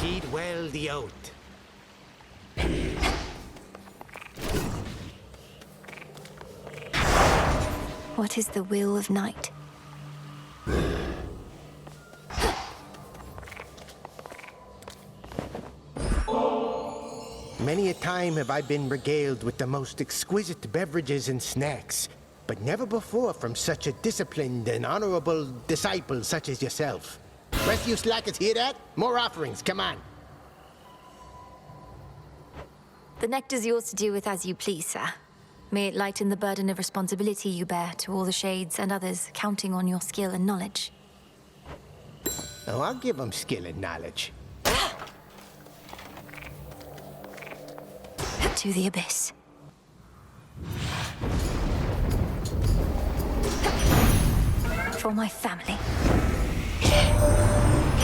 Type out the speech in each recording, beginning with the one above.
Heed well the oath. What is the will of night? Many a time have I been regaled with the most exquisite beverages and snacks, but never before from such a disciplined and honorable disciple such as yourself. Rest of you slackers hear that? More offerings, come on. The nectar's yours to do with as you please, sir. May it lighten the burden of responsibility you bear to all the shades and others counting on your skill and knowledge. Oh, I'll give them skill and knowledge. To the abyss. For my family.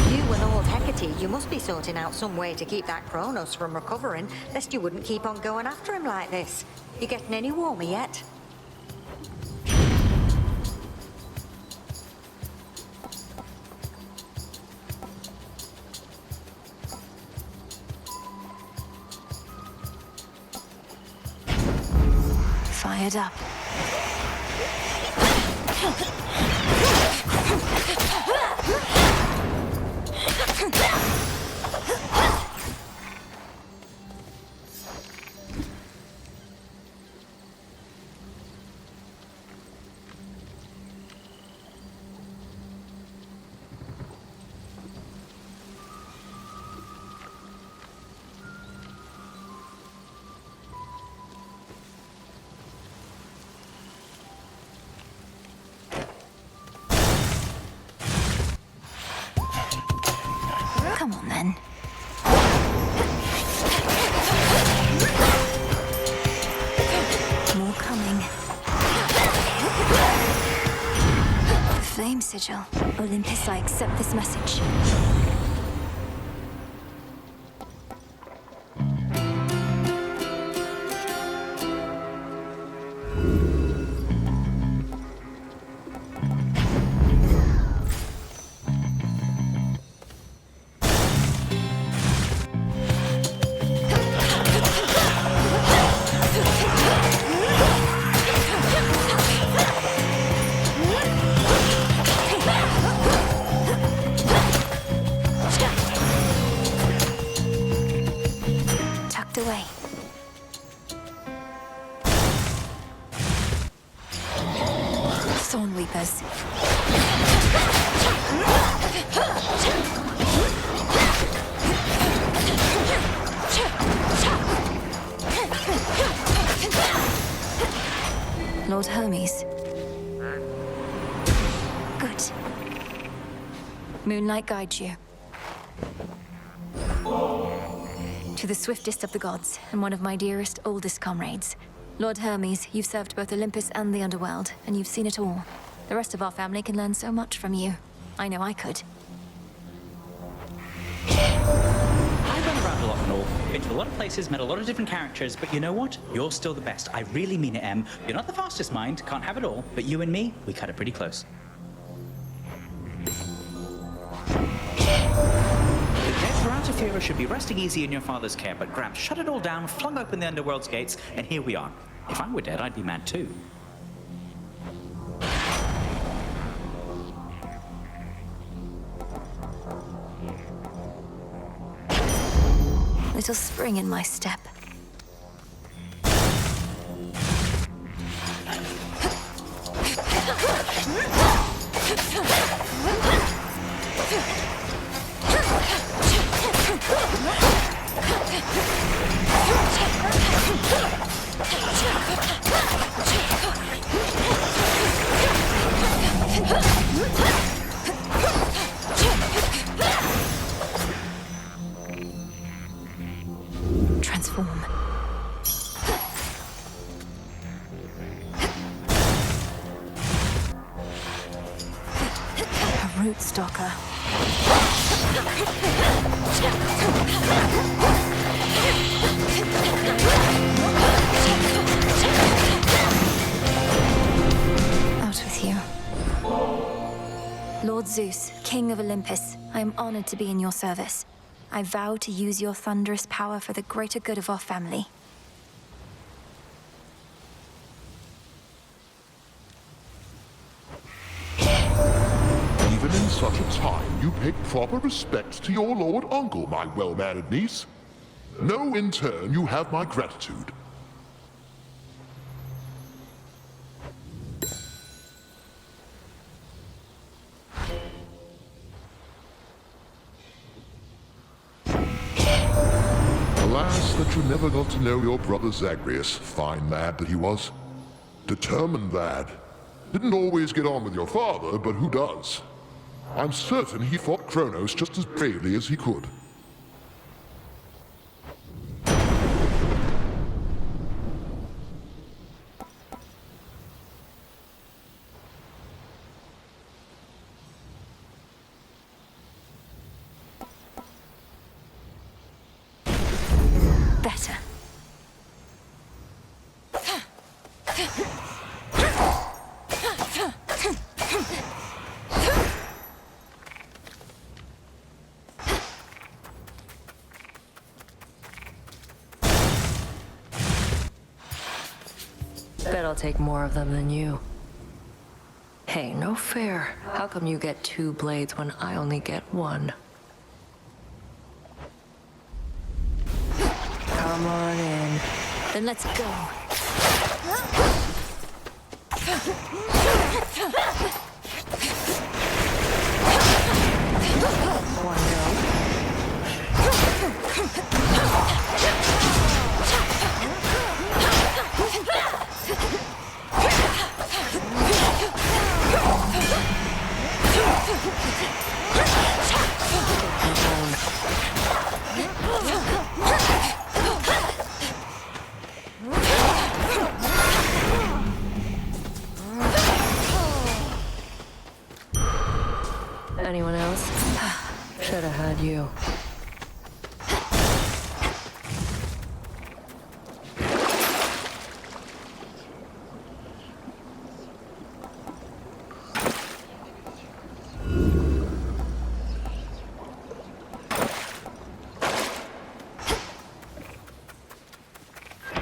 You and old Hecate, you must be sorting out some way to keep that Kronos from recovering, lest you wouldn't keep on going after him like this. You getting any warmer yet? Fired up. Come on, then. More coming. The flame sigil. Olympus, I accept this message. Away. Thorn Weepers. Lord Hermes. Good. Moonlight guides you. To the swiftest of the gods, and one of my dearest, oldest comrades. Lord Hermes, you've served both Olympus and the underworld, and you've seen it all. The rest of our family can learn so much from you. I know I could. I've run around a lot and all. Been to a lot of places, met a lot of different characters, but you know what? You're still the best. I really mean it, Em. You're not the fastest mind, can't have it all, but you and me, we cut it pretty close. Ferrara should be resting easy in your father's care, but Gramps shut it all down, flung open the underworld's gates, and here we are. If I were dead, I'd be mad too. Little spring in my step. Transform. A root stalker. Out with you. Lord Zeus, King of Olympus, I am honored to be in your service. I vow to use your thunderous power for the greater good of our family. Even in such a time, you pay proper respect to your lord uncle, my well-mannered niece. Know in turn you have my gratitude. Alas, that you never got to know your brother Zagreus, fine lad that he was. Determined lad. Didn't always get on with your father, but who does? I'm certain he fought Kronos just as bravely as he could. Better. Bet I'll take more of them than you. Hey, no fair. How come you get 2 blades when I only get 1? Come on in. Then let's go. One go. Anyone else? Should have had you.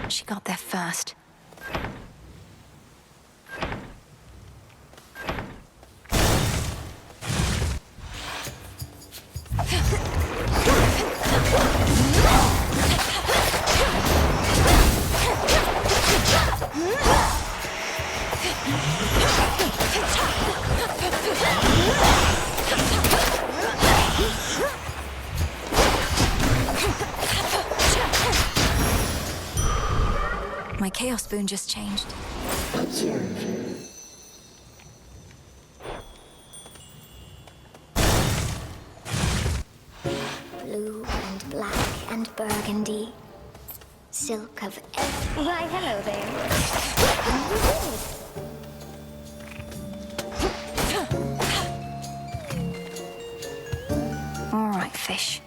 She got there first. My Chaos Spoon just changed. Blue and black and burgundy. Silk of Why, hello there. All right, fish.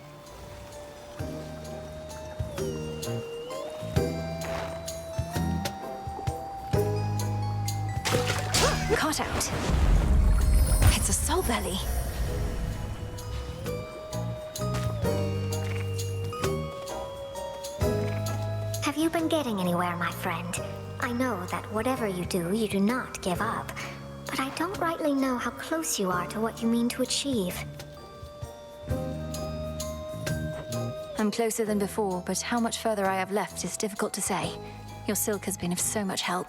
Caught out. It's a soul belly. Have you been getting anywhere, my friend? I know that whatever you do not give up. But I don't rightly know how close you are to what you mean to achieve. I'm closer than before, but how much further I have left is difficult to say. Your silk has been of so much help.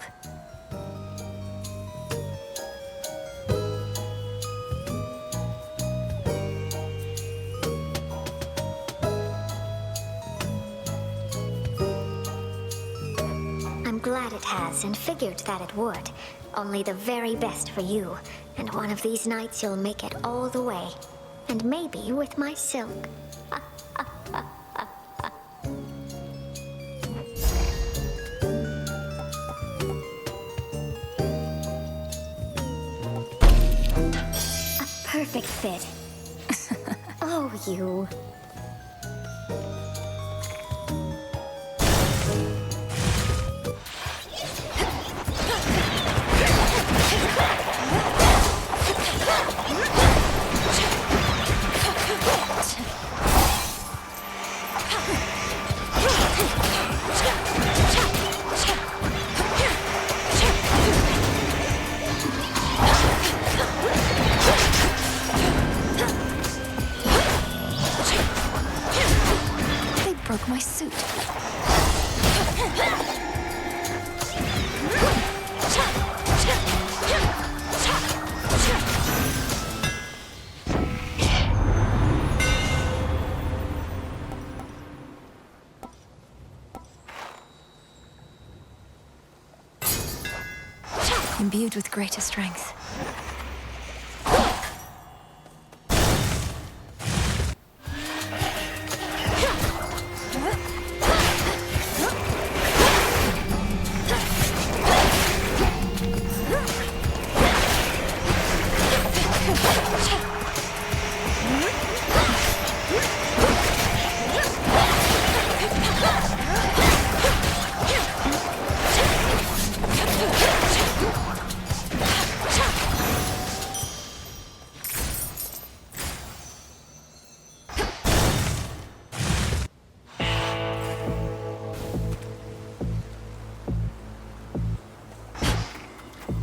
I'm glad it has, and figured that it would. Only the very best for you. And one of these nights you'll make it all the way. And maybe with my silk. A perfect fit. Oh, you. broke my suit. Imbued with greater strength.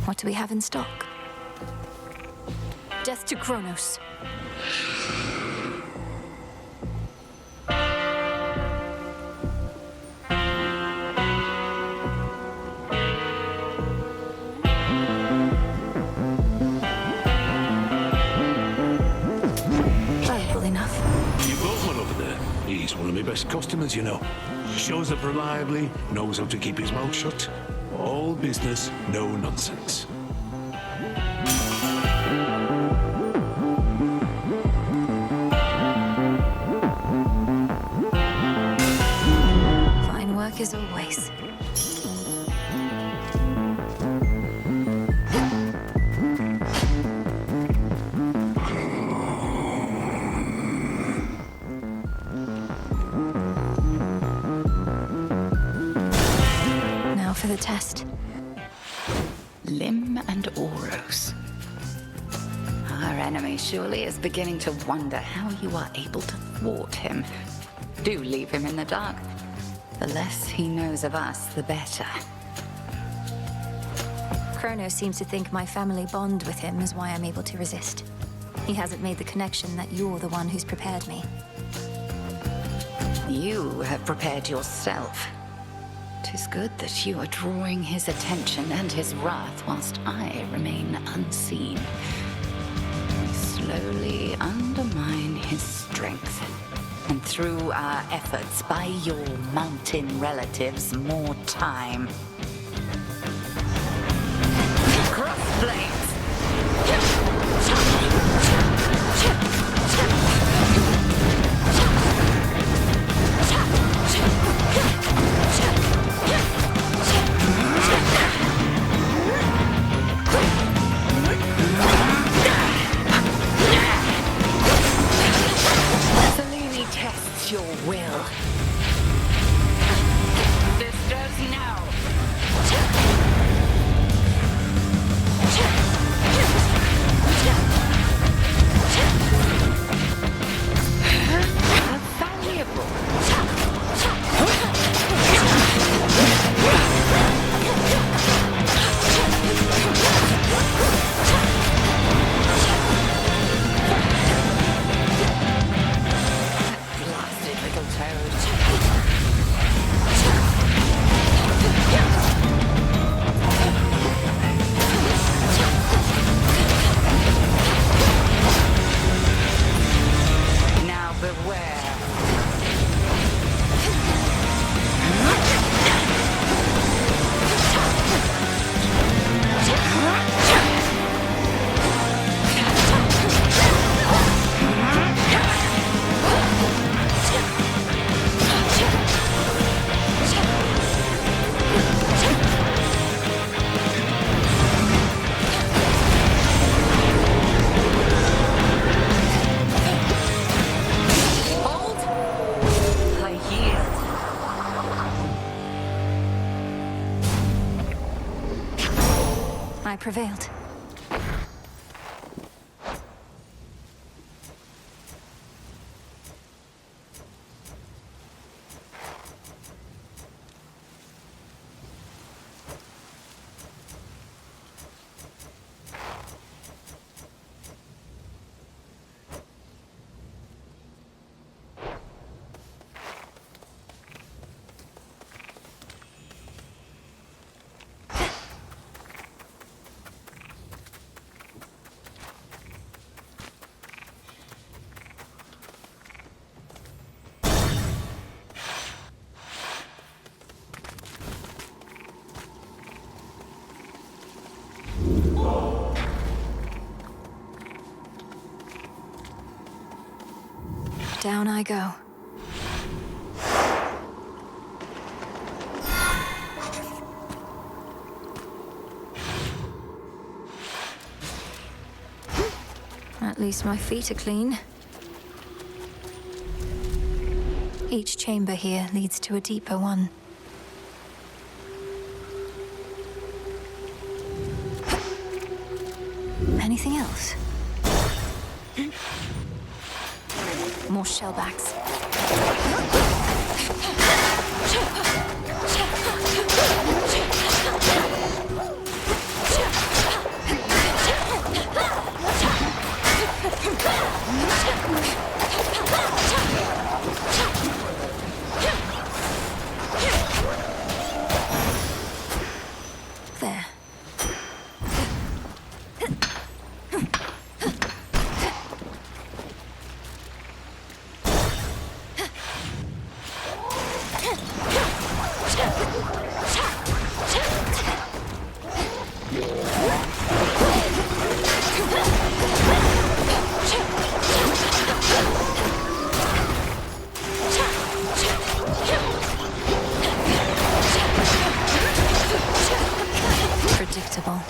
What do we have in stock? Death to Kronos. Valuable enough. You've got one over there. He's one of my best customers, you know. Shows up reliably, knows how to keep his mouth shut. All business, no nonsense. Fine work as always. Now for the test. Lim and Oros. Our enemy surely is beginning to wonder how you are able to thwart him. Do leave him in the dark. The less he knows of us, the better. Kronos seems to think my family bond with him is why I'm able to resist. He hasn't made the connection that you're the one who's prepared me. You have prepared yourself. 'Tis good that you are drawing his attention and his wrath whilst I remain unseen. We slowly undermine his strength. And through our efforts, buy your mountain relatives more time. Crossblades! Selene tests your will. This does now. Blasted little toad. Now beware. Hold. I yield. I prevailed. down I go. At least my feet are clean. Each chamber here leads to a deeper one. Anything else? More shellbacks. There. Predictable.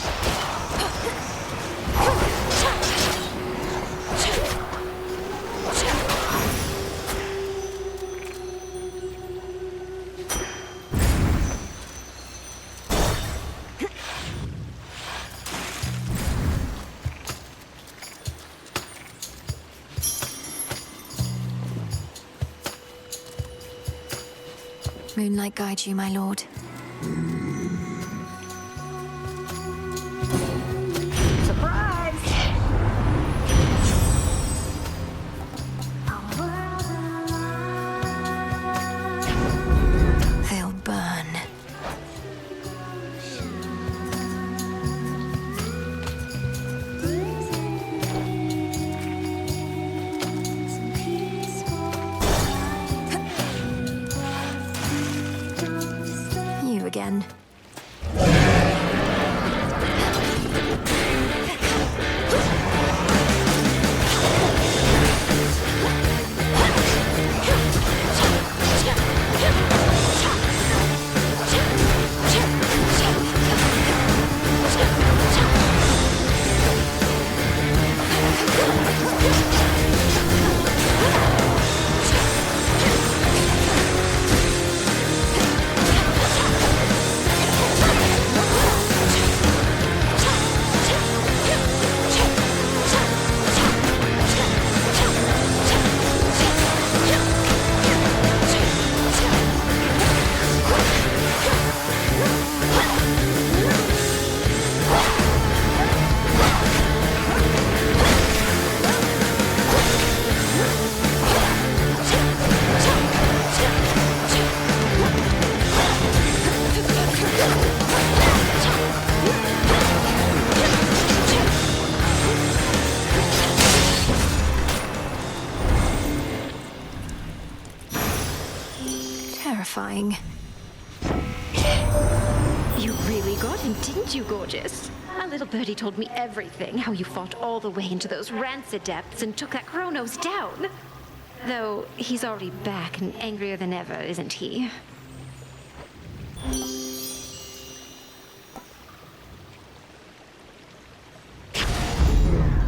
Moonlight guide you, my lord. They'll burn. You again. Terrifying. You really got him, didn't you, gorgeous? A little birdie told me everything, how you fought all the way into those rancid depths and took that Kronos down. Though he's already back and angrier than ever, isn't he?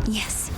Yes.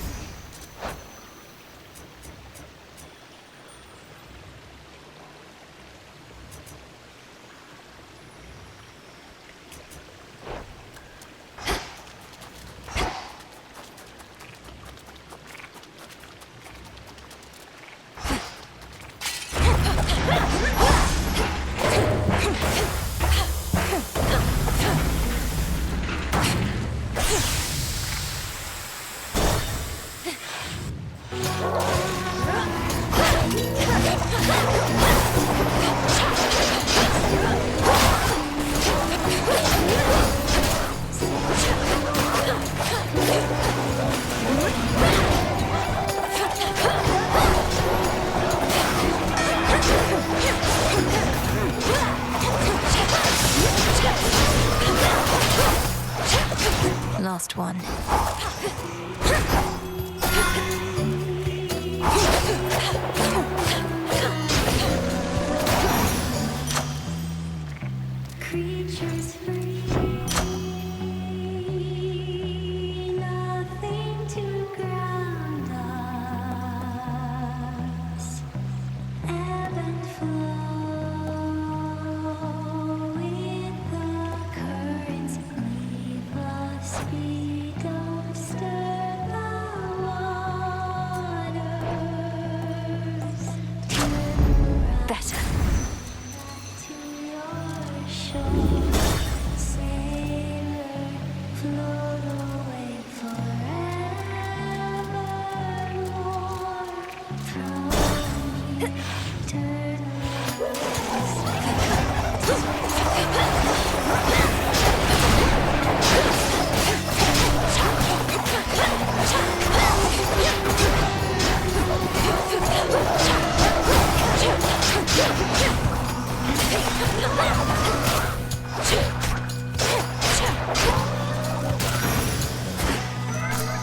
Last one.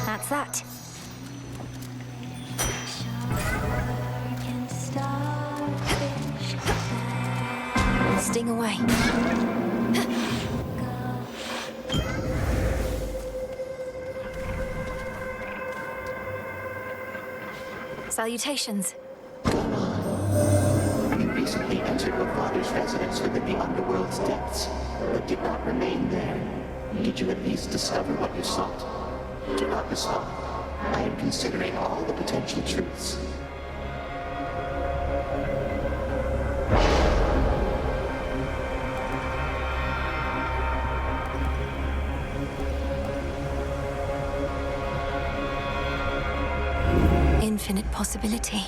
That's that. Sting away. Salutations. You recently entered your father's residence within the underworld's depths, but did not remain there. Did you at least discover what you sought? Do not respond. I am considering all the potential truths. Infinite possibility.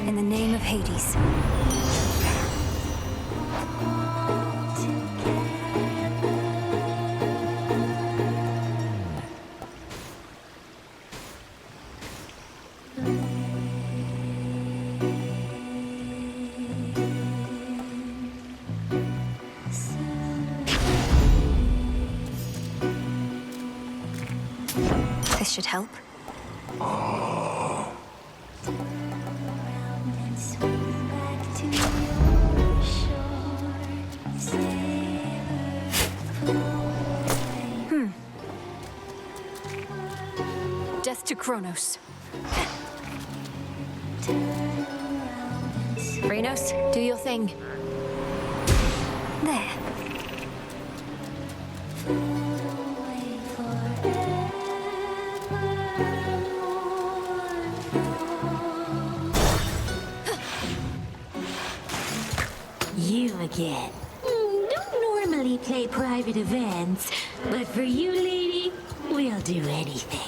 In the name of Hades. This should help. Death to Kronos. Rhinos, do your thing. There. You again. Don't normally play private events, but for you, lady, we'll do anything.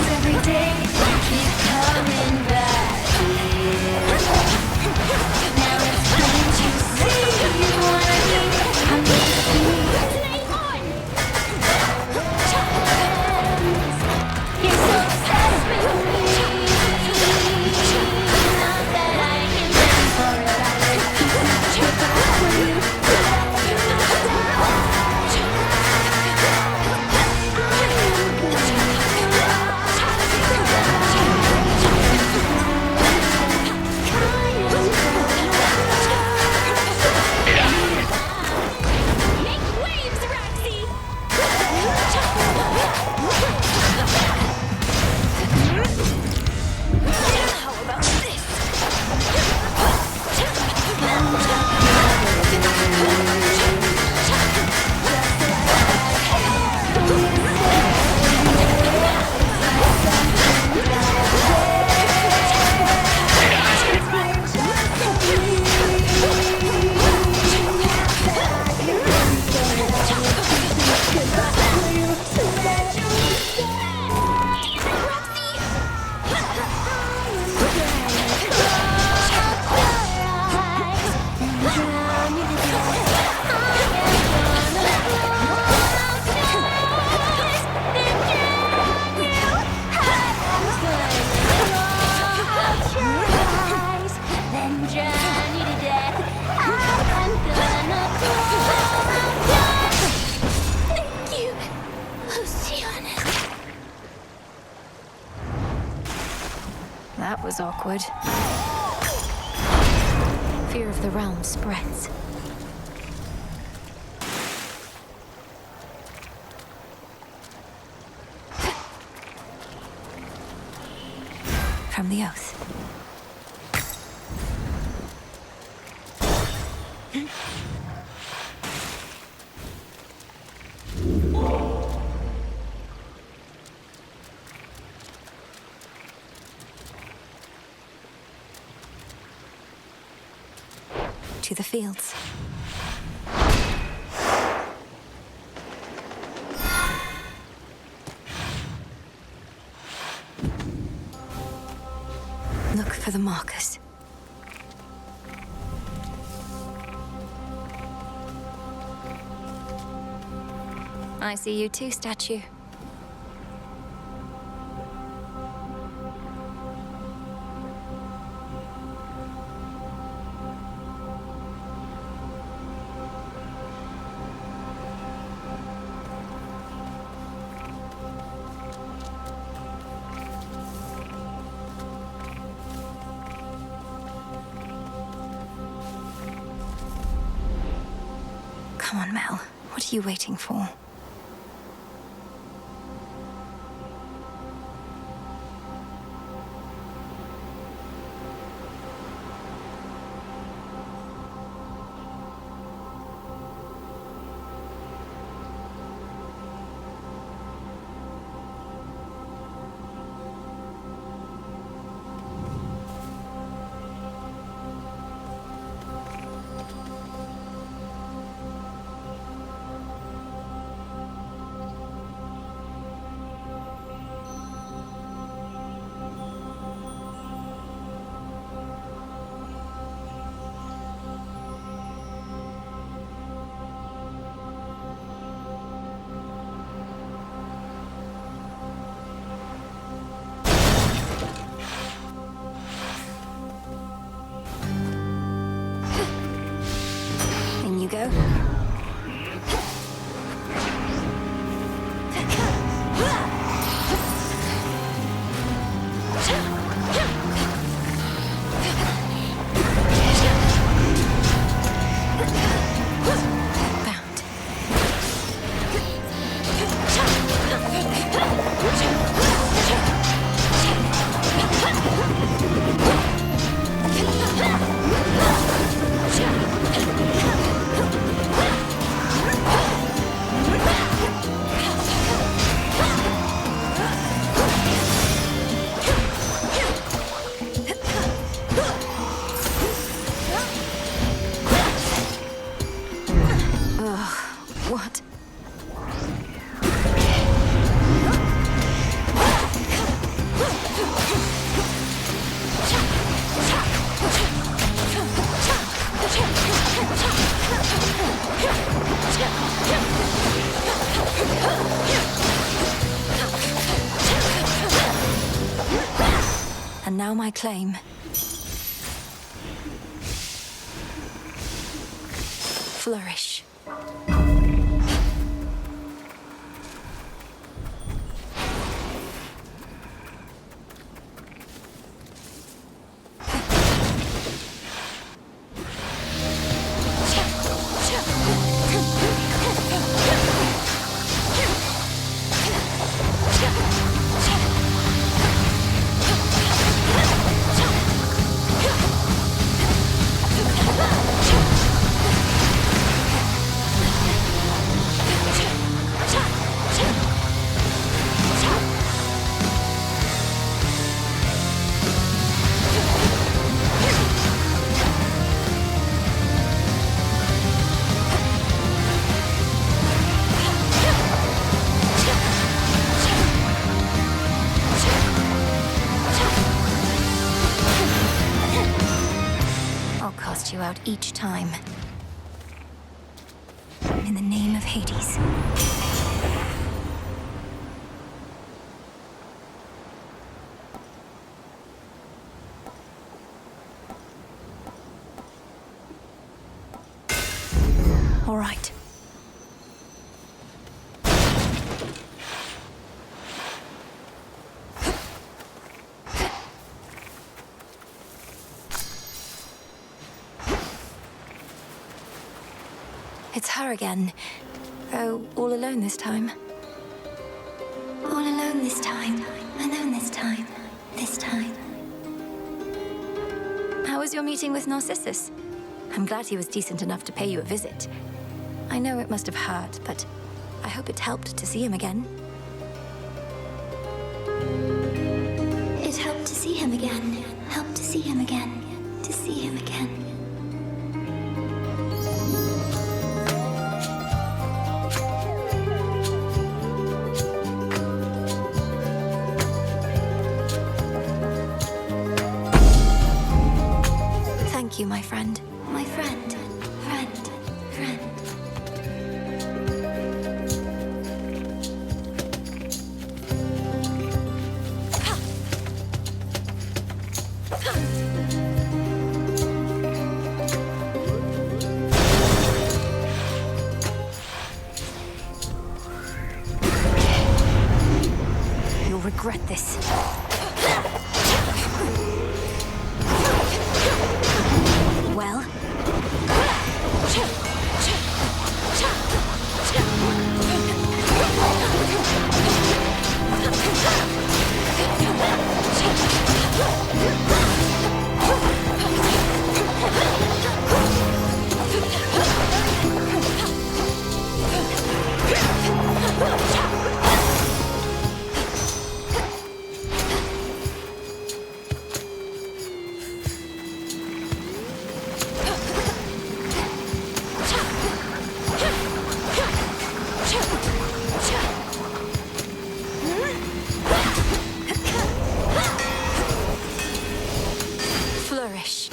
Every day, keep coming back. That was awkward. Fear of the realm spreads. From the oath. To the fields. Look for the markers. I see you too, statue. Come on, Mel. What are you waiting for? In you go. What? And now my claim. Flourish. You out each time. In the name of Hades. All right. her again. Oh, all alone this time. All alone this time. Alone this time. This time. How was your meeting with Narcissus? I'm glad he was decent enough to pay you a visit. I know it must have hurt, but I hope it helped to see him again. It helped to see him again. Helped to see him again. To see him again. Thank you, my friend. My friend. Friend. Friend. You'll regret this. Well? Flourish.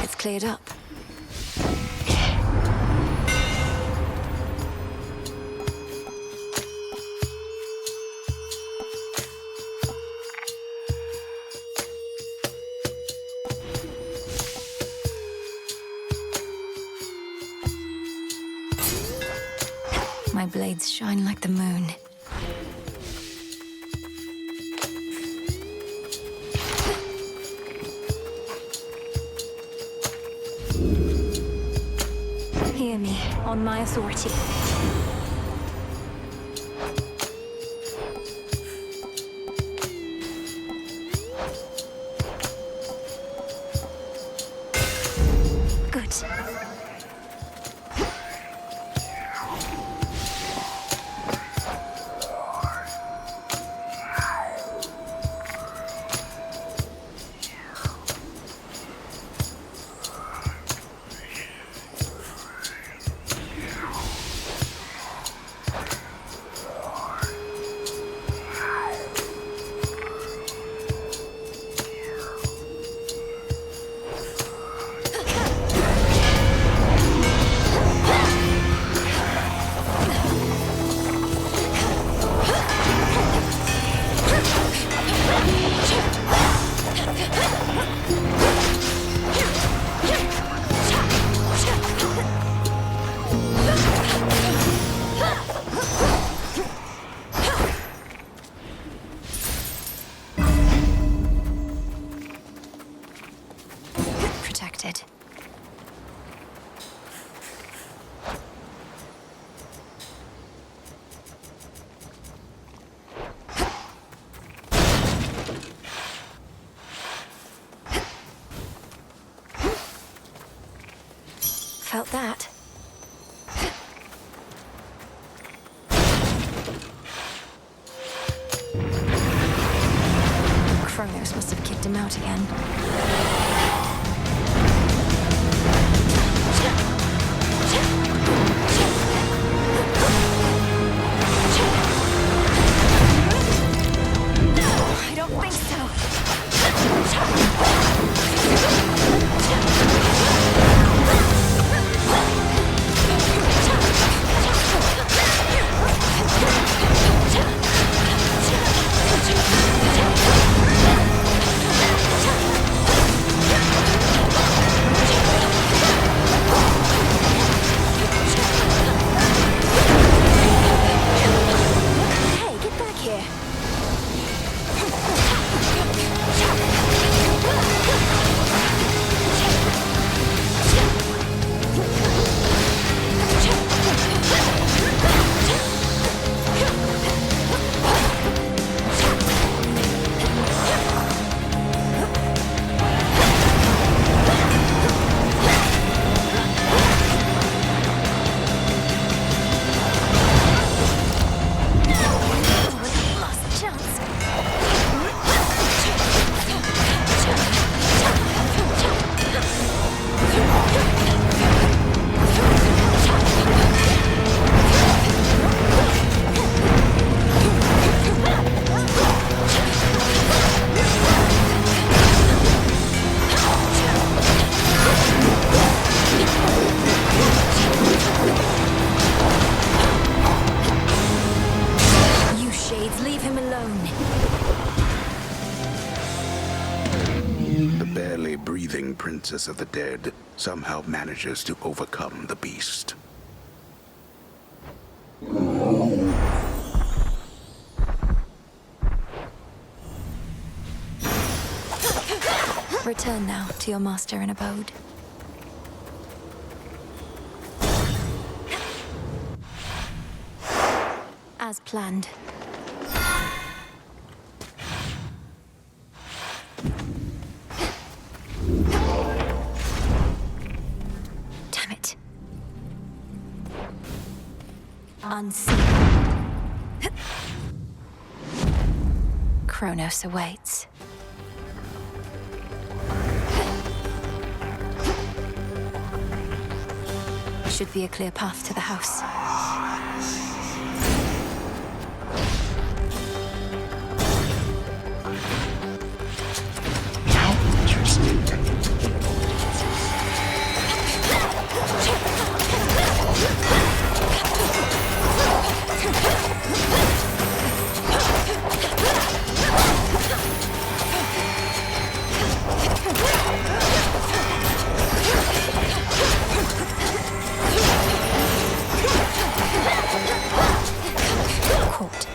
It's cleared up. My blades shine like the moon. Hear me, on my authority. Good. Protected. Felt that. Kronos must have kicked him out again. I don't think so. barely breathing princess of the dead somehow manages to overcome the beast. Return now to your master and abode. As planned. Damn it. Unseen. Kronos awaits. Should be a clear path to the house. How interesting. Caught.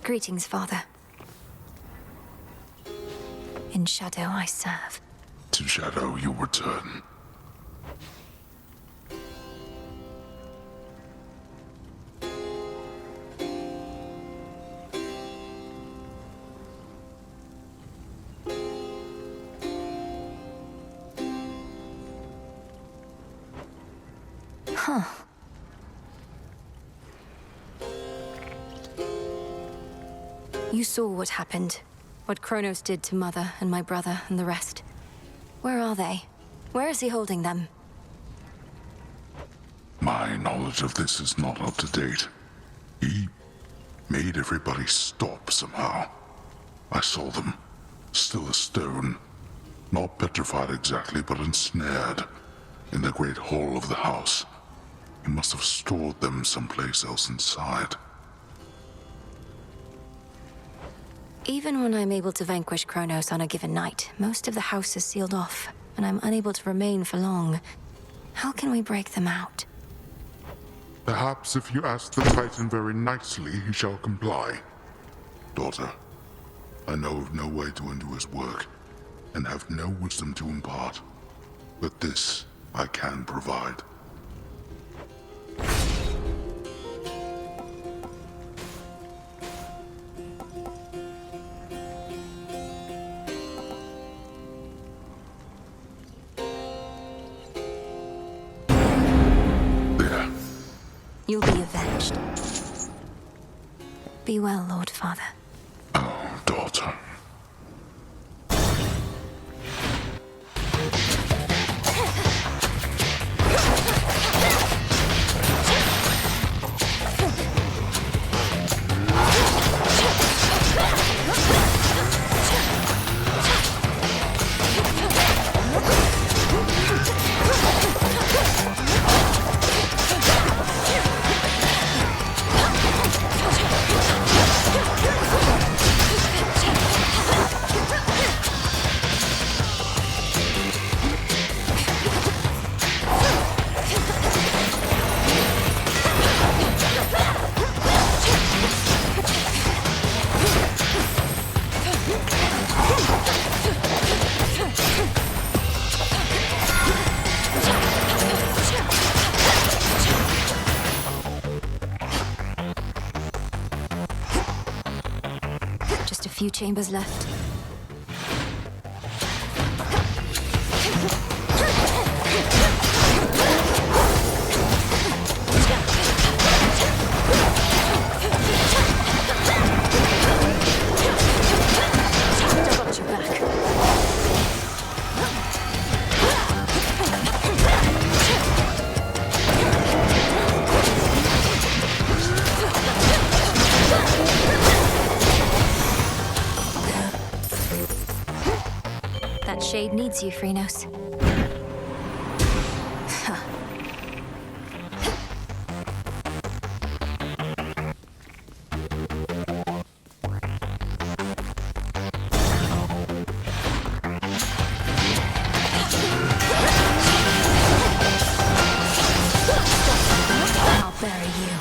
Greetings, Father. In shadow I serve. To shadow you return. Huh. You saw what happened. What Kronos did to Mother and my brother and the rest. Where are they? Where is he holding them? My knowledge of this is not up to date. He made everybody stop somehow. I saw them, still as stone. Not petrified exactly, but ensnared in the great hall of the house. He must have stored them someplace else inside. Even when I'm able to vanquish Kronos on a given night, most of the house is sealed off, and I'm unable to remain for long. How can we break them out? Perhaps if you ask the Titan very nicely, he shall comply. Daughter, I know of no way to undo his work, and have no wisdom to impart. But this I can provide. You'll be avenged. Be well, Lord Father. Oh, daughter. Just a few chambers left. Got your back. That shade needs you, Freenos. I'll bury you.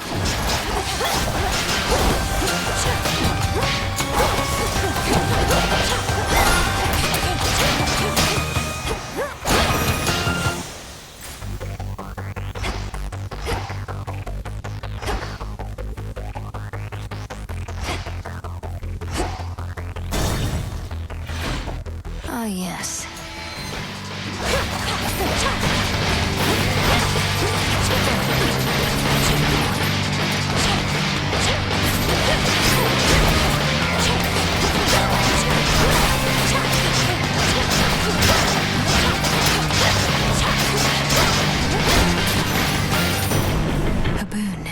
Ah, yes. A boon.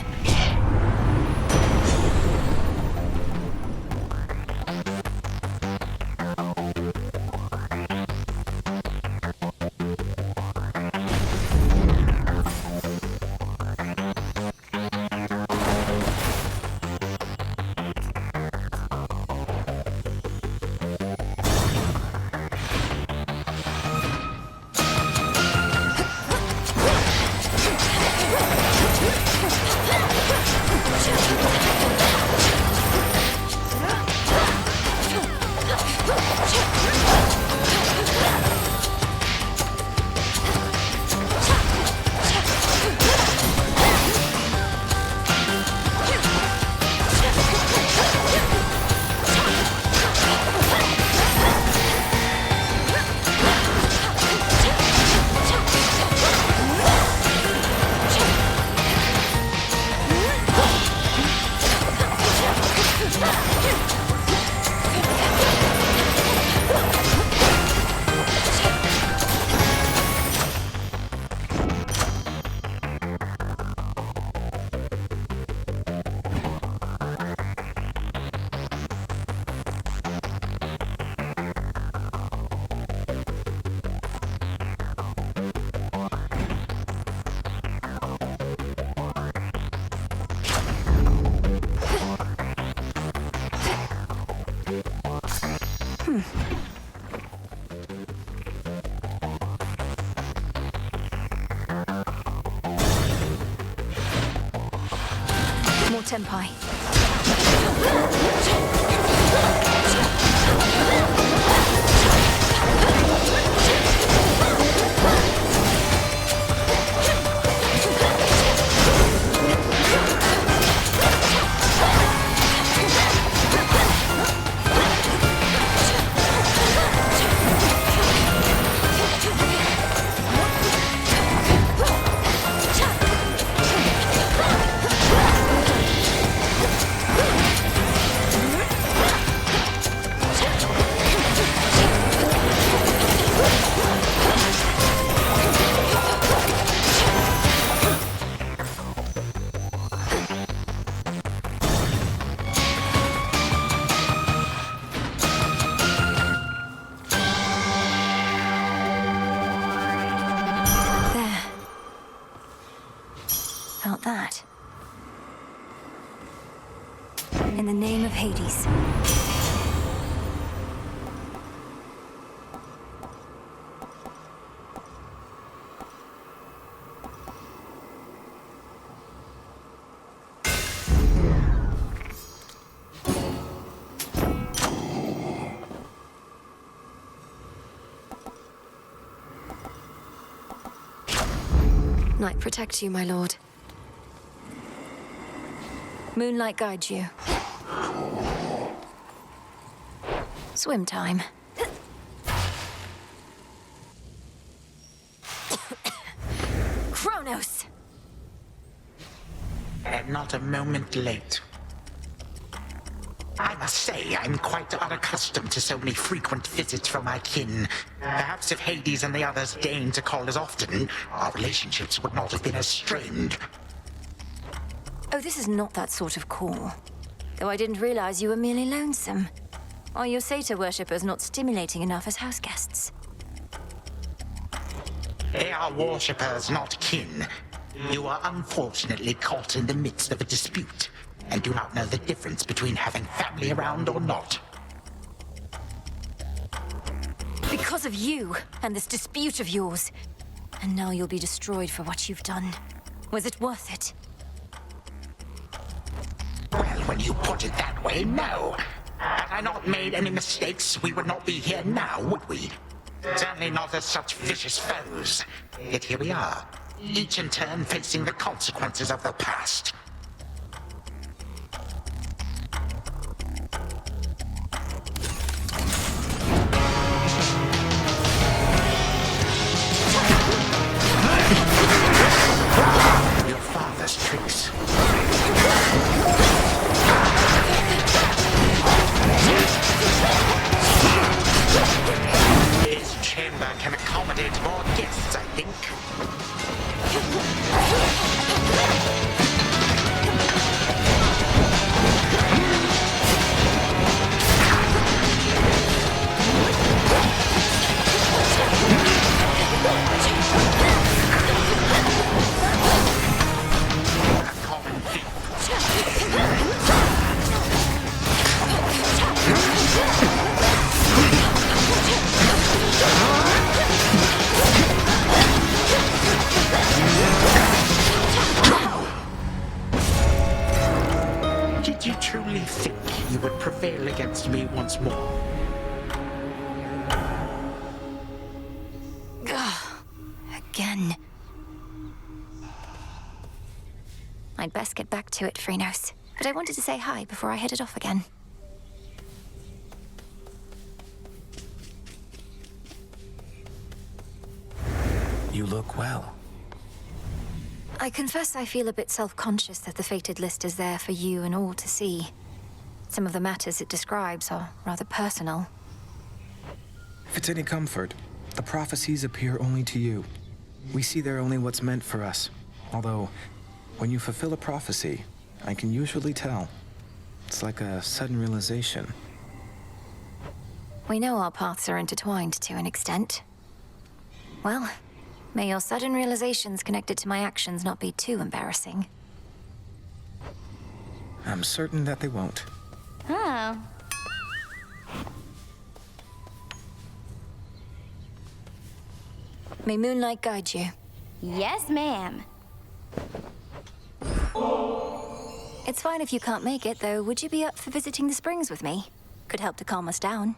More tempi. Felt that. In the name of Hades. Night protect you, my lord. Moonlight guides you. Swim time. Kronos! Not a moment late. I must say, I'm quite unaccustomed to so many frequent visits from my kin. Perhaps if Hades and the others deigned to call as often, our relationships would not have been as strained. Oh, this is not that sort of call. Though I didn't realize you were merely lonesome. Are your satyr worshippers not stimulating enough as house guests? They are worshippers, not kin. You are unfortunately caught in the midst of a dispute, and do not know the difference between having family around or not. Because of you and this dispute of yours. And now you'll be destroyed for what you've done. Was it worth it? Well, when you put it that way, no. Had I not made any mistakes, we would not be here now, would we? Certainly not as such vicious foes. Yet here we are, each in turn facing the consequences of the past. Your father's tricks. His chamber can accommodate more guests, I think. A common thief. Did you truly think you would prevail against me once more? Again. I'd best get back to it, Phrynos. But I wanted to say hi before I headed off again. You look well. I confess I feel a bit self-conscious that the fated list is there for you and all to see. Some of the matters it describes are rather personal. If it's any comfort, the prophecies appear only to you. We see there only what's meant for us. Although, when you fulfill a prophecy, I can usually tell. It's like a sudden realization. We know our paths are intertwined to an extent. Well, may your sudden realizations connected to my actions not be too embarrassing. I'm certain that they won't. Oh. May moonlight guide you. Yes, ma'am. It's fine if you can't make it, though. Would you be up for visiting the springs with me? Could help to calm us down.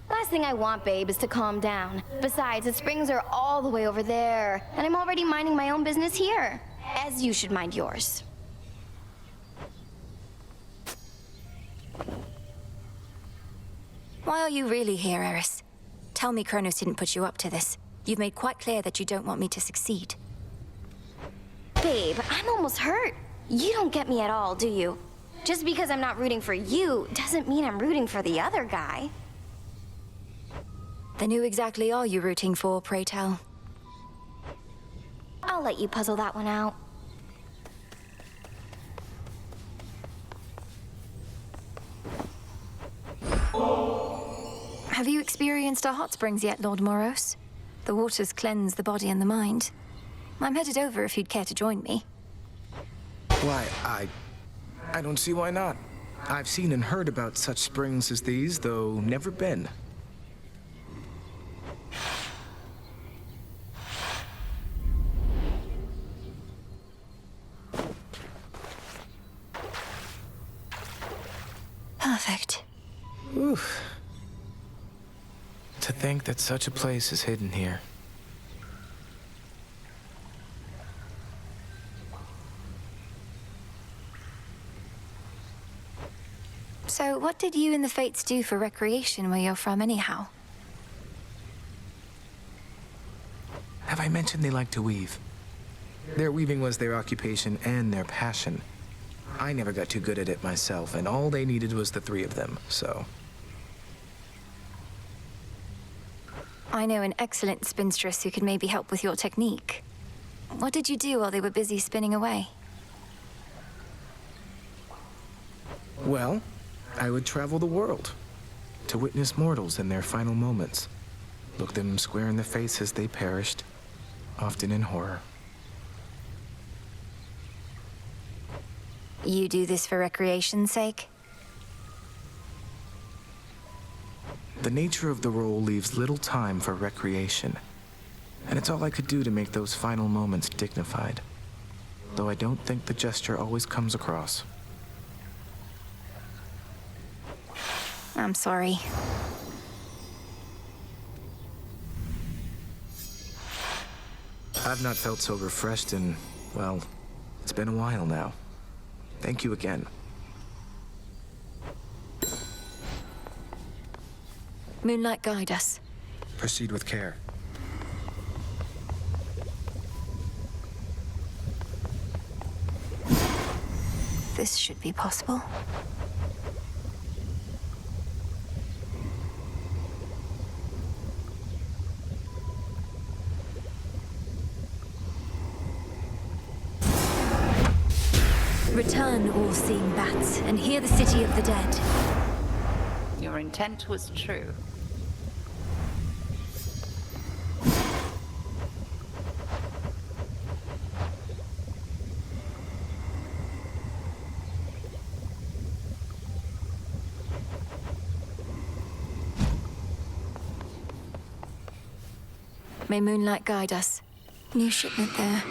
Last thing I want, babe, is to calm down. Besides, the springs are all the way over there, and I'm already minding my own business here. As you should mind yours. Why are you really here, Eris? Tell me Kronos didn't put you up to this. You've made quite clear that you don't want me to succeed. Babe, I'm almost hurt. You don't get me at all, do you? Just because I'm not rooting for you doesn't mean I'm rooting for the other guy. Then who exactly are you rooting for, pray tell? I'll let you puzzle that one out. Have you experienced our hot springs yet, Lord Moros? The waters cleanse the body and the mind. I'm headed over if you'd care to join me. Why, I don't see why not. I've seen and heard about such springs as these, though never been. Perfect. Oof. To think that such a place is hidden here. So, what What did you and the Fates do for recreation where you're from, anyhow? Have I mentioned they like to weave? Their weaving was their occupation and their passion. I never got too good at it myself, and all they needed was the three of them, so... I know an excellent spinstress who could maybe help with your technique. What did you do while they were busy spinning away? Well, I would travel the world to witness mortals in their final moments. Look them square in the face as they perished, often in horror. You do this for recreation's sake? The nature of the role leaves little time for recreation, and it's all I could do to make those final moments dignified. Though I don't think the gesture always comes across. I'm sorry. I've not felt so refreshed in, well, it's been a while now. Thank you again. Moonlight, guide us. Proceed with care. This should be possible. Return, all-seeing bats, and hear the city of the dead. Your intent was true. May moonlight guide us. New shipment there.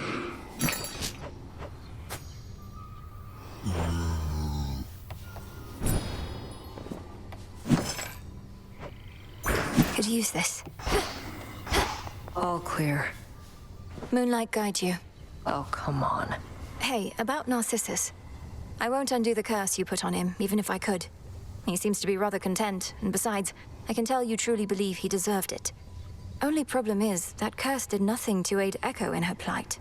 Could use this. All clear. Moonlight guide you. Oh, come on. Hey, about Narcissus. I won't undo the curse you put on him, even if I could. He seems to be rather content, and besides, I can tell you truly believe he deserved it. Only problem is, that curse did nothing to aid Echo in her plight.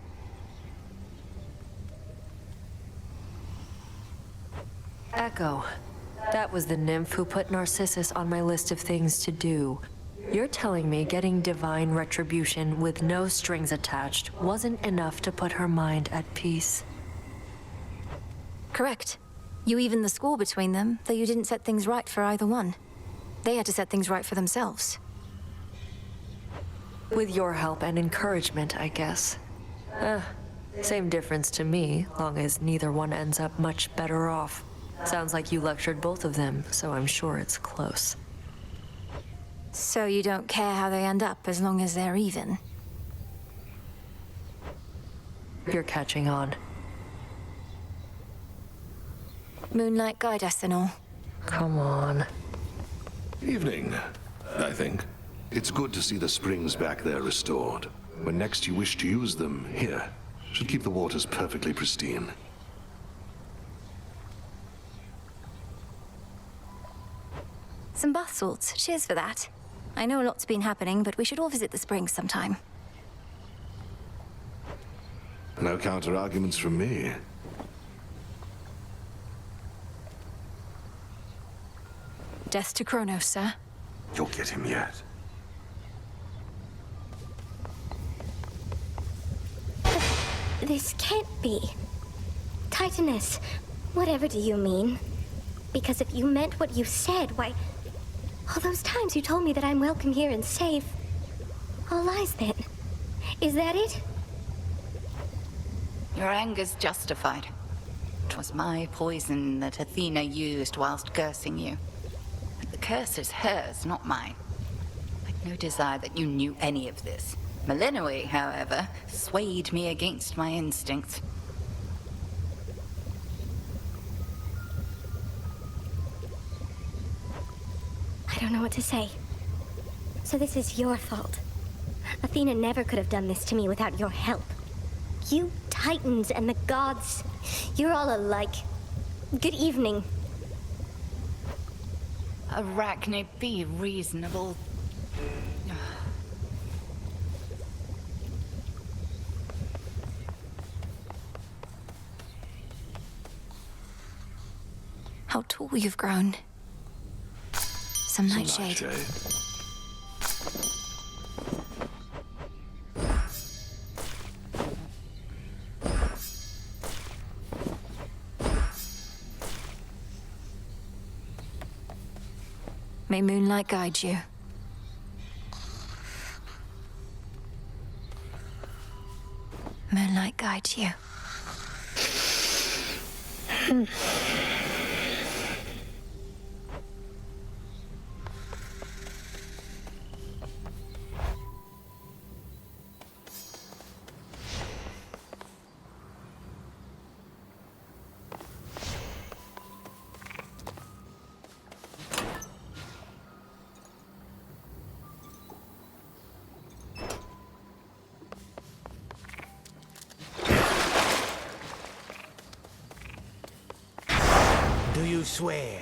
Echo. That was the nymph who put Narcissus on my list of things to do. You're telling me getting divine retribution with no strings attached wasn't enough to put her mind at peace? Correct. You evened the score between them, though you didn't set things right for either one. They had to set things right for themselves. With your help and encouragement, I guess. Same difference to me, long as neither one ends up much better off. Sounds like you lectured both of them, so I'm sure it's close. So you don't care how they end up, as long as they're even? You're catching on. Moonlight guide us and all. Come on. Evening, I think. It's good to see the springs back there restored. When next you wish to use them, here. Should keep the waters perfectly pristine. Some bath salts. Cheers for that. I know a lot's been happening, but we should all visit the springs sometime. No counter-arguments from me. Death to Kronos, sir. You'll get him yet. This can't be. Titaness, whatever do you mean? Because if you meant what you said, why... all those times you told me that I'm welcome here and safe... all lies then. Is that it? Your anger's justified. It was my poison that Athena used whilst cursing you. But the curse is hers, not mine. I'd no desire that you knew any of this. Melinoi, however, swayed me against my instincts. I don't know what to say. So this is your fault. Athena never could have done this to me without your help. You Titans and the gods, you're all alike. Good evening. Arachne, be reasonable. How tall you've grown. Some nightshade. May moonlight guide you. Moonlight guides you. Do you swear?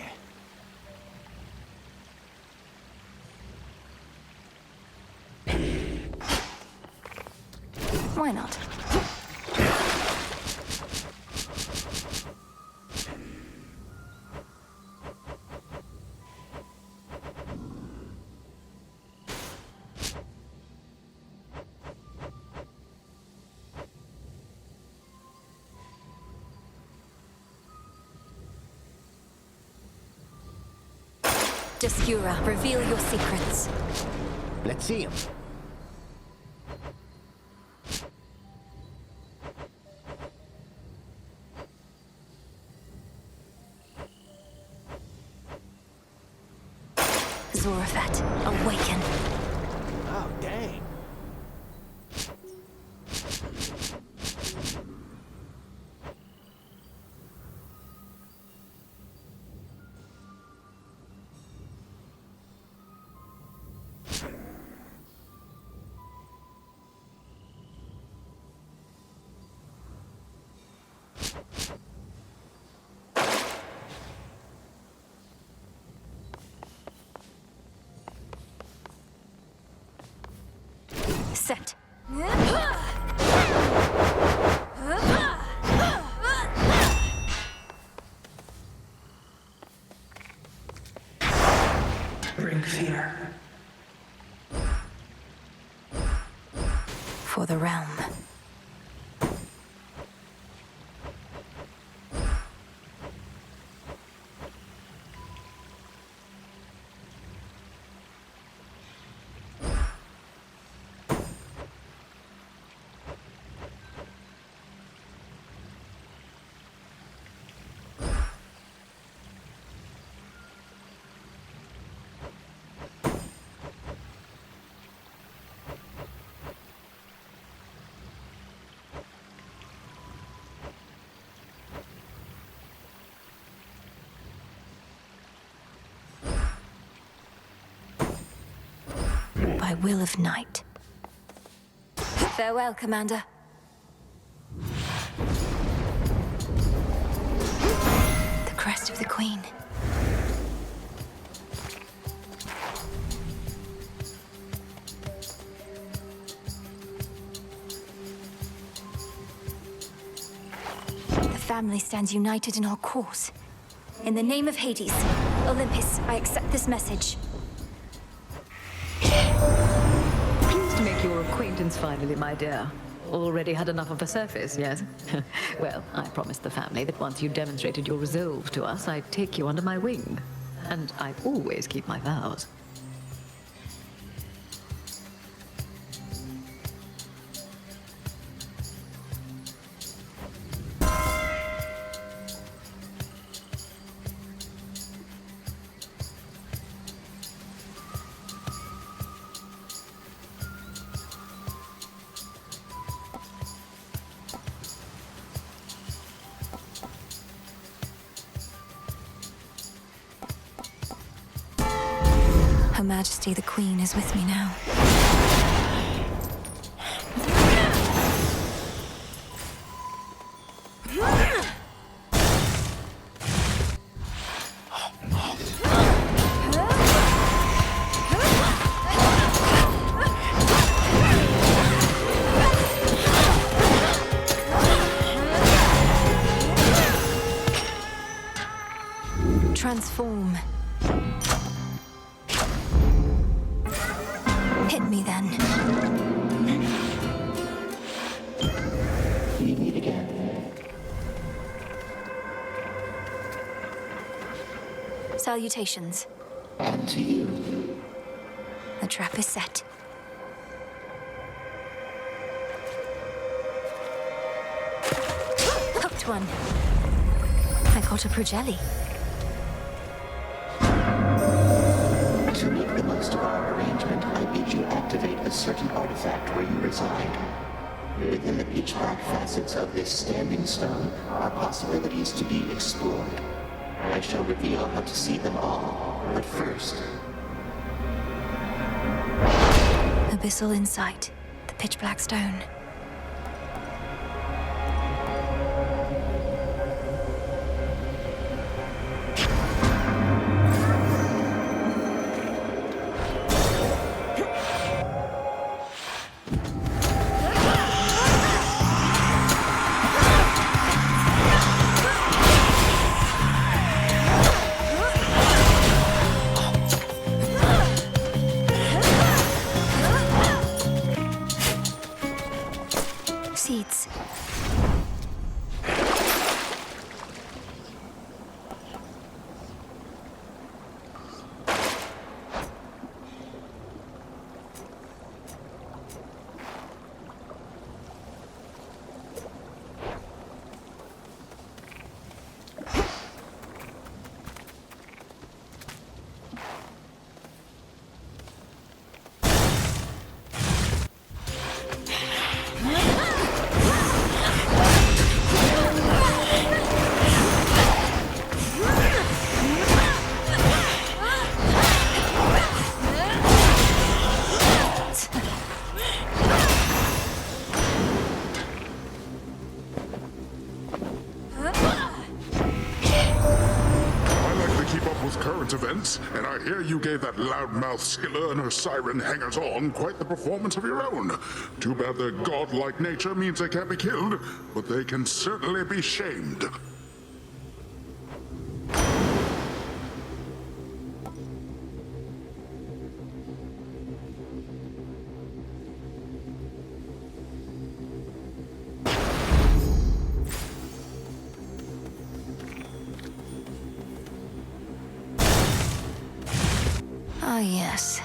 Why not? Descura, reveal your secrets. Let's see him. Zorafat, awaken. Oh, dang. Set. Bring fear. For the realm. By will of night. Farewell, Commander. The crest of the Queen. The family stands united in our cause. In the name of Hades, Olympus, I accept this message. Pleased to make your acquaintance finally, my dear. Already had enough of the surface, yes? Well, I promised the family that once you demonstrated your resolve to us, I'd take you under my wing. And I always keep my vows. Her Majesty the Queen is with me now. Hit me then. We meet again. Salutations. And to you. The trap is set. Hooked one. I caught a Progelli. To make the most of our arrangement, I bid you activate a certain artifact where you reside. Within the pitch-black facets of this standing stone are possibilities to be explored. I shall reveal how to see them all, but first... Abyssal insight. The pitch-black stone. Seeds. Events, and I hear you gave that loudmouth Skilla and her siren hangers-on quite the performance of your own. Too bad their godlike nature means they can't be killed, but they can certainly be shamed. Ah, yes.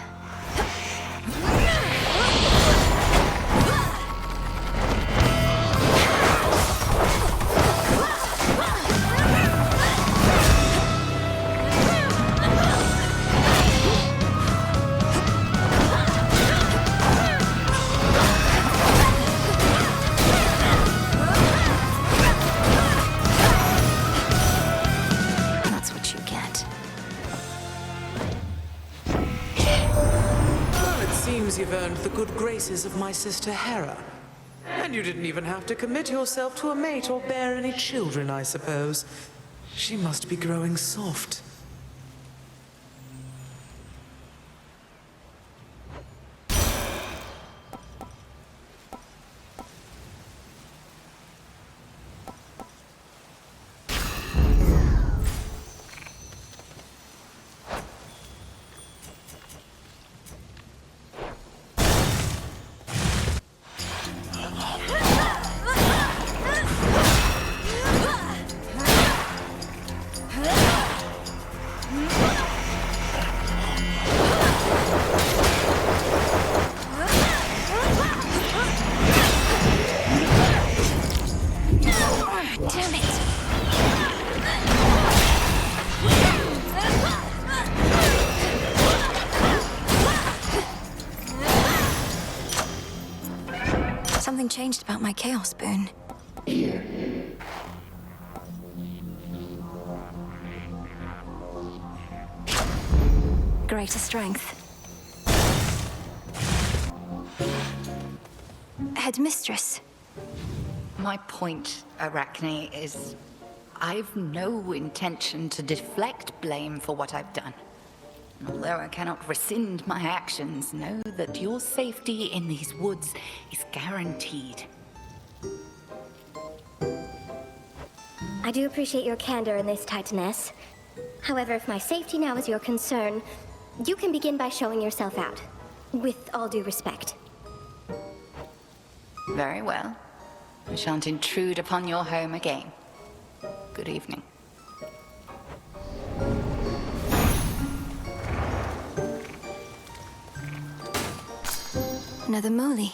That's what you get. Seems you've earned the good graces of my sister Hera. And you didn't even have to commit yourself to a mate or bear any children, I suppose. She must be growing soft. Something changed about my Chaos Boon. Here. Greater strength. Headmistress. My point, Arachne, is I've no intention to deflect blame for what I've done. Although I cannot rescind my actions, know that your safety in these woods is guaranteed. I do appreciate your candor in this tightness. However, if my safety now is your concern, you can begin by showing yourself out. With all due respect. Very well. We shan't intrude upon your home again. Good evening. Another Moley.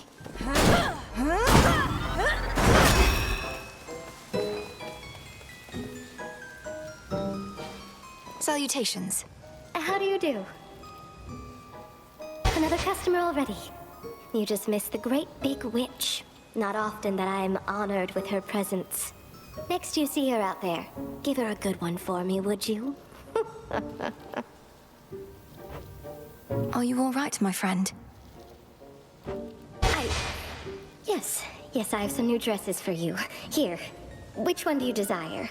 Salutations. How do you do? Another customer already. You just missed the great big witch. Not often that I'm honored with her presence. Next you see her out there, give her a good one for me, would you? Are you all right, my friend? Yes, I have some new dresses for you. Here, which one do you desire?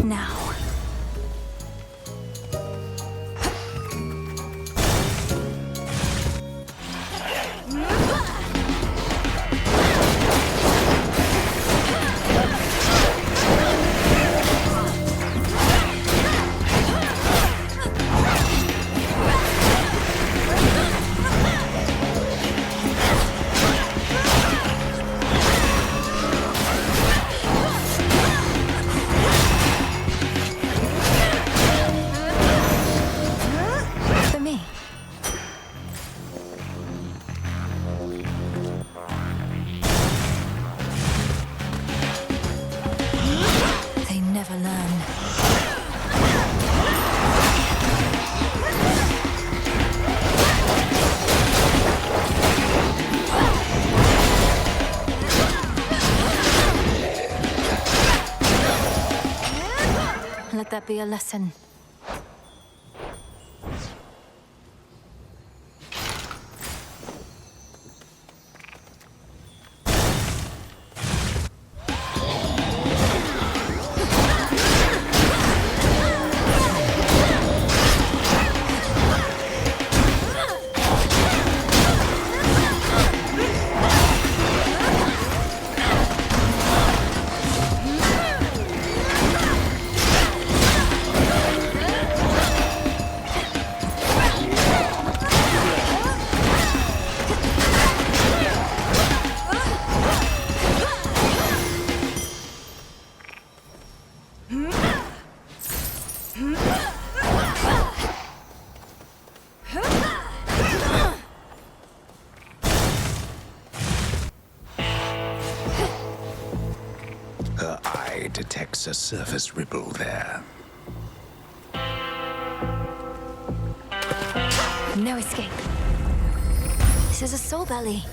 Now. Let that be a lesson. Her eye detects a surface ripple there. No escape. This is a soul belly.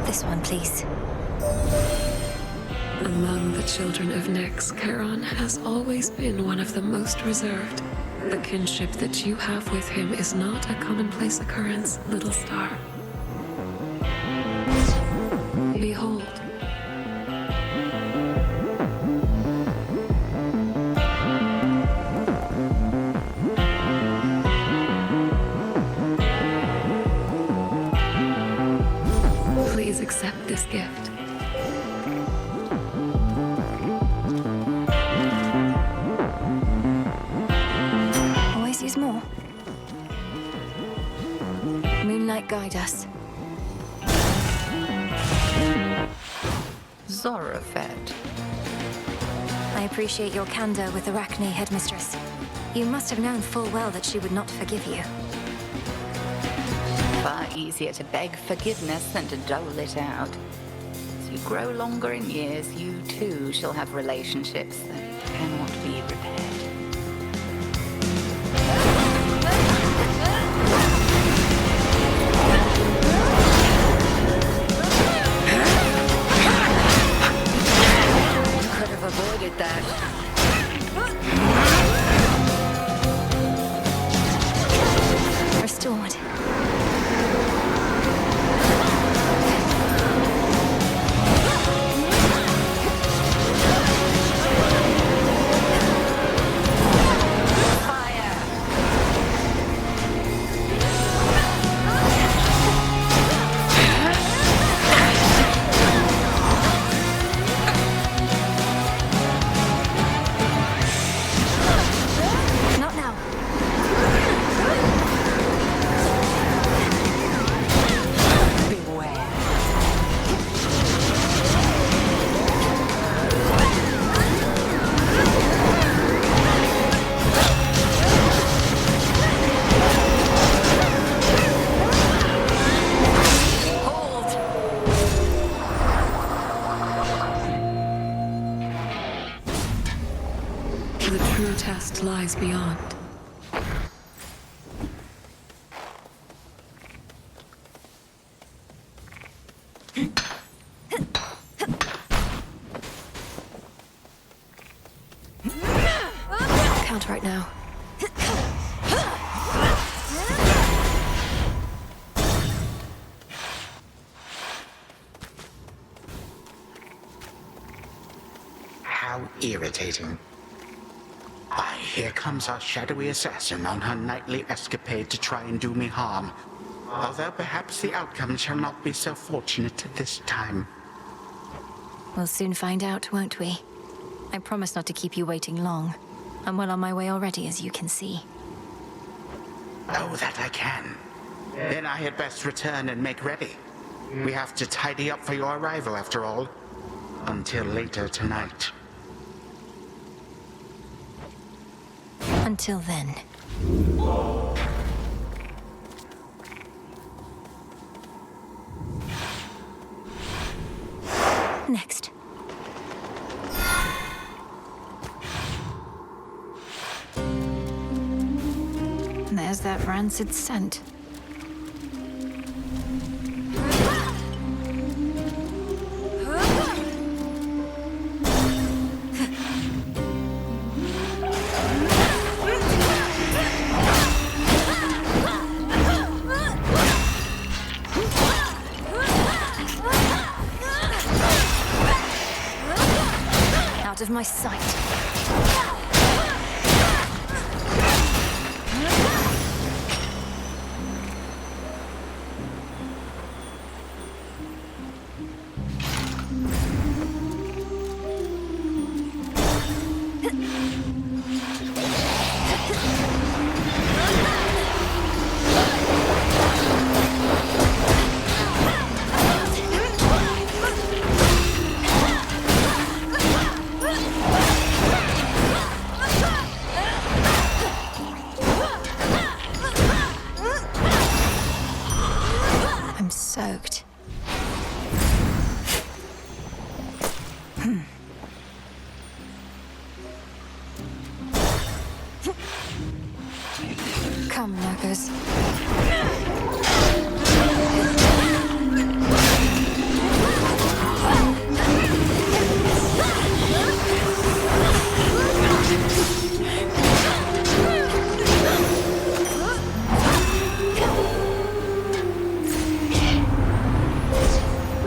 This one, please. Among the children of Nyx, Charon has always been one of the most reserved. The kinship that you have with him is not a commonplace occurrence, little star. Behold. Please accept this gift. Always use more. Moonlight guide us. Zorafed. I appreciate your candor with Arachne, Headmistress. You must have known full well that she would not forgive you. Far easier to beg forgiveness than to dole it out. As you grow longer in years, you too shall have relationships that cannot be repaired. Could have avoided that. Restored. Not now. The true test lies beyond. Count right now. How irritating. Why, here comes our shadowy assassin on her nightly escapade to try and do me harm. Although perhaps the outcome shall not be so fortunate this time. We'll soon find out, won't we? I promise not to keep you waiting long. I'm well on my way already, as you can see. Oh, that I can. Then I had best return and make ready. We have to tidy up for your arrival, after all. Until later tonight. Until then. Next. There's that rancid scent. Out of my sight. I'm soaked. Come, Nuggers.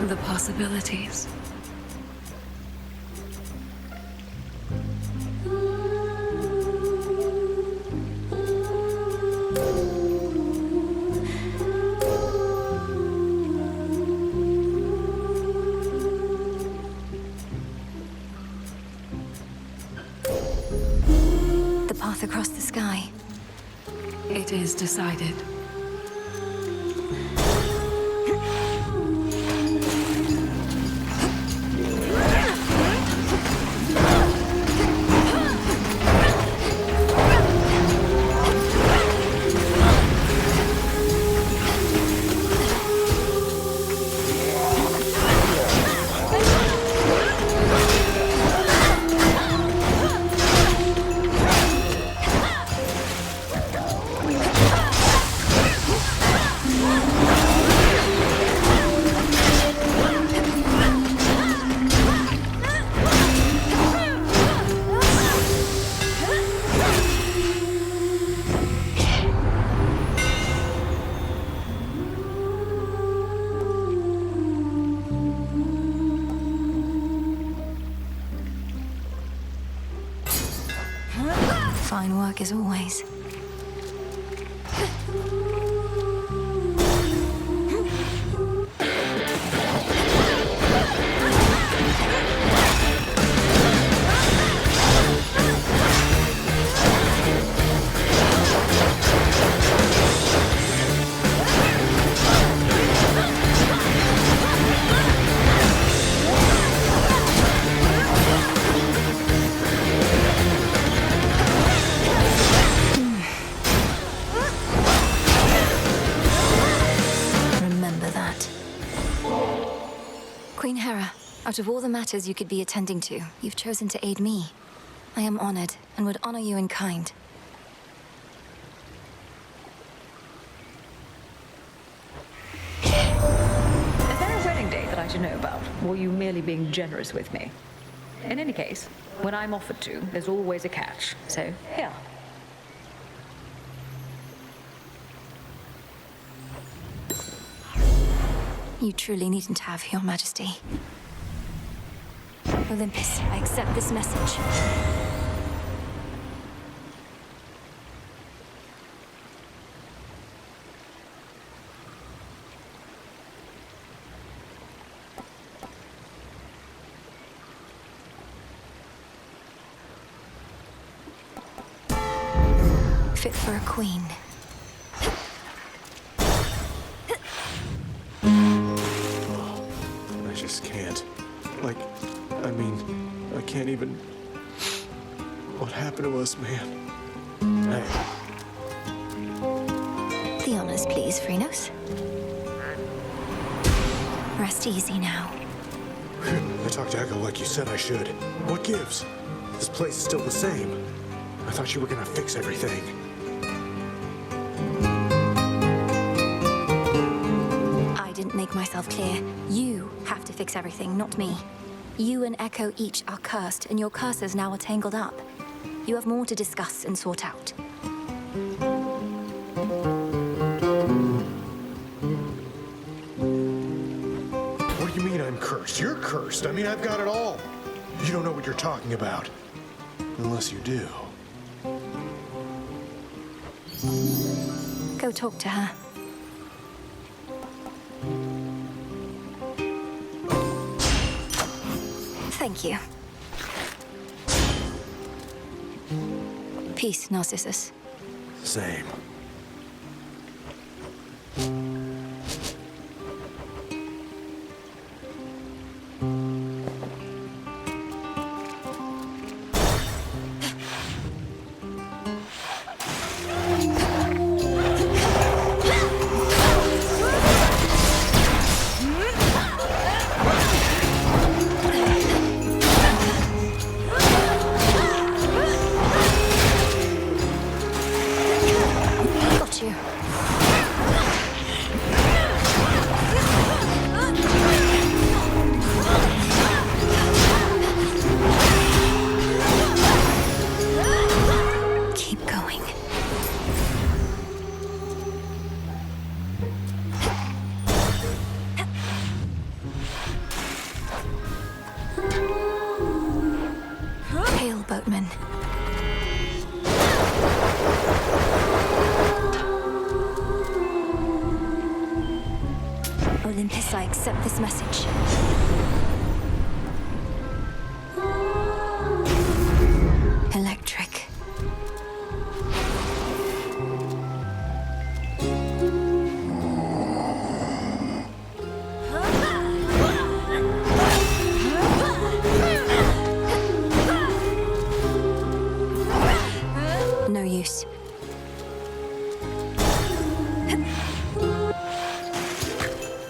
The possibilities. The path across the sky. It is decided. Fine work as always. Queen Hera, out of all the matters you could be attending to, you've chosen to aid me. I am honored and would honor you in kind. Is there a wedding date that I should know about? Or are you merely being generous with me? In any case, when I'm offered to, there's always a catch. So, here. You truly needn't have, Your Majesty. Olympus, I accept this message. Fit for a queen. I just can't. Like, I mean, I can't even... What happened to us, man? The honors, please, Phrynos. Rest easy now. I talked to Echo like you said I should. What gives? This place is still the same. I thought you were gonna fix everything. I didn't make myself clear. You have to fix everything, not me. You and Echo each are cursed, and your curses now are tangled up. You have more to discuss and sort out. What do you mean I'm cursed? You're cursed. I mean, I've got it all. You don't know what you're talking about. Unless you do. Go talk to her. Thank you. Peace, Narcissus. Same. Boatman. Olympus, I accept this message. Electric. No use.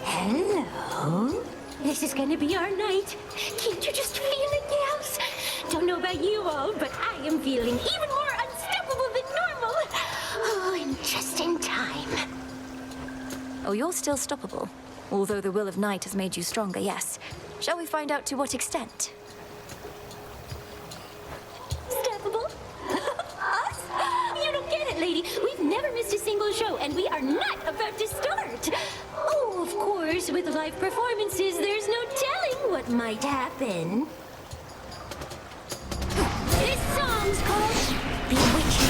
Hello? This is gonna be our night. Can't you just feel it, gals? Don't know about you all, but I am feeling even more unstoppable than normal. Oh, and just in time. Oh, you're still stoppable. Although the will of night has made you stronger, yes. Shall we find out to what extent? Stoppable? Us? You don't get it, lady. We've never missed a single show, and we are not about to start. Oh, of course, with live performances, there's no telling what might happen. This song's called Bewitched.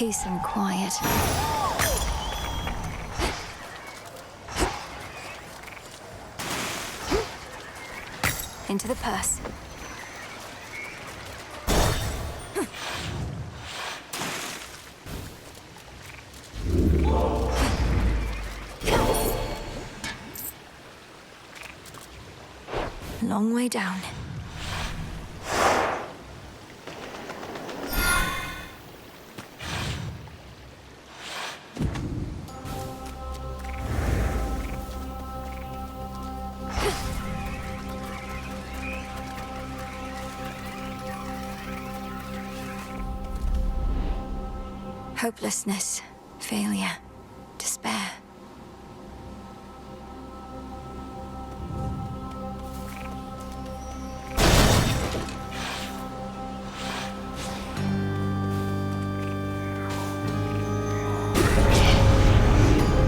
Peace and quiet. Into the purse. Long way down. Hopelessness, failure, despair.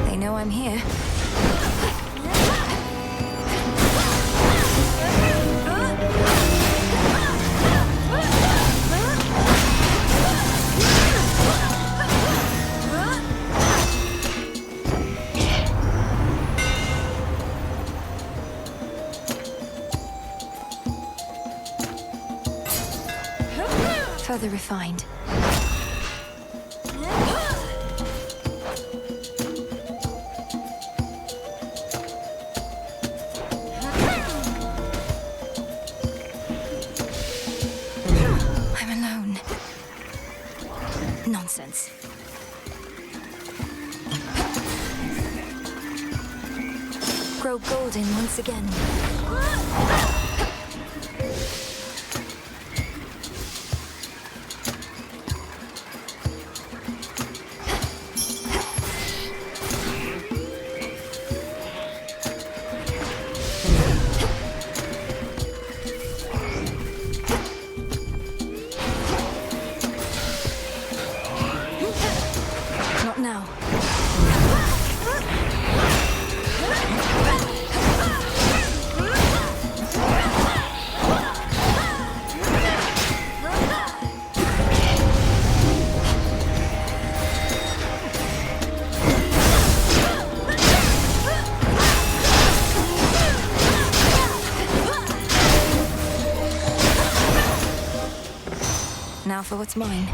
They know I'm here. Further refined. I'm alone. Nonsense. Grow golden once again. Not now. Now for what's mine.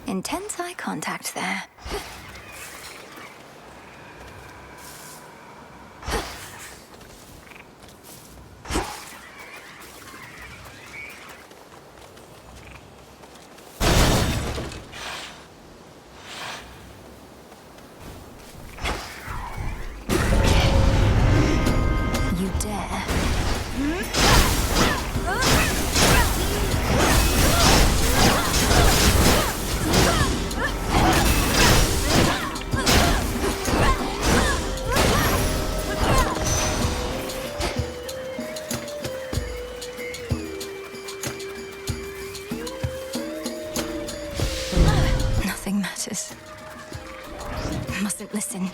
Intense eye contact there. You dare. Nothing matters. Mustn't listen.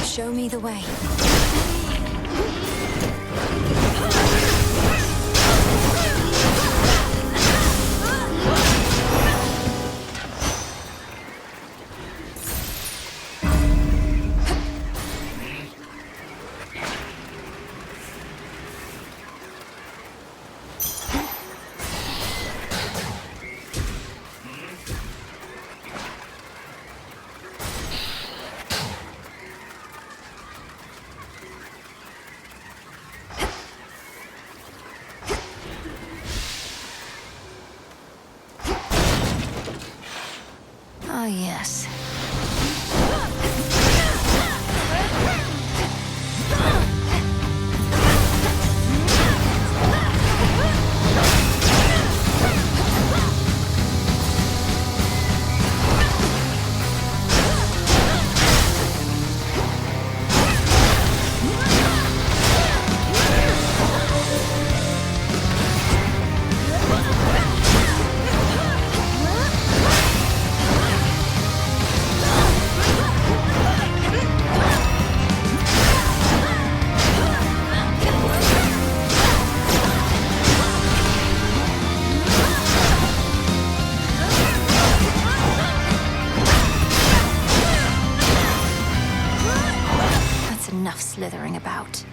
Show me the way. Ah, yes. Enough slithering about.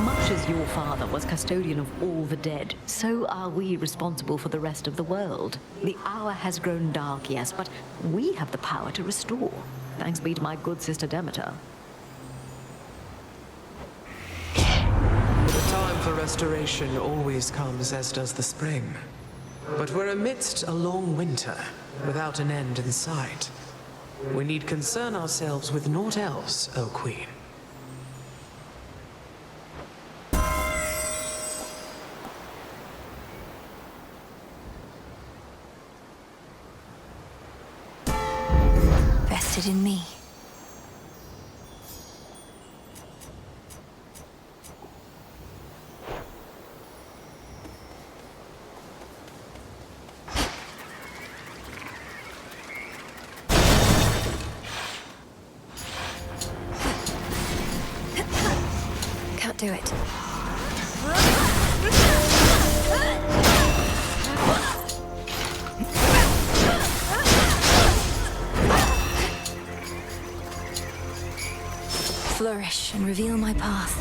Much as your father was custodian of all the dead, so are we responsible for the rest of the world. The hour has grown dark, yes, but we have the power to restore. Thanks be to my good sister Demeter. The time for restoration always comes, as does the spring. But we're amidst a long winter, without an end in sight. We need concern ourselves with naught else, O Queen. Vested in me. Do it. Flourish and reveal my path.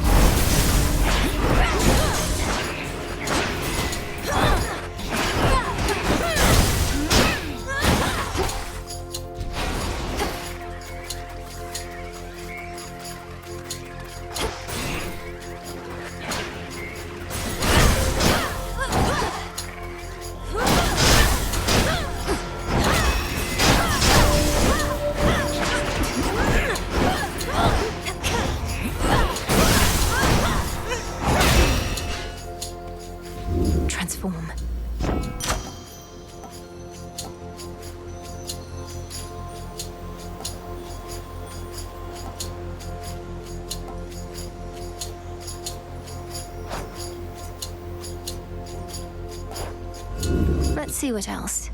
Transform. Let's see what else.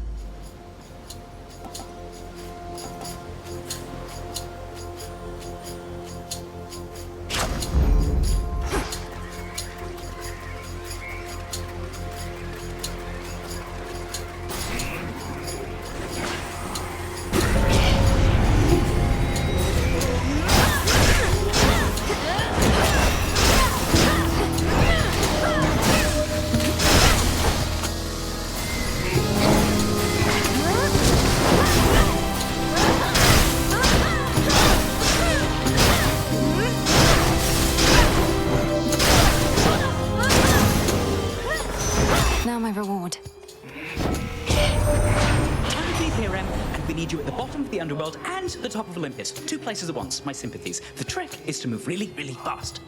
Now my reward. Time to leave here, Em, and we need you at the bottom of the underworld and the top of Olympus. 2 places at once, my sympathies. The trick is to move really, really fast.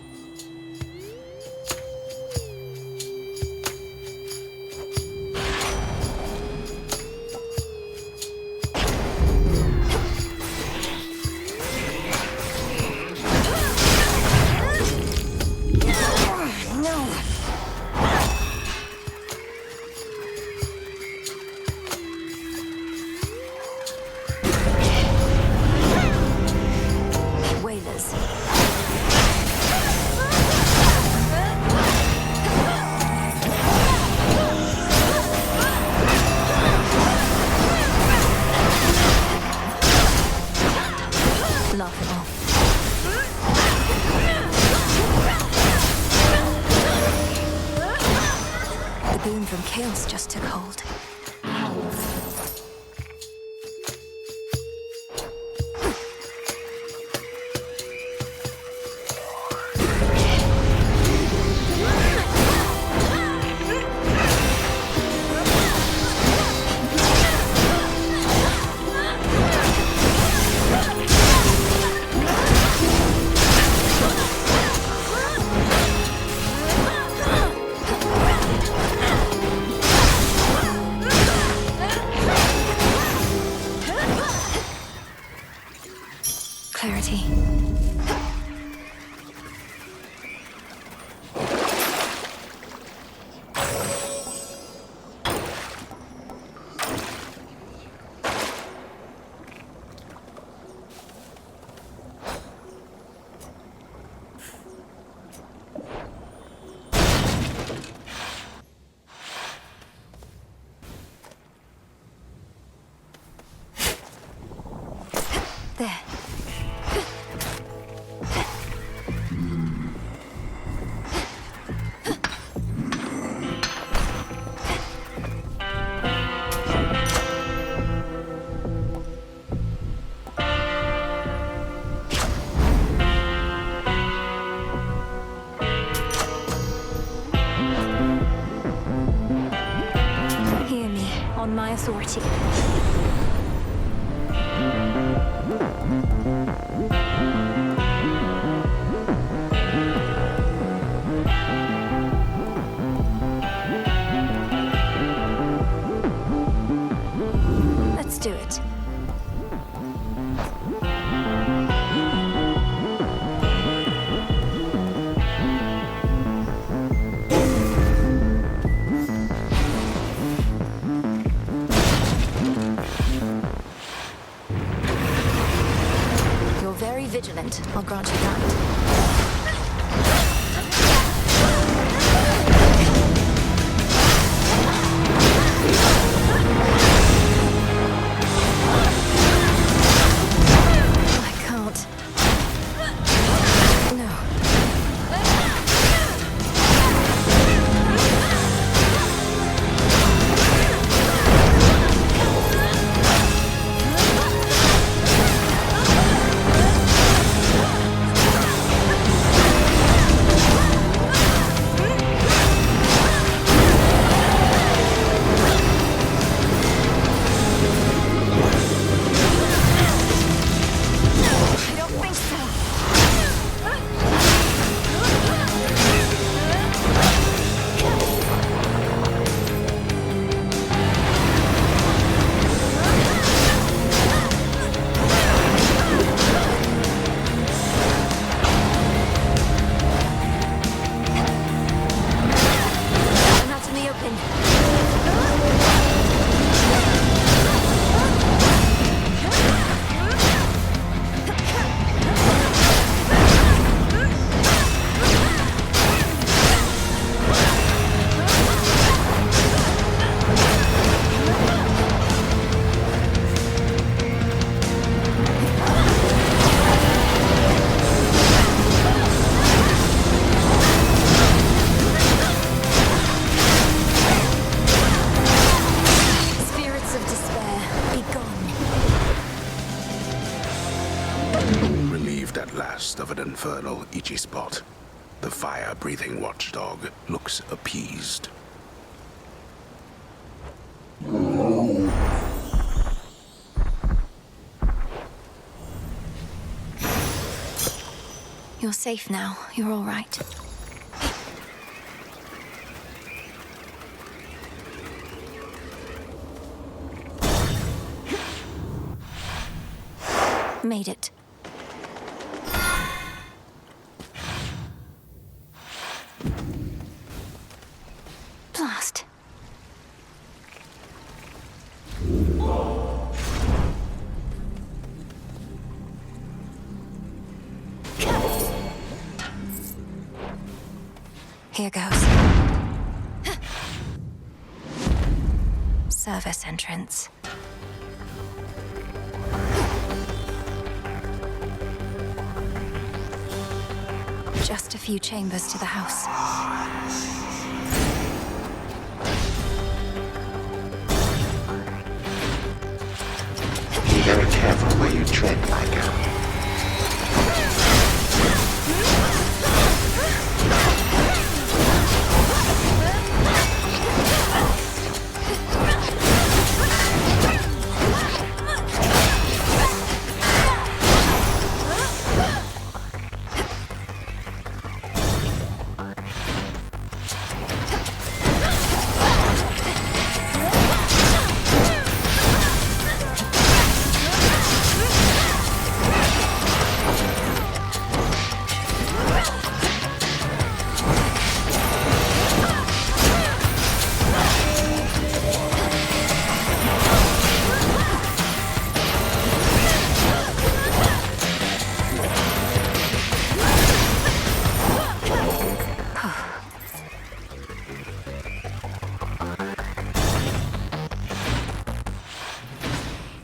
From chaos just took hold. Daddy. There. Hear me, on my authority. Let's do it. You're very vigilant, I'll grant you that. I can't. No. I don't think so. I'm out in the open. Spirits of despair, be gone. Relieved at last of an infernal itchy spot, the fire-breathing watchdog looks appeased. You're safe now. You're all right. Made it. Blast. Here goes. Service entrance. Just a few chambers to the house. Be very careful where you tread, my girl.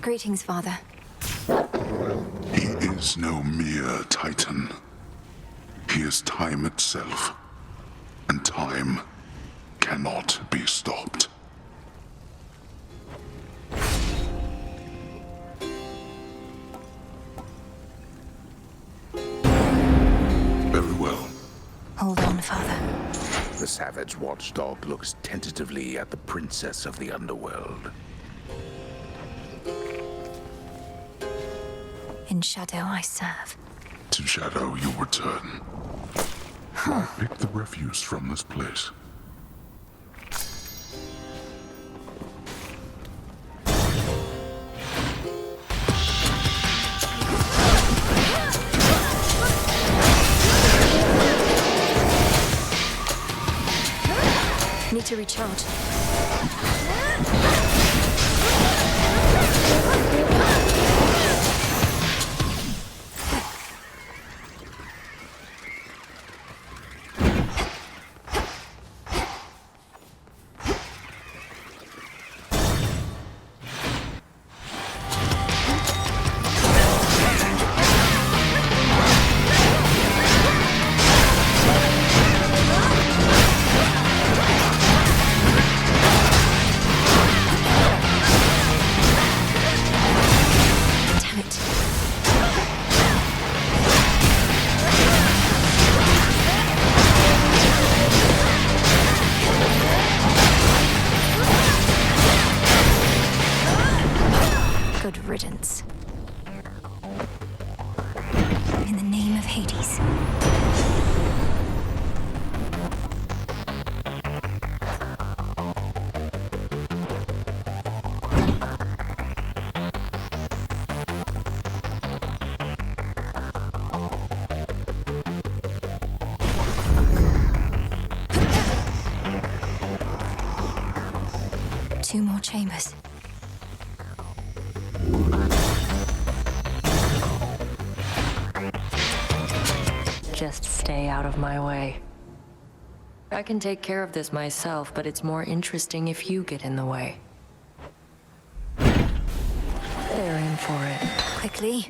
Greetings, Father. He is no mere Titan. He is time itself, and time cannot be stopped. Very well. Hold on, Father. The savage watchdog looks tentatively at the princess of the underworld. In shadow I serve. To shadow you return. I picked the refuse from this place. Need to recharge. Good riddance. In the name of Hades. Two more chambers. Just stay out of my way. I can take care of this myself, but it's more interesting if you get in the way. They're in for it. Quickly.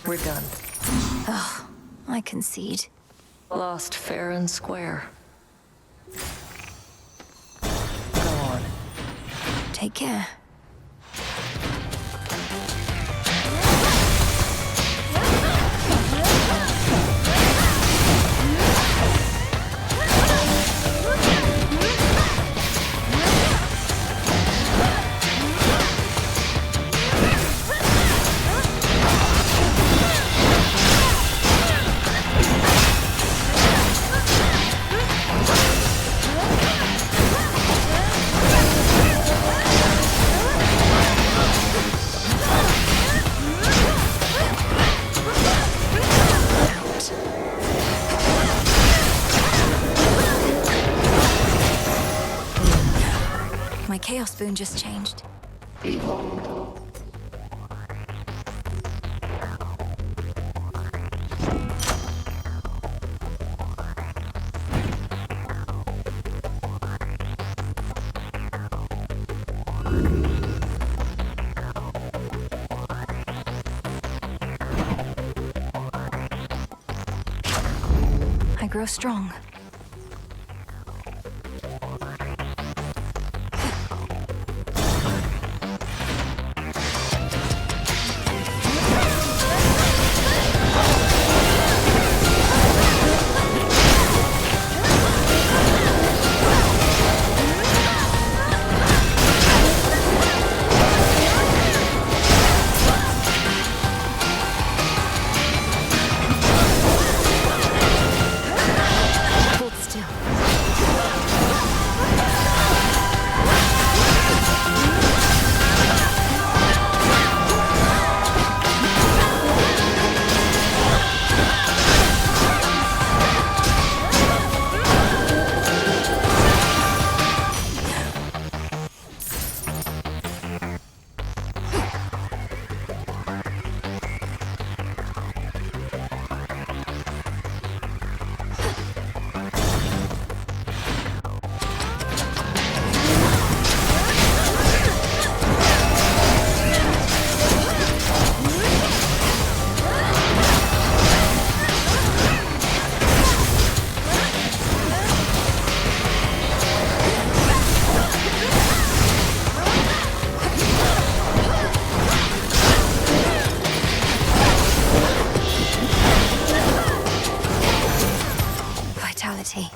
We're done. Oh, I concede. Lost fair and square. Go on. Take care. My Chaos Spoon just changed. grow strong. Vitality.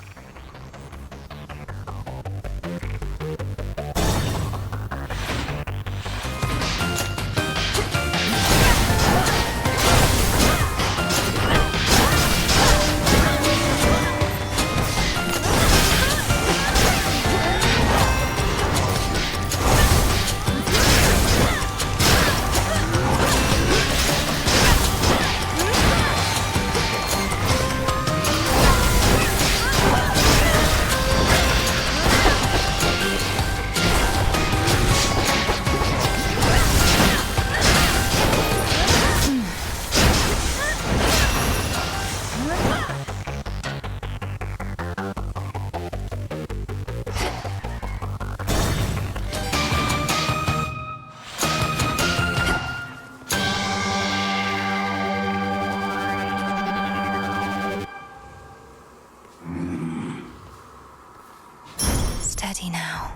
Steady now.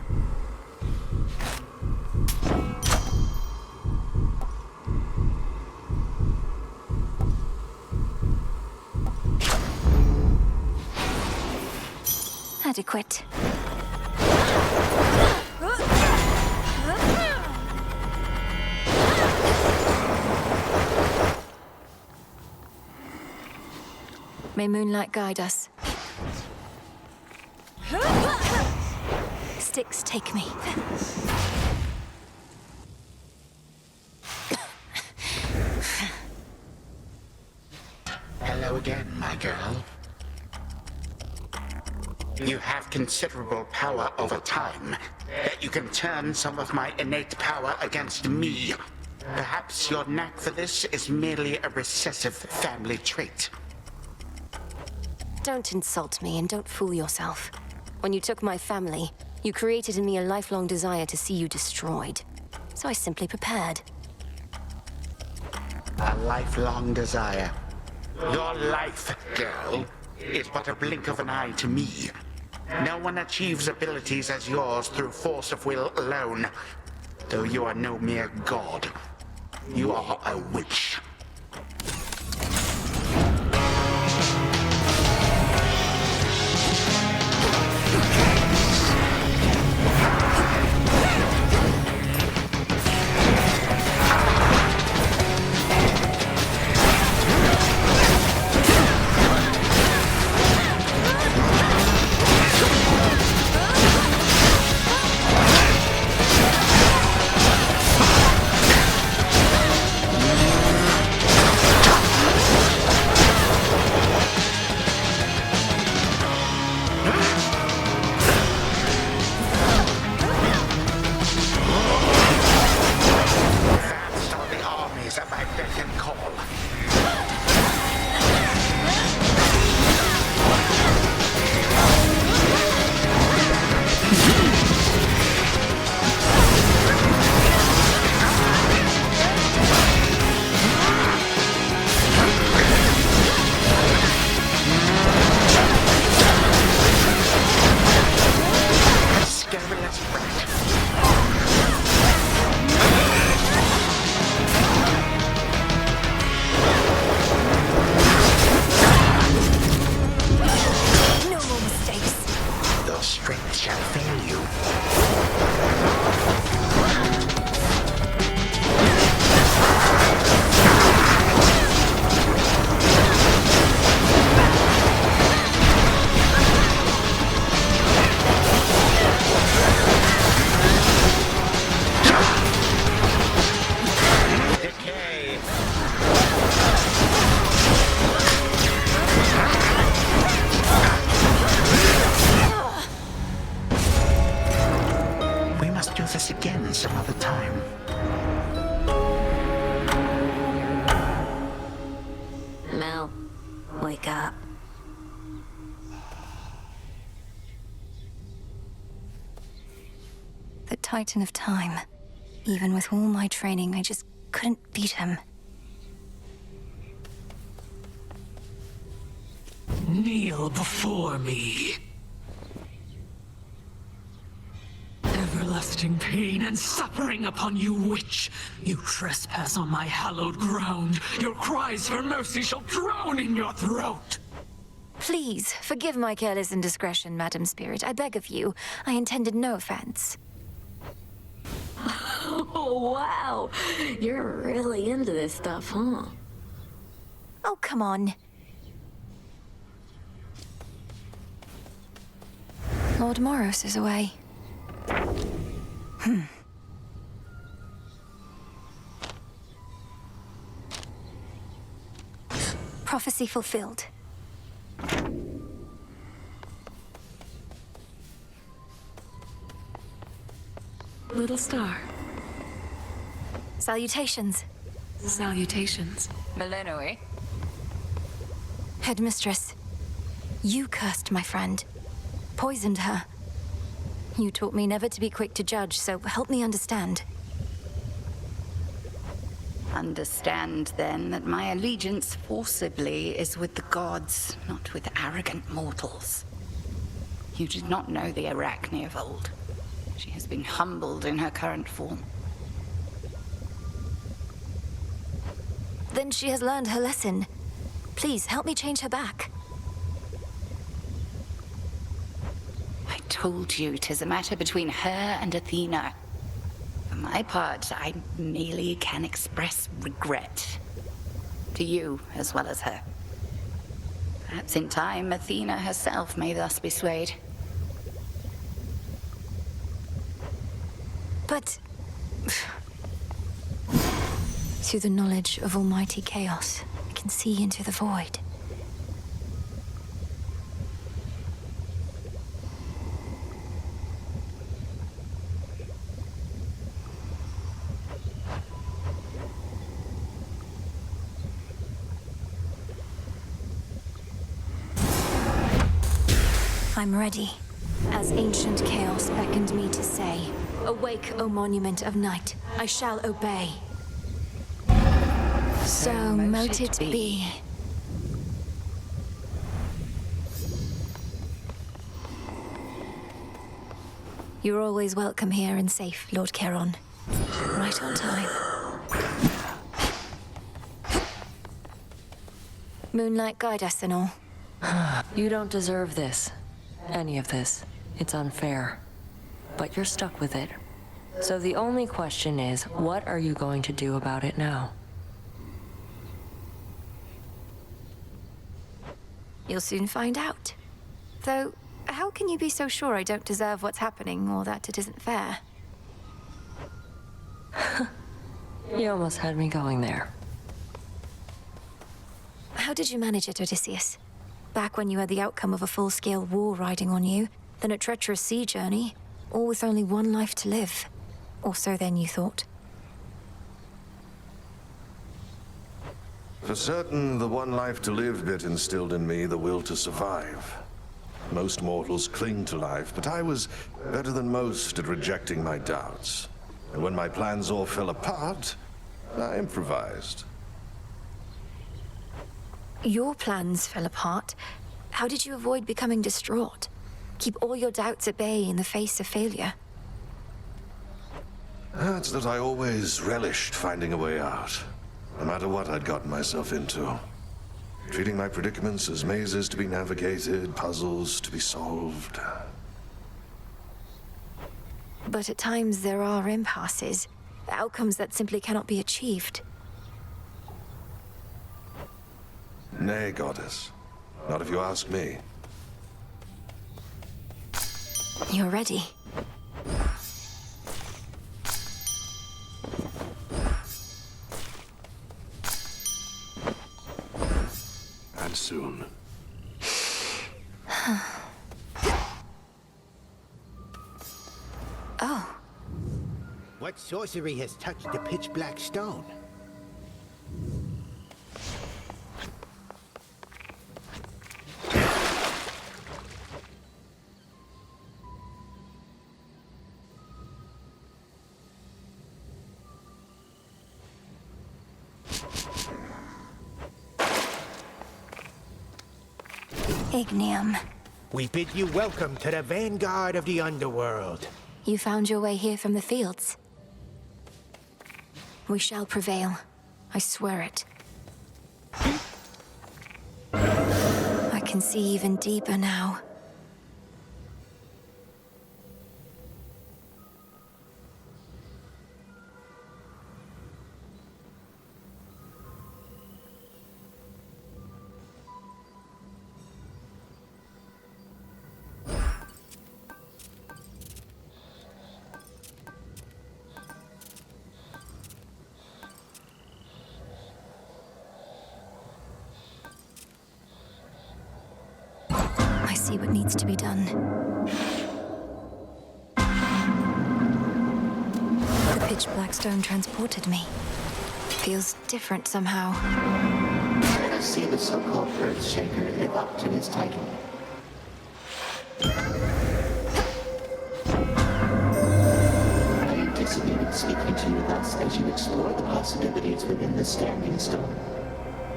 Adequate. May moonlight guide us. Sticks take me. Hello again, my girl. You have considerable power over time, yet you can turn some of my innate power against me. Perhaps your knack for this is merely a recessive family trait. Don't insult me and don't fool yourself. When you took my family, you created in me a lifelong desire to see you destroyed. So I simply prepared. A lifelong desire. Your life, girl, is but a blink of an eye to me. No one achieves abilities as yours through force of will alone. Though you are no mere god. You are a witch. Mel, wake up. The Titan of Time. Even with all my training, I just couldn't beat him. Kneel before me. Everlasting pain and suffering upon you, witch! You trespass on my hallowed ground. Your cries for mercy shall drown in your throat! Please, forgive my careless indiscretion, Madam Spirit. I beg of you. I intended no offense. Oh, wow. You're really into this stuff, huh? Oh, come on. Lord Moros is away. Prophecy fulfilled. Little star. Salutations. Salutations. Melenoe? Headmistress, you cursed my friend. Poisoned her. You taught me never to be quick to judge, so help me understand. Understand, then, that my allegiance forcibly is with the gods, not with arrogant mortals. You did not know the Arachne of old. She has been humbled in her current form. Then she has learned her lesson. Please, help me change her back. I told you 'tis a matter between her and Athena. For my part, I merely can express regret. To you as well as her. Perhaps in time, Athena herself may thus be swayed. But... through the knowledge of almighty chaos, I can see into the void. I'm ready, as ancient chaos beckoned me to say. Awake, O monument of night, I shall obey. So mote it be. You're always welcome here and safe, Lord Charon. Right on time. Moonlight guide us and all. You don't deserve this. Any of this. It's unfair. But you're stuck with it. So the only question is, what are you going to do about it now? You'll soon find out. Though, how can you be so sure I don't deserve what's happening or that it isn't fair? You almost had me going there. How did you manage it, Odysseus? Back when you had the outcome of a full-scale war riding on you, then a treacherous sea journey, all with only one life to live. Or so then you thought. For certain, the one life to live bit instilled in me the will to survive. Most mortals cling to life, but I was better than most at rejecting my doubts. And when my plans all fell apart, I improvised. Your plans fell apart. How did you avoid becoming distraught? Keep all your doubts at bay in the face of failure? It's that I always relished finding a way out, no matter what I'd gotten myself into. Treating my predicaments as mazes to be navigated, puzzles to be solved. But at times there are impasses, outcomes that simply cannot be achieved. Nay, goddess. Not if you ask me. You're ready. And soon. Oh. What sorcery has touched the pitch-black stone? Ignium. We bid you welcome to the vanguard of the underworld. You found your way here from the fields. We shall prevail. I swear it. I can see even deeper now. I see what needs to be done. The pitch black stone transported me. Feels different somehow. I see the so-called Earthshaker live up to his title. I anticipated speaking to you thus as you explore the possibilities within the Standing Stone.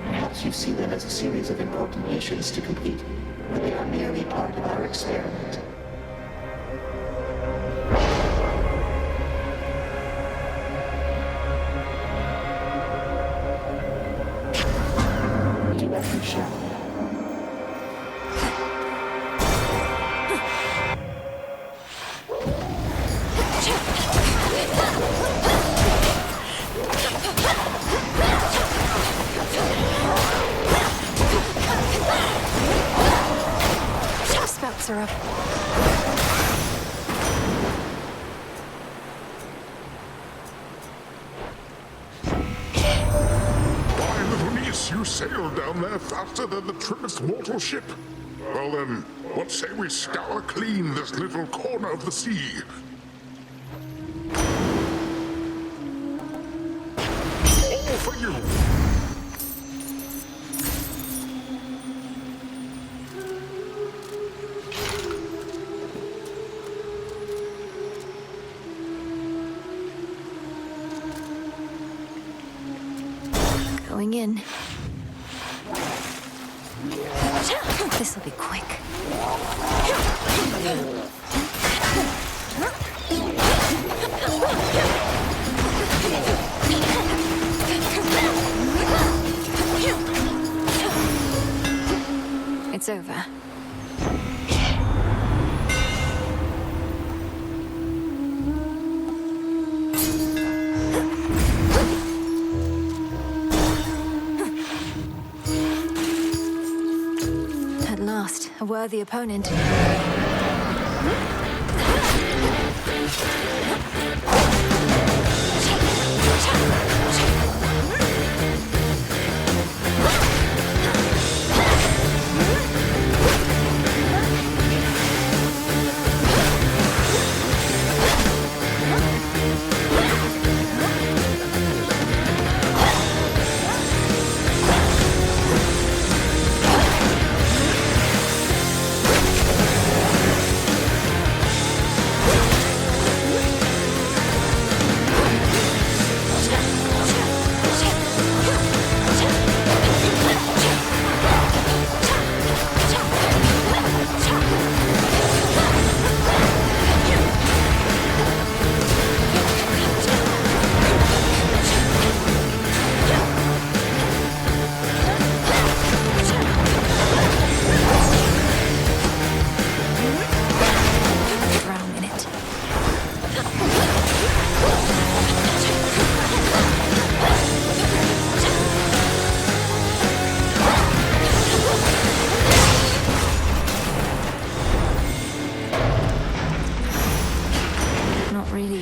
Perhaps you see them as a series of important missions to complete, but they are merely part of our experiment. Do as you shall. Spouts are up. Why, little niece, you sailed down there faster than the trimmest mortal ship. Well then, what say we scour clean this little corner of the sea? All for you! Going in. This'll be quick. It's over. At last, a worthy opponent.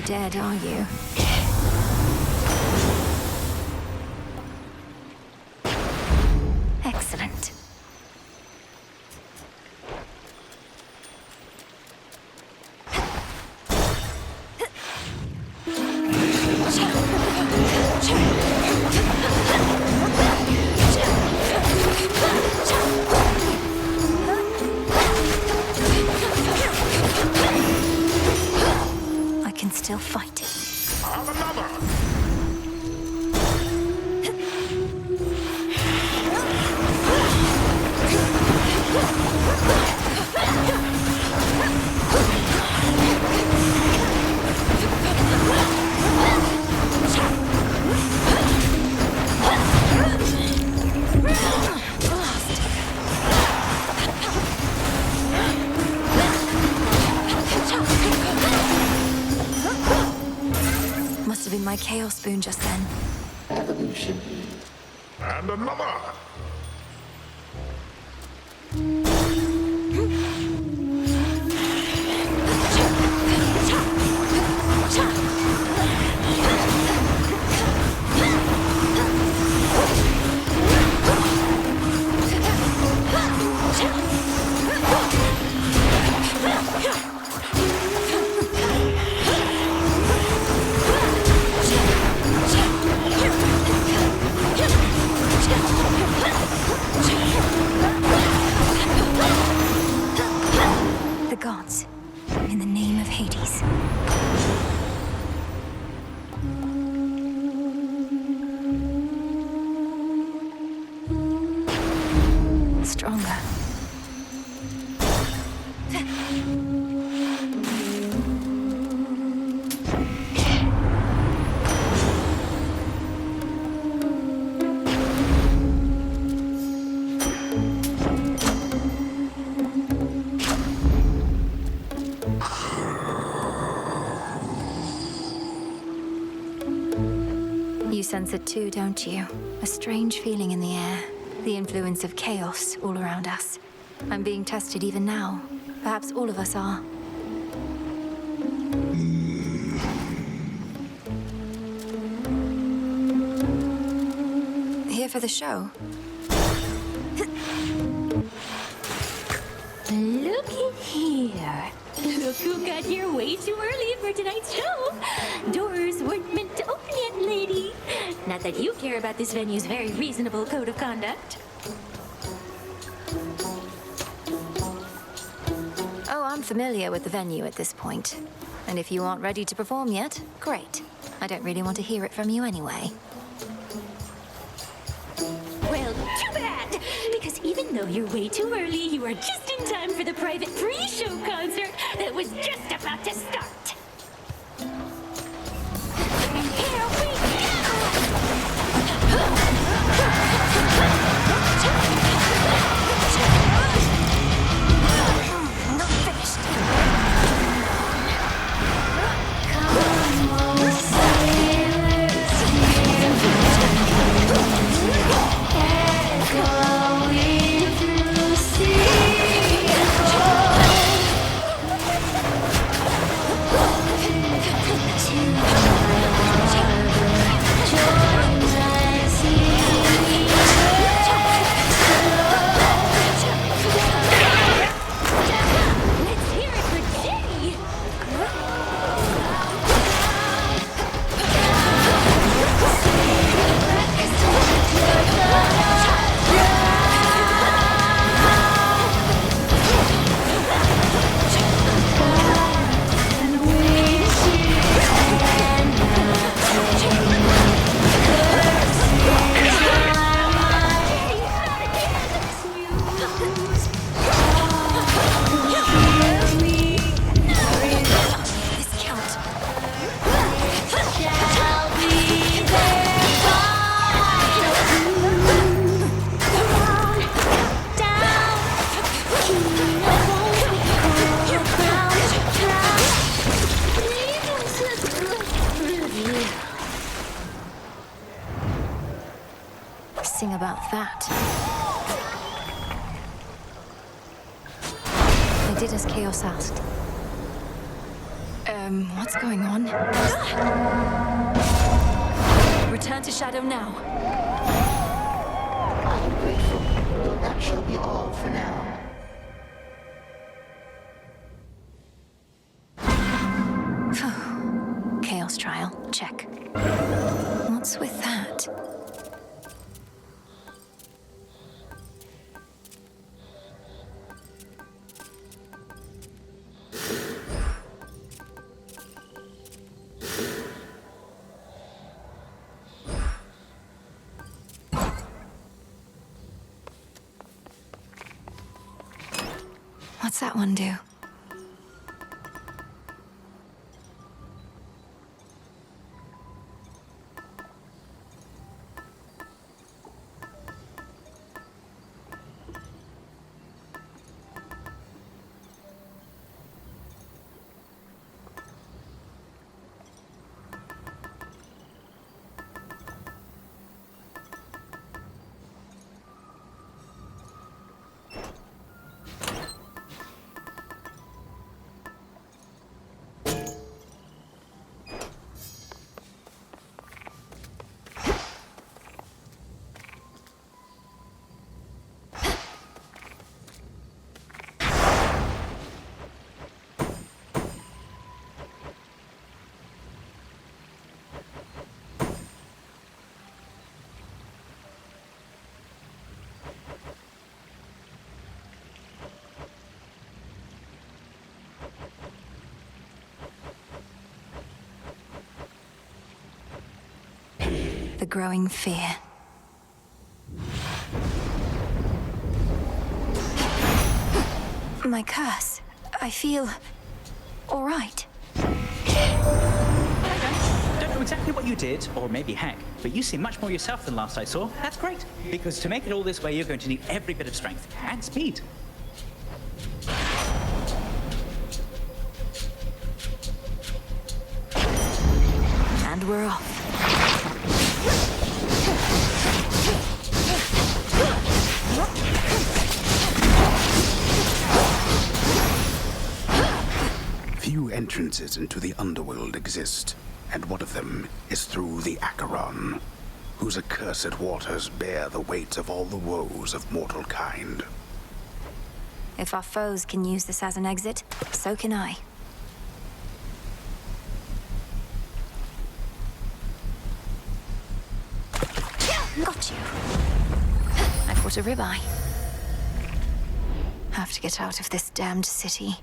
Dead, are you? Excellent. I can still fight. my chaos boon just then. Evolution. And another! The gods, in the name of Hades. Stronger. You sense it too, don't you? A strange feeling in the air. The influence of chaos all around us. I'm being tested even now. Perhaps all of us are. Here for the show? Look in here. Look who got here way too early for tonight's show. Doors weren't meant to open yet, lady. Not that you care about this venue's very reasonable code of conduct. Oh, I'm familiar with the venue at this point. And if you aren't ready to perform yet, great. I don't really want to hear it from you anyway. Well, too bad! Because even though you're way too early, you are just in time for the private pre-show concert that was just about to start. Here we go! Not finished. Sing about that. I did as Chaos asked. What's going on? Return to Shadow now. I'm grateful. That shall be all for now. Chaos trial, check. What's with that? What's that one do? the growing fear. My curse. I feel all right. Don't know exactly what you did, or maybe heck, but you seem much more yourself than last I saw. That's great, because to make it all this way, you're going to need every bit of strength and speed. And we're off. Few entrances into the underworld exist, and one of them is through the Acheron, whose accursed waters bear the weight of all the woes of mortal kind. If our foes can use this as an exit, so can I. Got you. I caught a ribeye. Have to get out of this damned city.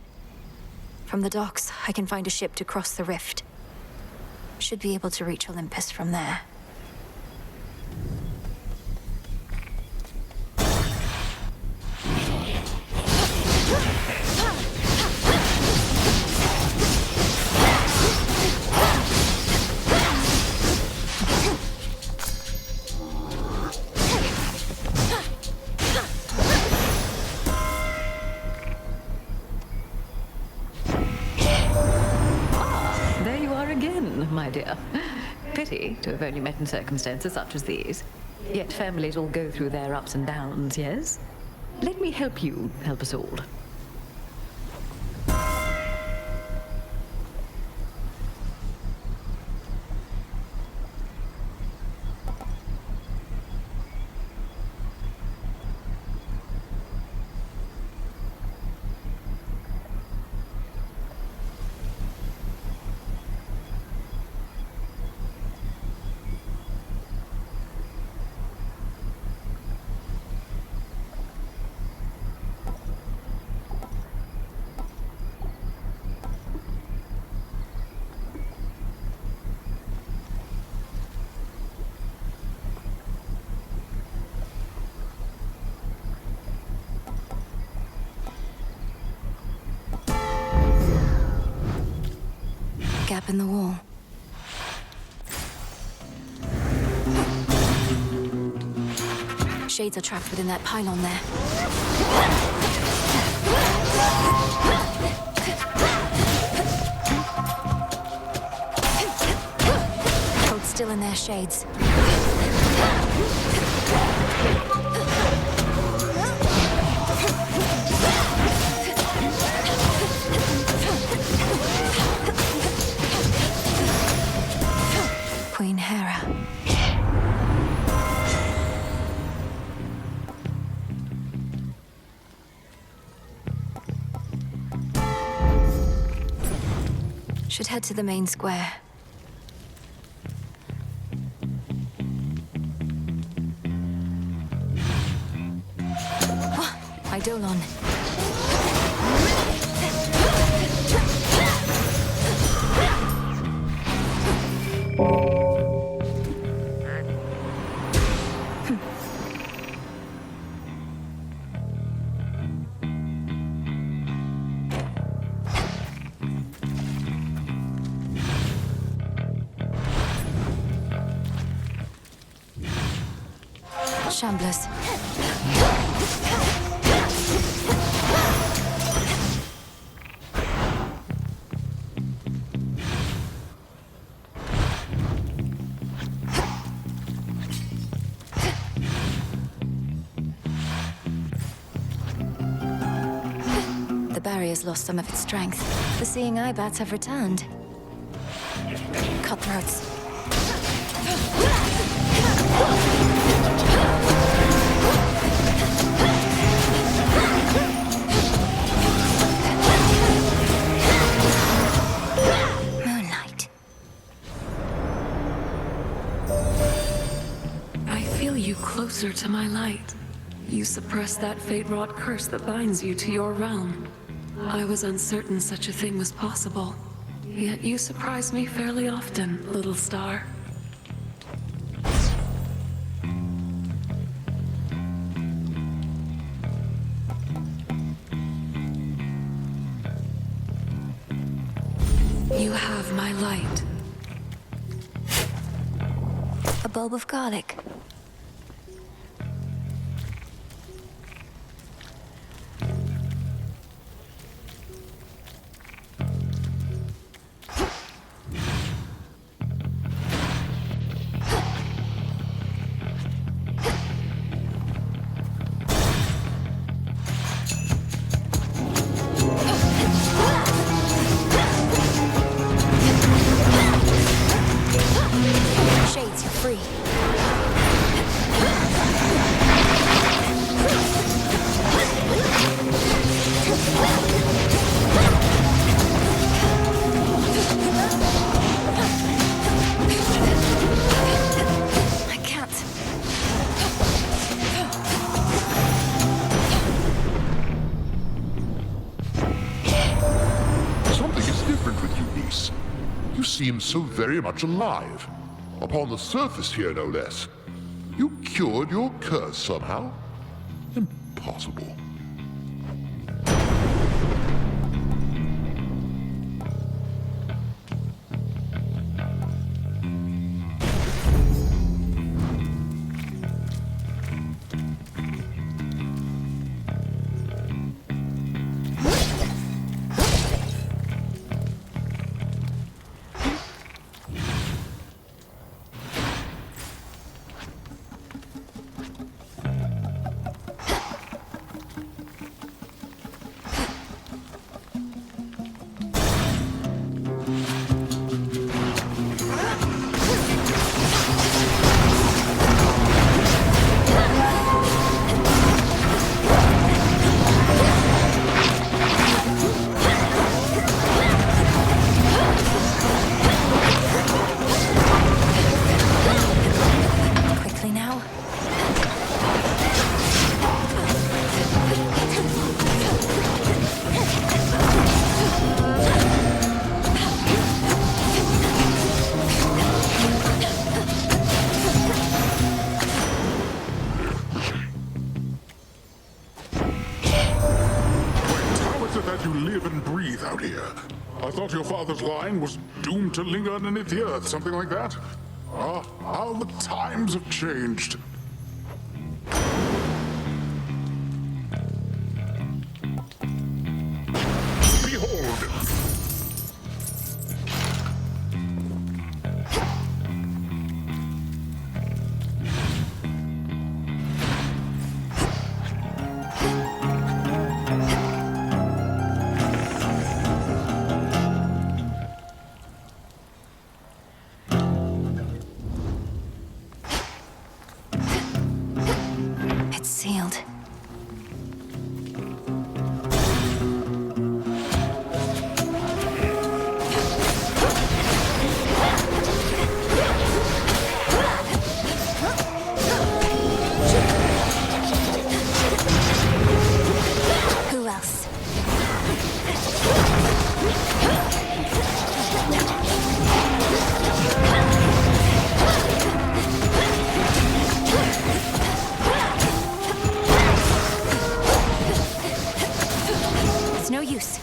From the docks, I can find a ship to cross the rift. Should be able to reach Olympus from there. My dear. Pity to have only met in circumstances such as these. Yet families all go through their ups and downs, yes? Let me help you help us all. Gap in the wall. Shades are trapped within that pylon there. Hold still in their shades. Queen Hera. Should head to the main square. Eidolon. Shamblers. The barrier's lost some of its strength. The seeing eye bats have returned. Cutthroats. Moonlight. I feel you closer to my light. You suppress that fate-wrought curse that binds you to your realm. I was uncertain such a thing was possible. Yet you surprise me fairly often, little star. You have my light. A bulb of garlic. Shades, you're free. I can't. Something is different with you, niece. You seem so very much alive. Upon the surface here, no less. You cured your curse somehow? Impossible. Quickly now. How is it that you live and breathe out here? I thought your father's line was doomed to linger underneath the earth, something like that. Ah, how the times have changed. Behold! It's sealed. Who else? It's no use.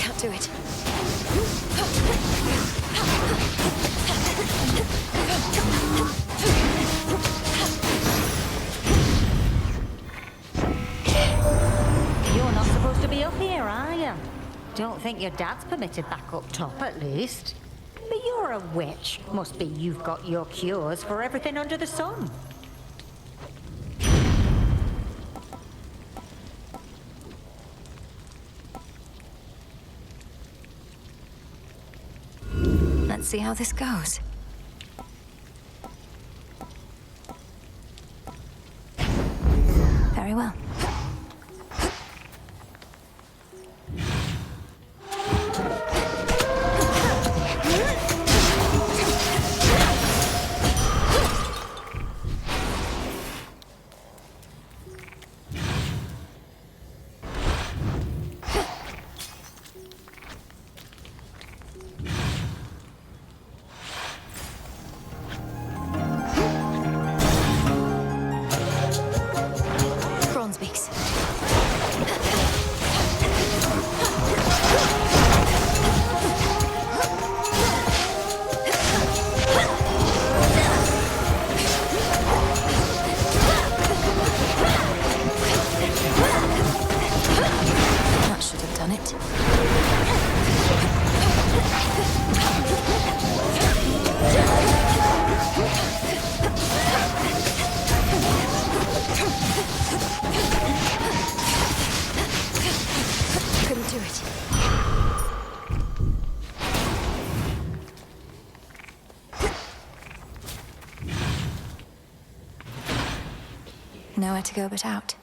Can't do it. You're not supposed to be up here, are you? Don't think your dad's permitted back up top, at least. But you're a witch. Must be you've got your cures for everything under the sun. Let's see how this goes. Very well. Nowhere to go but out.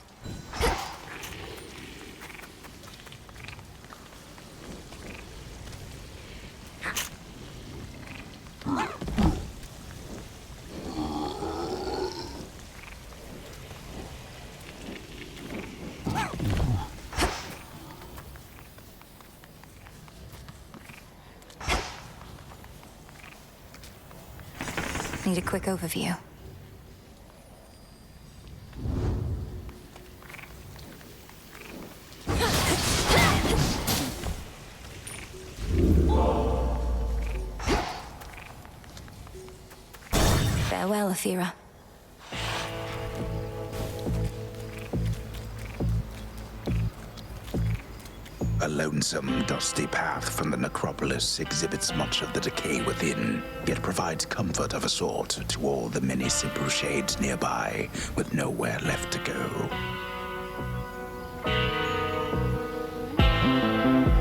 Need a quick overview. Farewell, Athera. A lonesome, dusty path from the necropolis exhibits much of the decay within, yet provides comfort of a sort to all the many simple shades nearby, with nowhere left to go.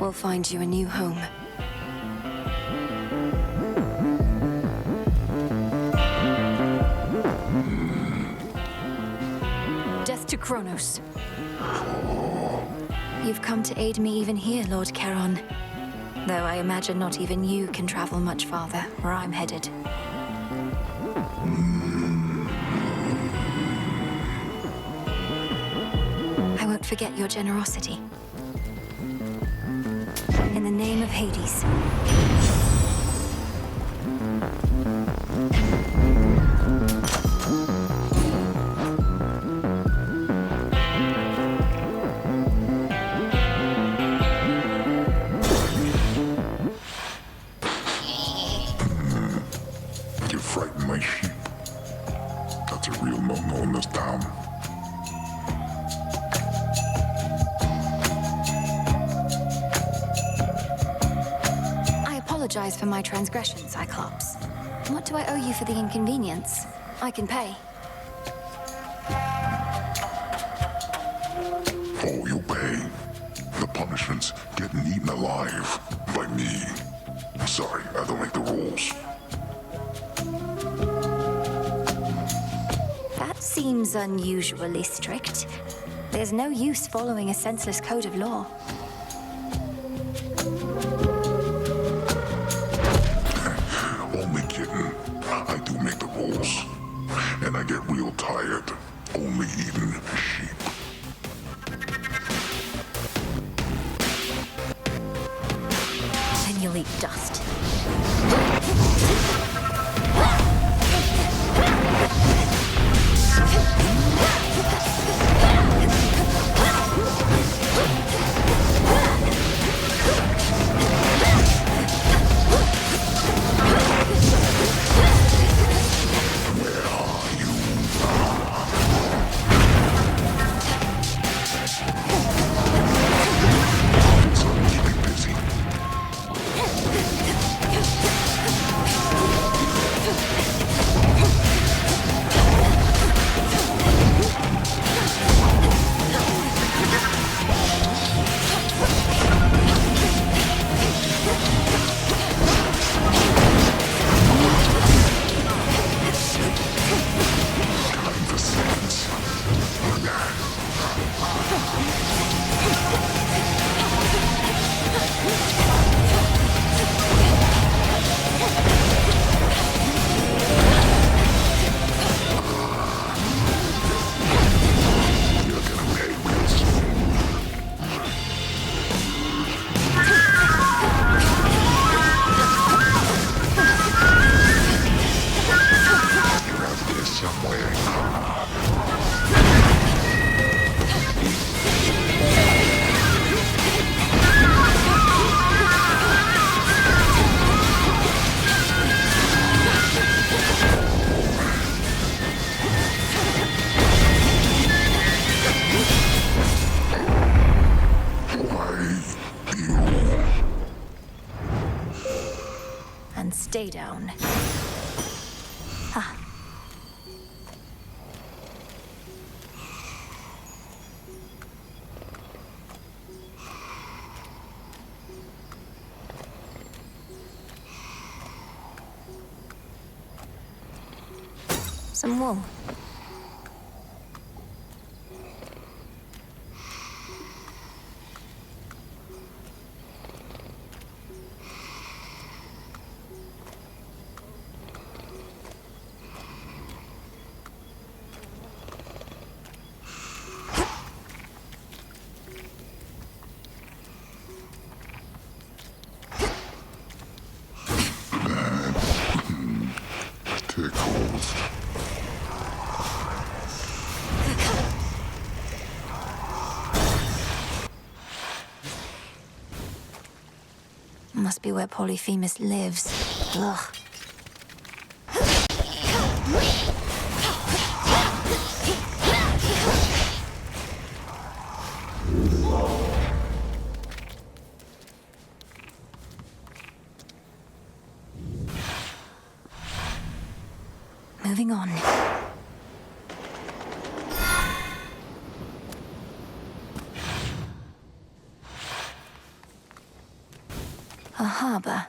We'll find you a new home. Death to Kronos. You've come to aid me even here, Lord Charon. Though I imagine not even you can travel much farther where I'm headed. I won't forget your generosity. In the name of Hades. You frighten my sheep. That's a real no-no in this town. I apologize for my transgression, Cyclops. What do I owe you for the inconvenience? I can pay. Oh, you'll pay. The punishment's getting eaten alive by me. Sorry, I don't make the rules. That seems unusually strict. There's no use following a senseless code of law. Only kidding. I do make the rules. And I get real tired only eating sheep. Then you'll eat dust. And stay down. Ah. Some wool. Must be where Polyphemus lives. Ugh. Moving on. A harbor.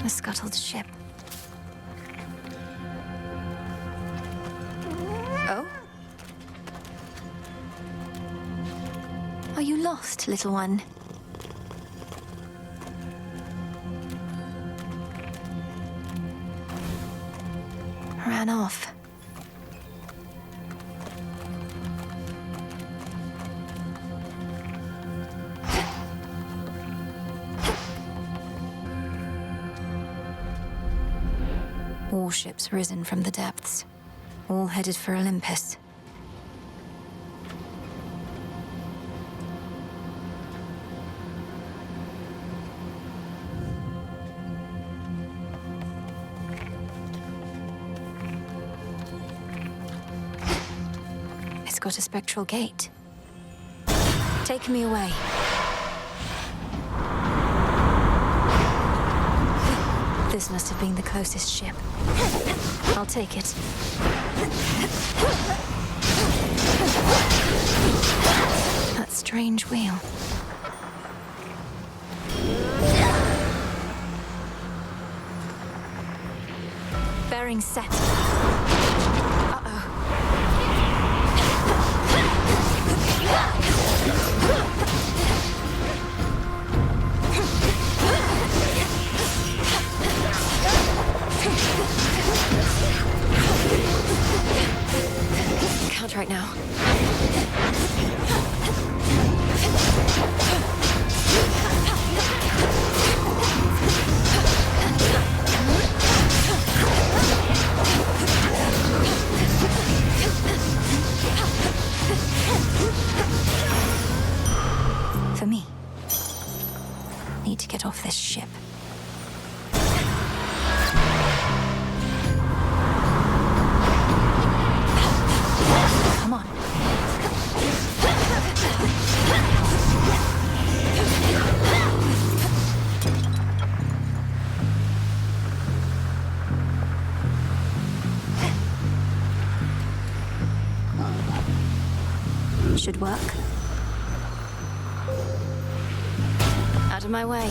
A scuttled ship. Oh? Are you lost, little one? Ran off. Warships risen from the depths, all headed for Olympus. It's got a spectral gate. Take me away. This must have been the closest ship. I'll take it. That strange wheel. Bearing set. Count right now. For me. Need to get off this ship. Come on. Should work. Out of my way.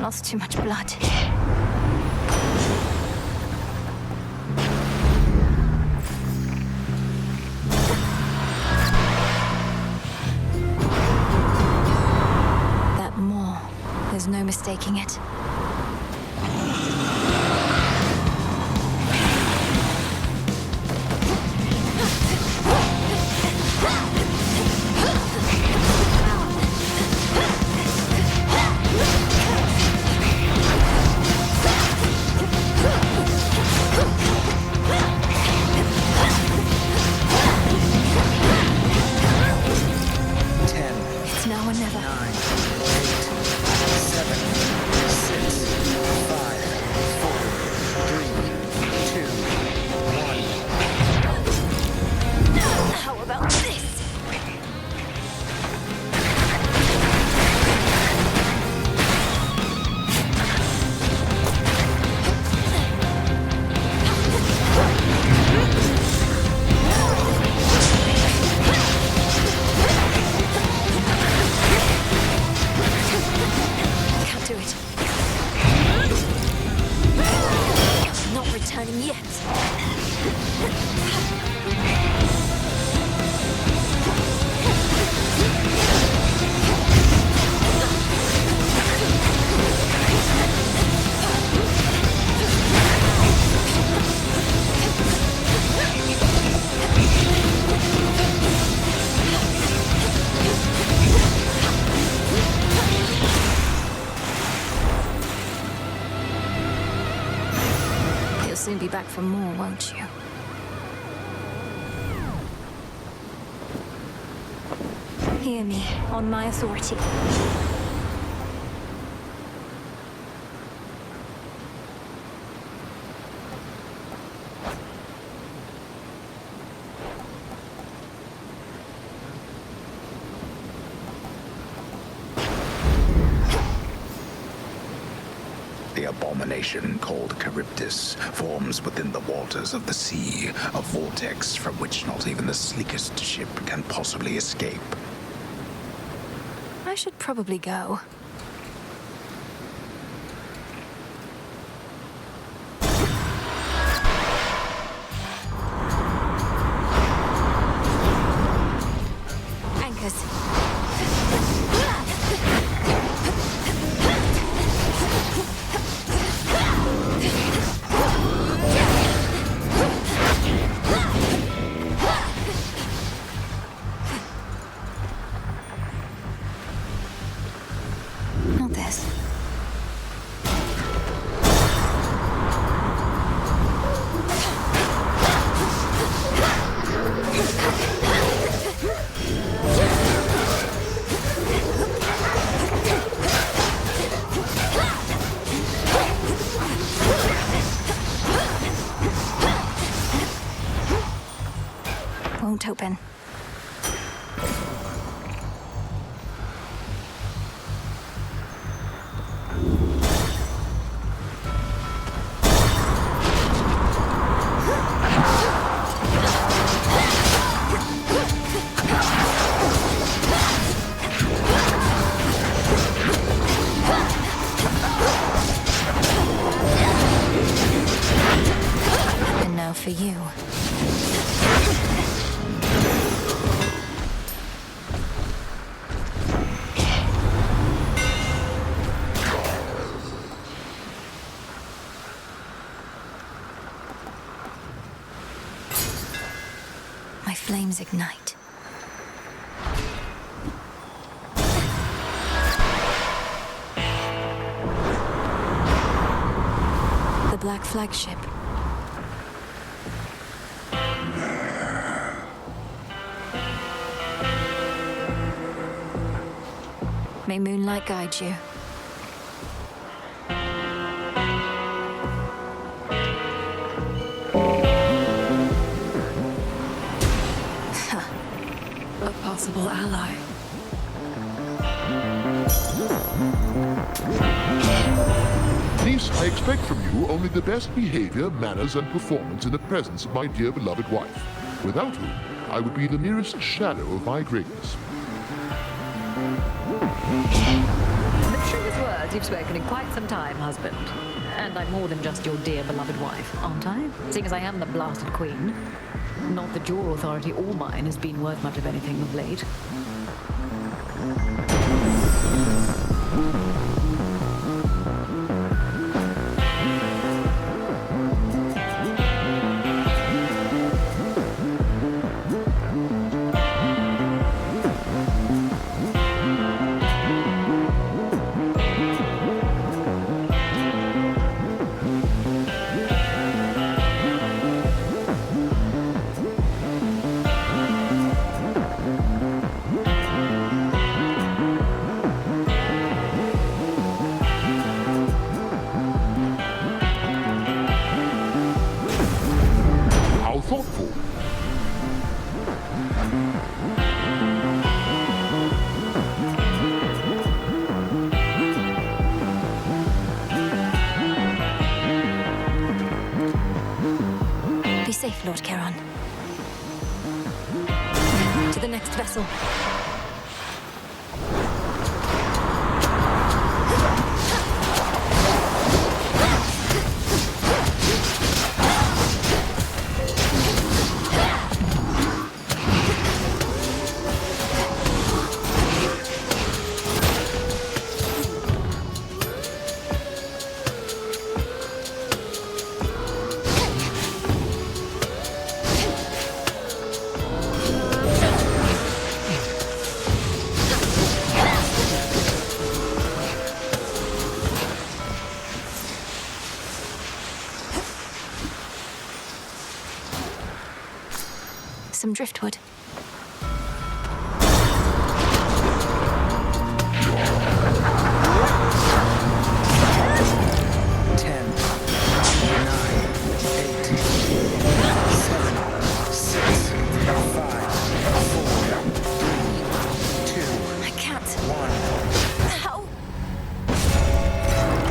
Lost too much blood. That maw, there's no mistaking it. It's now or never. 9, 8, 7, 6, 5, find him yet. You'll soon be back for more, won't you? Hear me, on my authority. The abomination called Charybdis forms within the waters of the sea, a vortex from which not even the sleekest ship can possibly escape. I should probably go. Anchors. Not this. Won't open. And now for you. My flames ignite. The Black Flagship. May moonlight guide you. A possible ally. Niece, I expect from you only the best behavior, manners, and performance in the presence of my dear beloved wife, without whom I would be the merest shadow of my greatness. The truest words you've spoken in quite some time, husband. And I'm more than just your dear beloved wife, aren't I? Seeing as I am the blasted queen. Not that your authority or mine has been worth much of anything of late. Thoughtful. Be safe, Lord Charon. To the next vessel. some driftwood.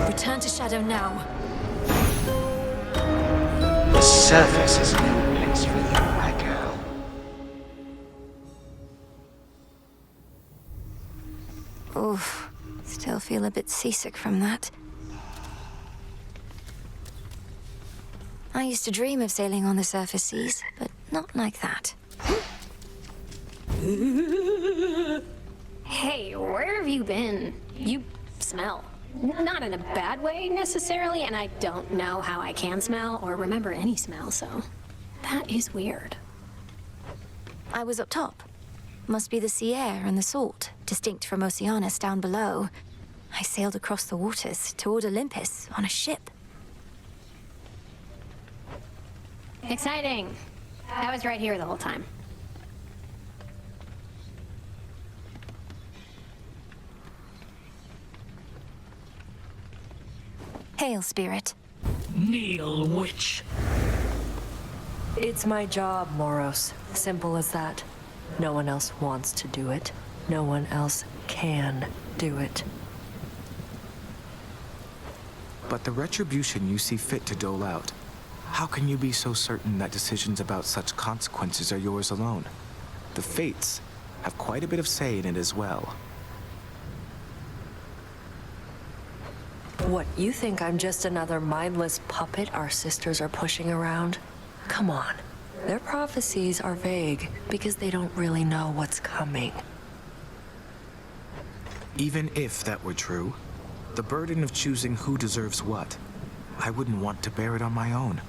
Return to Shadow now. The surface is no place for you, my girl. Oof. Still feel a bit seasick from that. I used to dream of sailing on the surface seas, but not like that. Hey, where have you been? You smell. Not in a bad way, necessarily, and I don't know how I can smell or remember any smell, so that is weird. I was up top. Must be the sea air and the salt, distinct from Oceanus down below. I sailed across the waters toward Olympus on a ship. Exciting. I was right here the whole time. Hail, spirit. Kneel, witch. It's my job, Moros. Simple as that. No one else wants to do it. No one else can do it. But the retribution you see fit to dole out, how can you be so certain that decisions about such consequences are yours alone? The fates have quite a bit of say in it as well. What, you think I'm just another mindless puppet our sisters are pushing around? Come on. Their prophecies are vague because they don't really know what's coming. Even if that were true, the burden of choosing who deserves what, I wouldn't want to bear it on my own.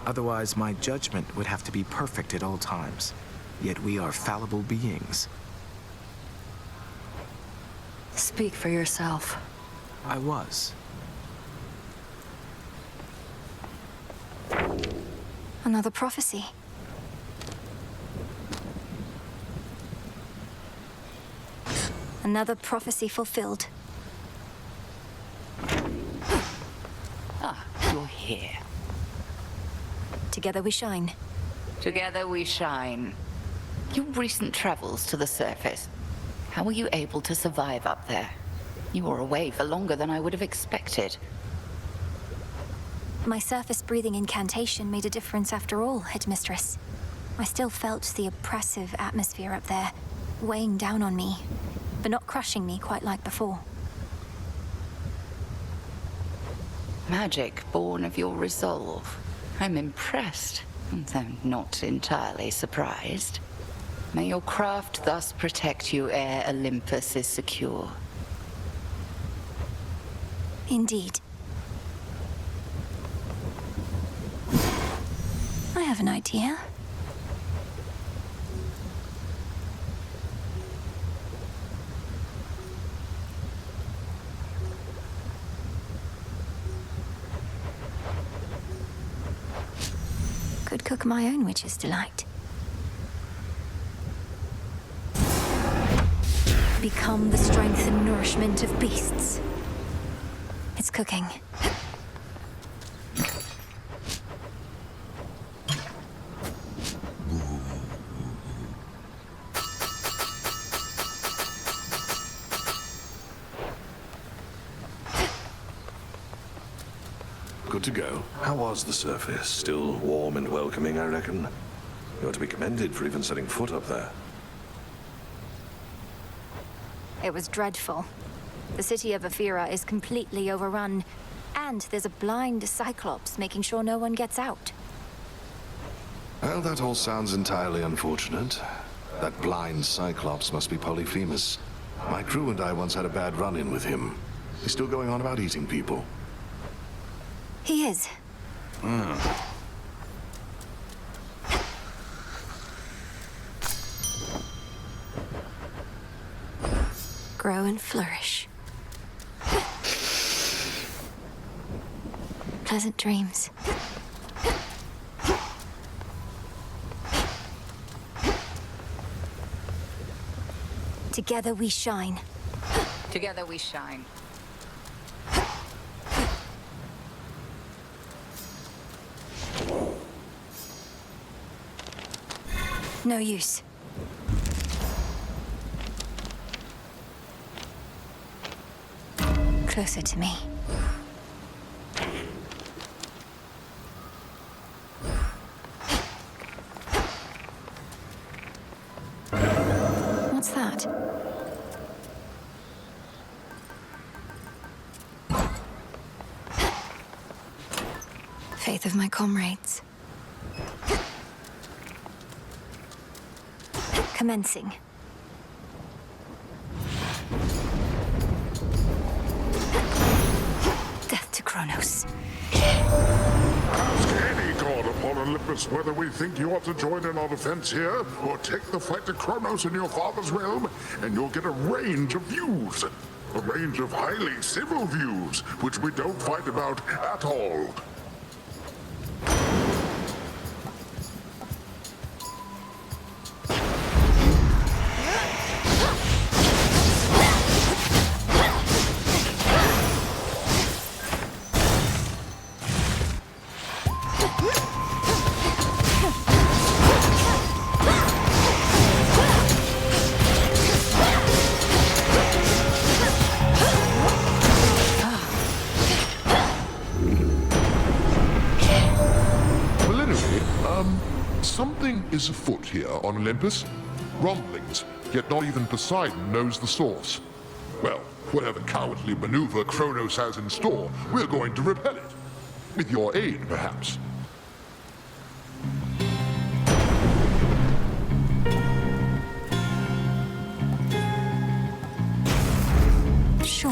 Otherwise, my judgment would have to be perfect at all times. Yet we are fallible beings. Speak for yourself. I was. Another prophecy. Another prophecy fulfilled. Ah, you're here. Together we shine. Together we shine. Your recent travels to the surface. How were you able to survive up there? You were away for longer than I would have expected. My surface-breathing incantation made a difference after all, Headmistress. I still felt the oppressive atmosphere up there, weighing down on me, but not crushing me quite like before. Magic born of your resolve. I'm impressed, though not entirely surprised. May your craft thus protect you ere Olympus is secure. Indeed. I have an idea. Could cook my own witch's delight. Become the strength and nourishment of beasts. It's cooking. Good to go. How was the surface? Still warm and welcoming, I reckon. You ought to be commended for even setting foot up there. It was dreadful. The city of Aphira is completely overrun, and there's a blind Cyclops making sure no one gets out. Well, that all sounds entirely unfortunate. That blind Cyclops must be Polyphemus. My crew and I once had a bad run-in with him. He's still going on about eating people. He is. Grow and flourish. Pleasant dreams. Together we shine. Together we shine. No use. Closer to me. What's that? Faith of my comrades. Commencing. Death to Kronos. Ask any god upon Olympus whether we think you ought to join in our defense here, or take the fight to Kronos in your father's realm, and you'll get a range of views. A range of highly civil views, which we don't fight about at all. Something is afoot here on Olympus. Rumblings, yet not even Poseidon knows the source. Well, whatever cowardly maneuver Kronos has in store, we're going to repel it. With your aid, perhaps. Sure.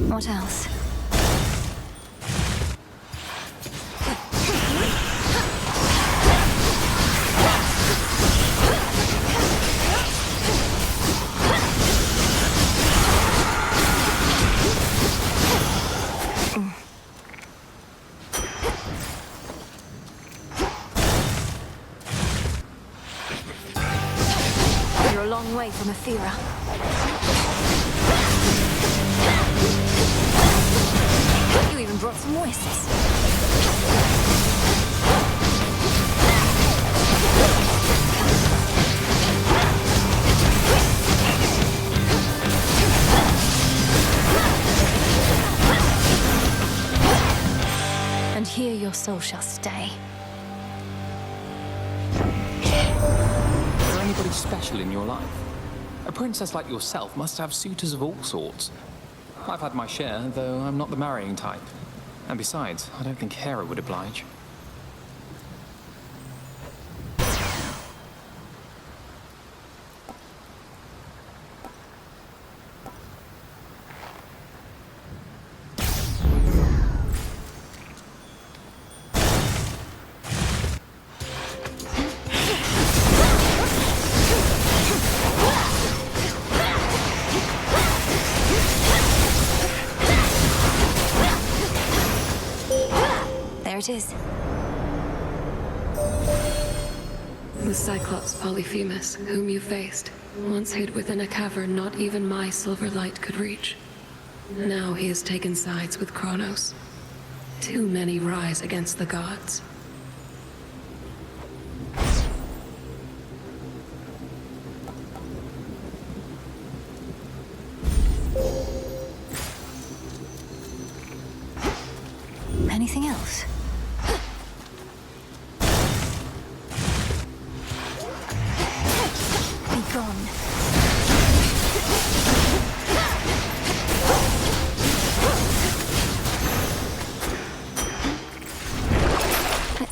What else? You're a long way from Athera. You even brought some whisks. And here your soul shall stay. Is there anybody special in your life? A princess like yourself must have suitors of all sorts. I've had my share, though I'm not the marrying type. And besides, I don't think Hera would oblige. It is. The Cyclops Polyphemus, whom you faced, once hid within a cavern not even my silver light could reach. Now he has taken sides with Kronos. Too many rise against the gods. Anything else?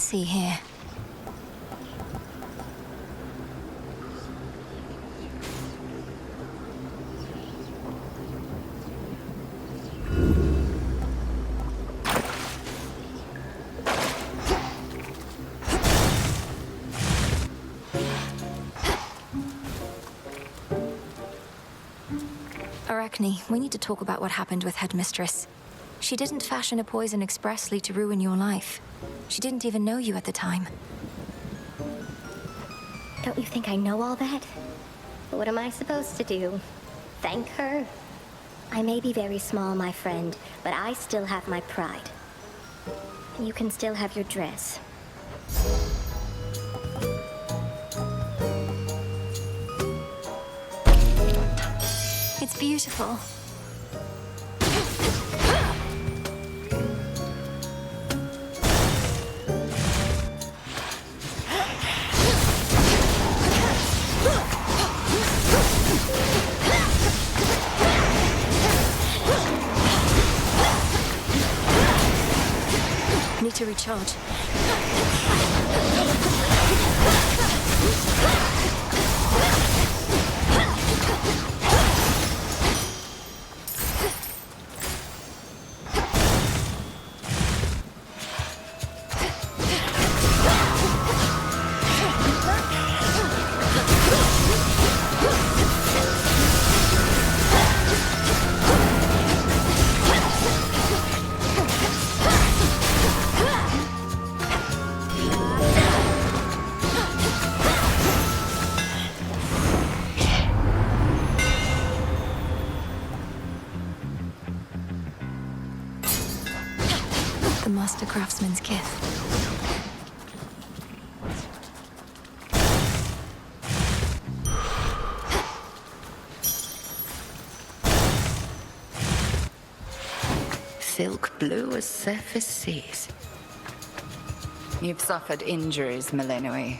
see here. Arachne, we need to talk about what happened with Headmistress. She didn't fashion a poison expressly to ruin your life. She didn't even know you at the time. Don't you think I know all that? What am I supposed to do? Thank her? I may be very small, my friend, but I still have my pride. You can still have your dress. It's beautiful. Need to recharge. The Master Craftsman's gift. Silk blue as surface seas. You've suffered injuries, Melenoi.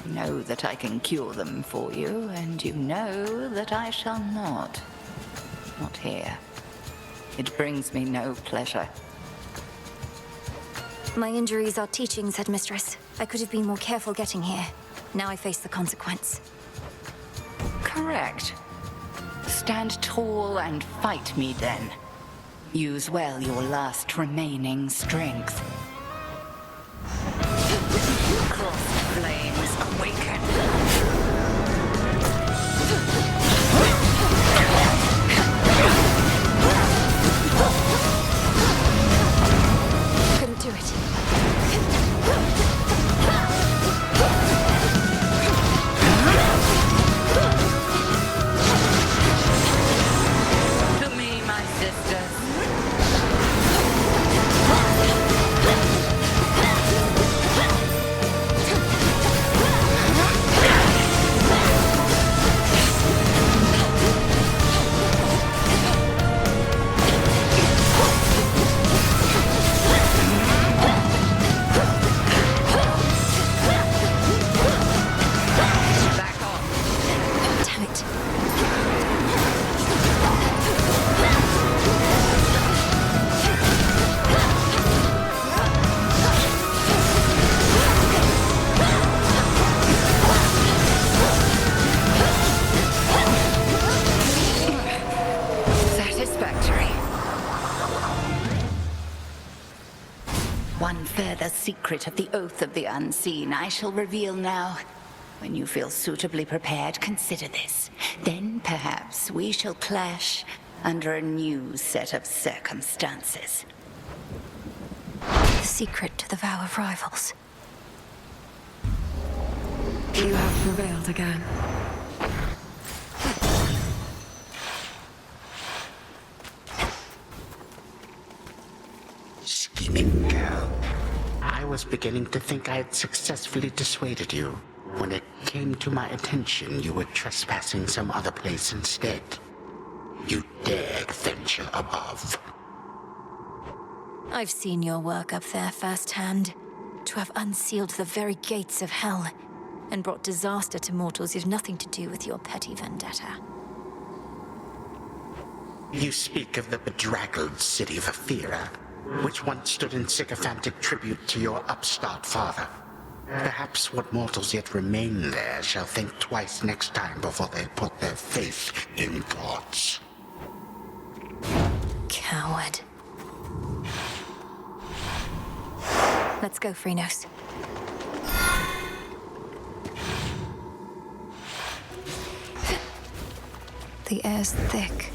You know that I can cure them for you, and you know that I shall not. Not here. It brings me no pleasure. My injuries are teachings, Headmistress. I could have been more careful getting here. Now I face the consequence. Correct. Stand tall and fight me then. Use well your last remaining strength. Crossed flames awaken. Couldn't do it. To me, my sisters. Damn it. Satisfactory. One further secret of the Oath of the Unseen I shall reveal now. When you feel suitably prepared, consider this. Then perhaps we shall clash under a new set of circumstances. The secret to the vow of rivals. You have prevailed again. Scheming girl. I was beginning to think I had successfully dissuaded you. When it came to my attention, you were trespassing some other place instead. You dared venture above. I've seen your work up there firsthand. To have unsealed the very gates of hell and brought disaster to mortals you've nothing to do with your petty vendetta. You speak of the bedraggled city of Aphira. which once stood in sycophantic tribute to your upstart father. Perhaps what mortals yet remain there shall think twice next time before they put their faith in gods. Coward. Let's go, Freenos. The air's thick.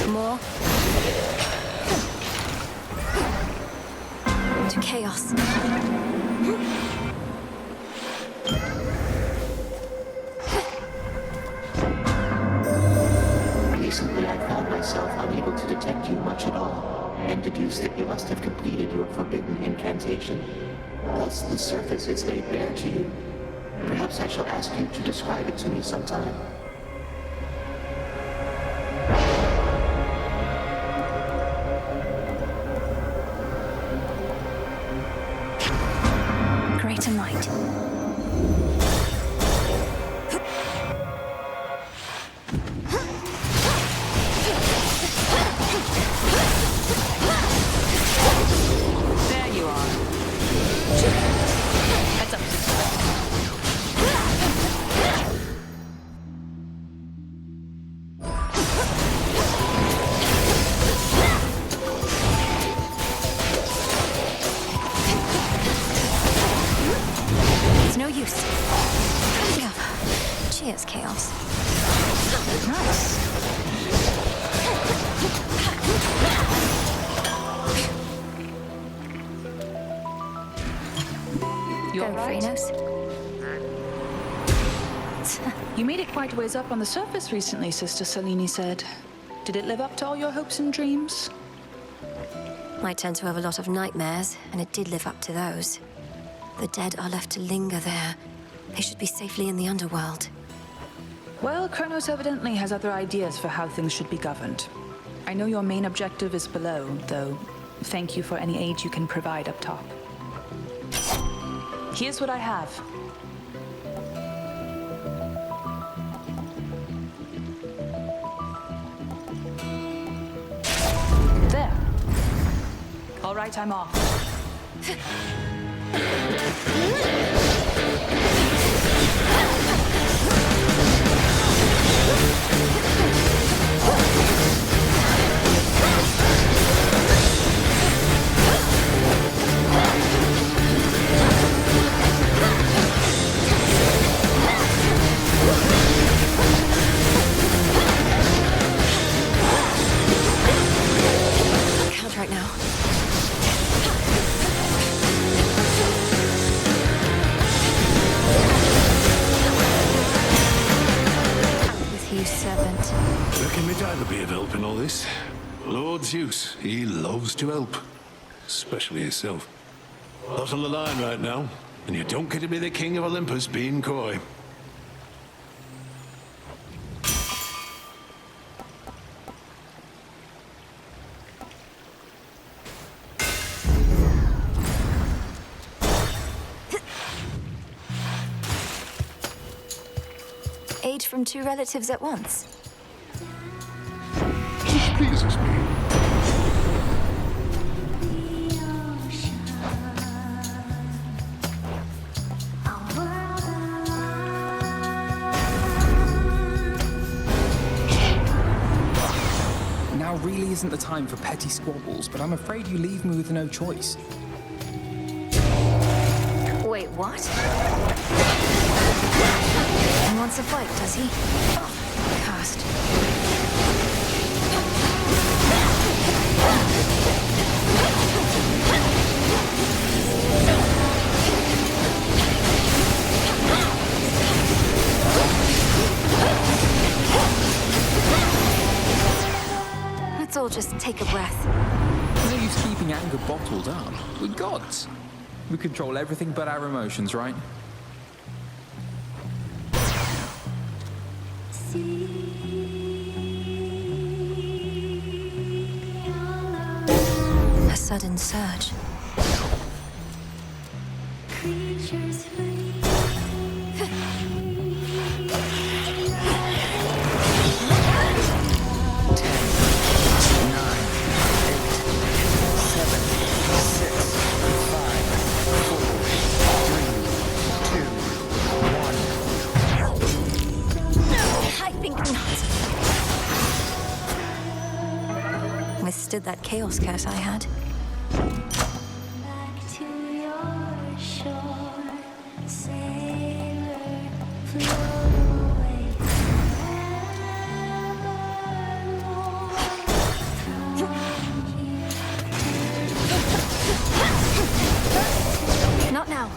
More. To chaos. Recently, I found myself unable to detect you much at all, and deduced that you must have completed your forbidden incantation. Thus, the surface is laid bare to you. Perhaps I shall ask you to describe it to me sometime. Great and light. There you are. Heads up. It's no use. Yeah. Cheers, chaos. Nice. You all right? You made it quite a ways up on the surface recently, Sister Selene said. Did it live up to all your hopes and dreams? I tend to have a lot of nightmares, and it did live up to those. The dead are left to linger there. They should be safely in the underworld. Well, Kronos evidently has other ideas for how things should be governed. I know your main objective is below, though. Thank you for any aid you can provide up top. Here's what I have. There. All right, I'm off. Can't right now. With you, servant. Reckon me dad would be of help in all this. Lord Zeus, he loves to help. Especially himself. Lot on the line right now, and you don't get to be the king of Olympus being coy. Aid from two relatives at once. This pleases me. Now really isn't the time for petty squabbles, but I'm afraid you leave me with no choice. Wait, what? He wants a fight, does he? Oh, cast. Let's all just take a breath. No use keeping anger bottled up. We're gods. We control everything but our emotions, right? sudden surge. Creatures free. I think not. Withstood that chaos curse I had. Back to your shore, sailor, float away forevermore. Not now.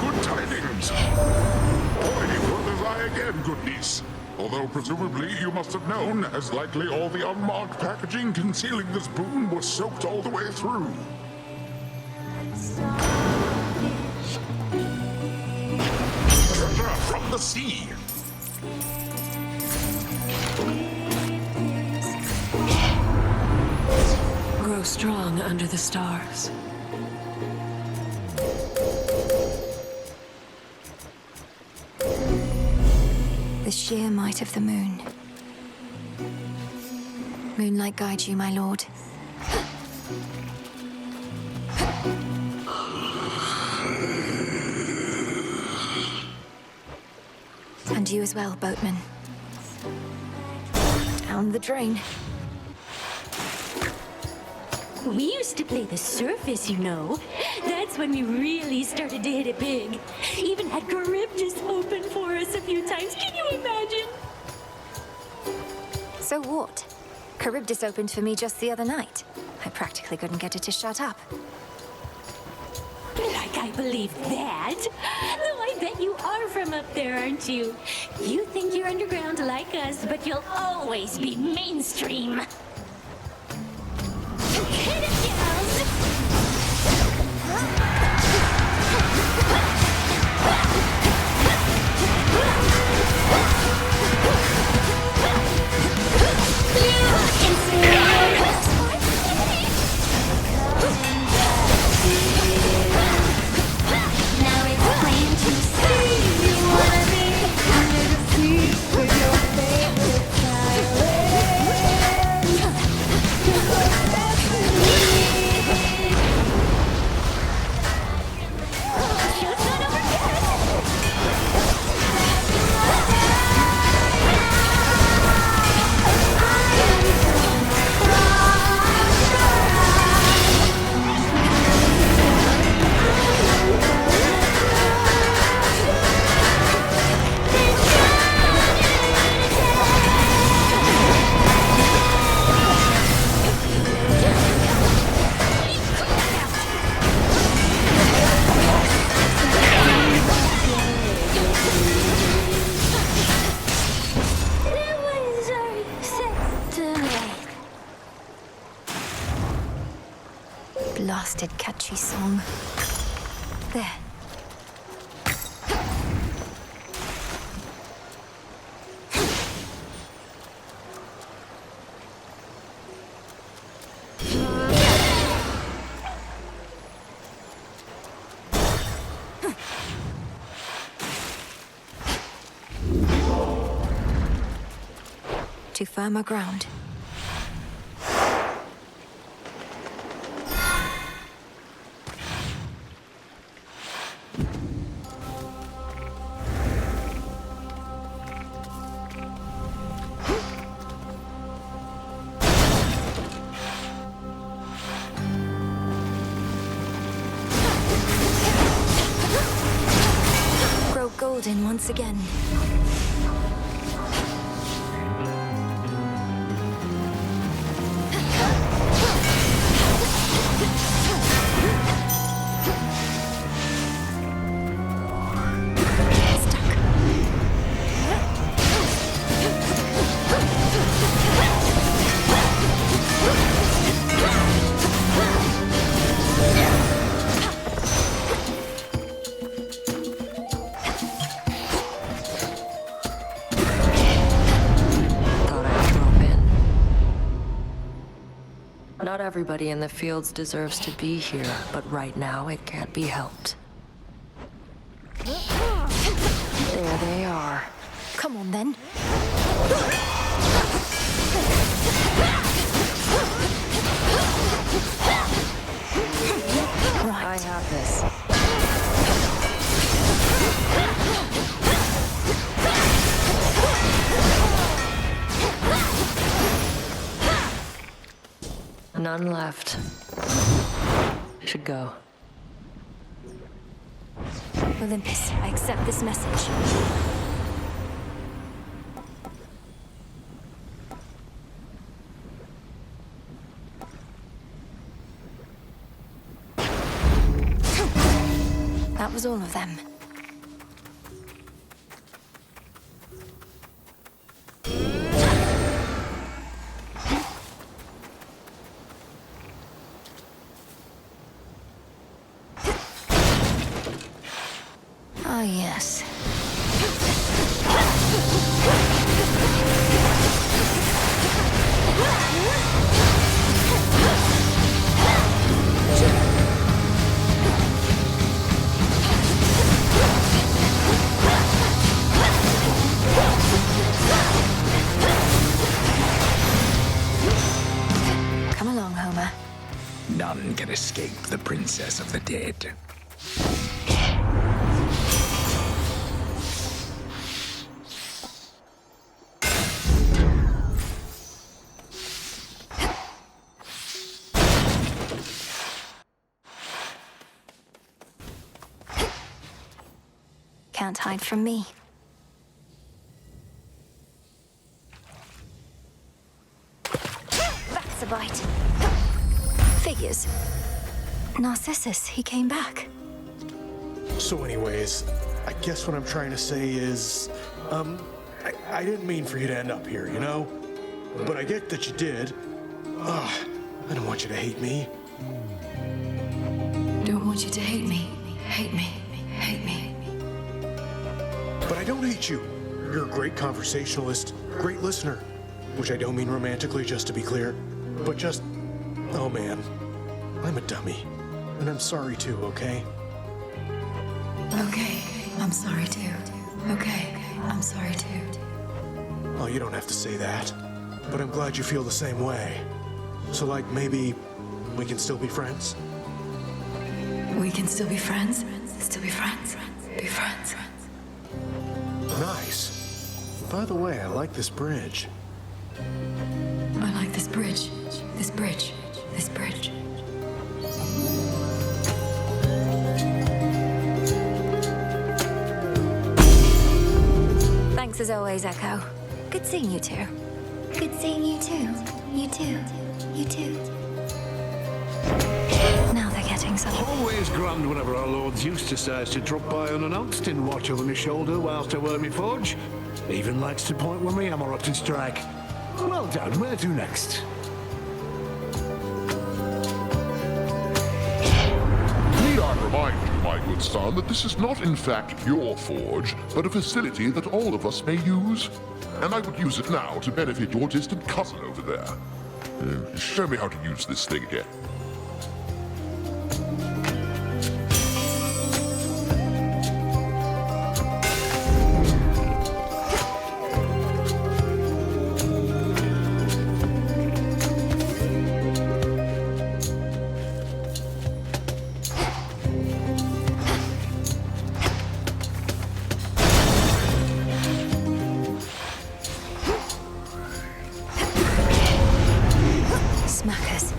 Good tidings! Already worth as I again, good niece. Although presumably you must have known, as likely all the unmarked packaging concealing this boon was soaked all the way through. Treasure from the sea! Grow strong under the stars. The sheer might of the moon. Moonlight guide you, my lord. And you as well, boatman. Down the drain. We used to play the surface, you know. That's when we really started to hit it big. Even had Charybdis open for us a few times. Can you imagine? So what? Charybdis opened for me just the other night. I practically couldn't get it to shut up. Like I believe that. Though I bet you are from up there, aren't you? You think you're underground like us, but you'll always be mainstream. Hit it, gals! Now it's plain to see you wanna be under the sea with your favorite Blasted catchy song. There. To firmer ground. Grow golden once again. Not everybody in the fields deserves to be here, but right now it can't be helped. There they are. Come on, then. Right. I have this. None left. Should go. Olympus, I accept this message. That was all of them. Ah, yes. Come along, Homer. None can escape the Princess of the Dead. Can't hide from me. That's a bite. Figures. Narcissus, he came back. So anyways, I guess what I'm trying to say is, I didn't mean for you to end up here, you know? But I get that you did. I don't want you to hate me. Don't want you to hate me. Hate me. Hate me. But I don't hate you. You're a great conversationalist, great listener. Which I don't mean romantically, just to be clear. But just, oh man, I'm a dummy. And I'm sorry too, okay? Okay, I'm sorry too. Okay, I'm sorry too. Oh, you don't have to say that. But I'm glad you feel the same way. So like, maybe we can still be friends? We can still be friends? Still be friends? Be friends? Nice. By the way, I like this bridge. I like this bridge. This bridge. This bridge. Thanks as always, Echo. Good seeing you two. Good seeing you too. You too. You too. Now they're getting some. Always grand whenever our Lord Zeus decides to drop by unannounced and watch over my shoulder whilst I work me forge. Even likes to point when my hammer up to strike. Well done, where to next? Need I remind you, my good son, that this is not in fact your forge, but a facility that all of us may use? And I would use it now to benefit your distant cousin over there. Show me how to use this thing again. Smackers.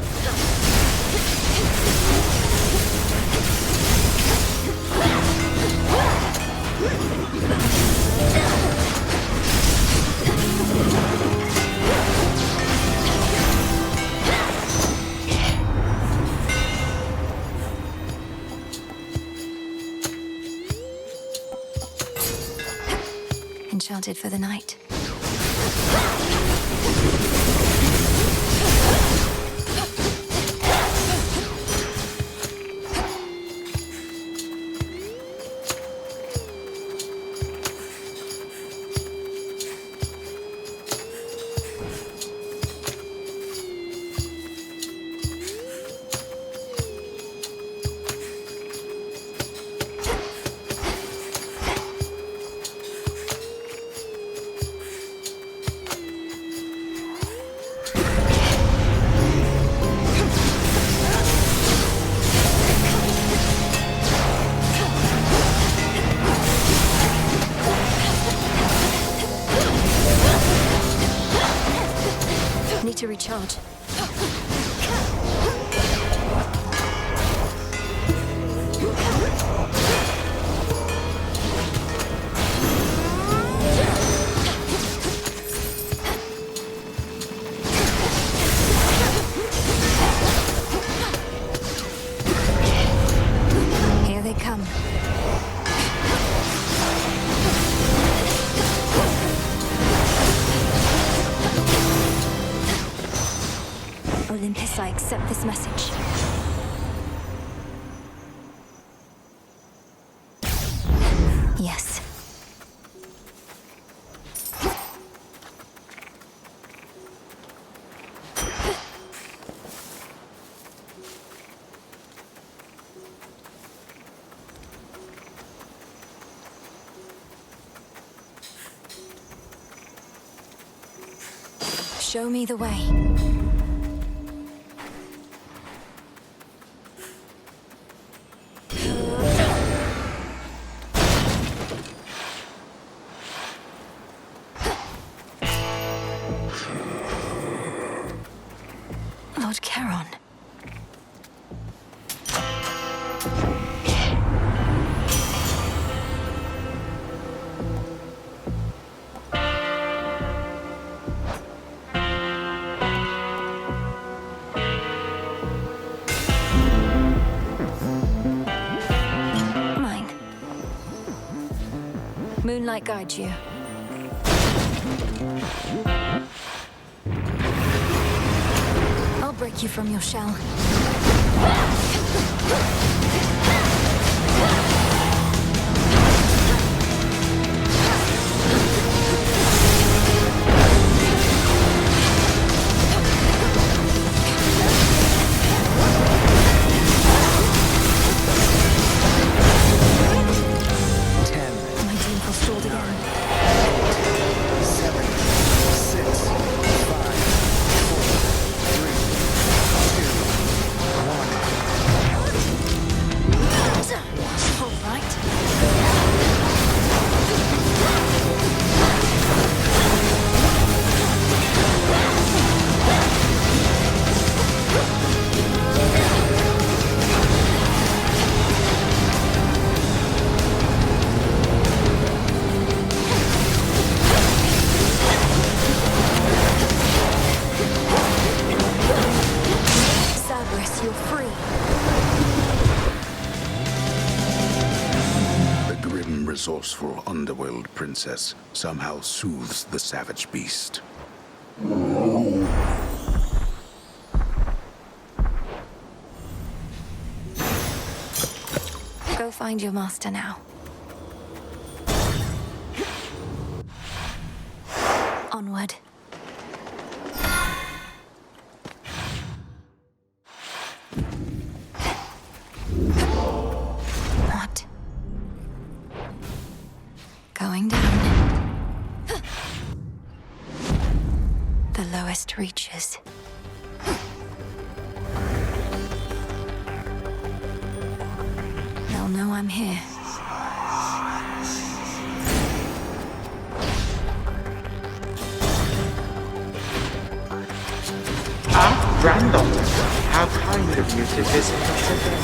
Enchanted for the night. need to recharge. Here they come. Olympus, I accept this message. Yes. Show me the way. Lord Charon. Mine. Moonlight guides you. I'll break you from your shell. My team forestalled again. 7, 6, 5, 4, 3, 2, 1. All right. Cerberus, you're free. The grim, resourceful underworld princess somehow soothes the savage beast. Go find your master now. Onward. What? Going down. The lowest reaches. They'll know I'm here. Granddaughter, how kind of you to visit us again.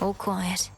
All quiet.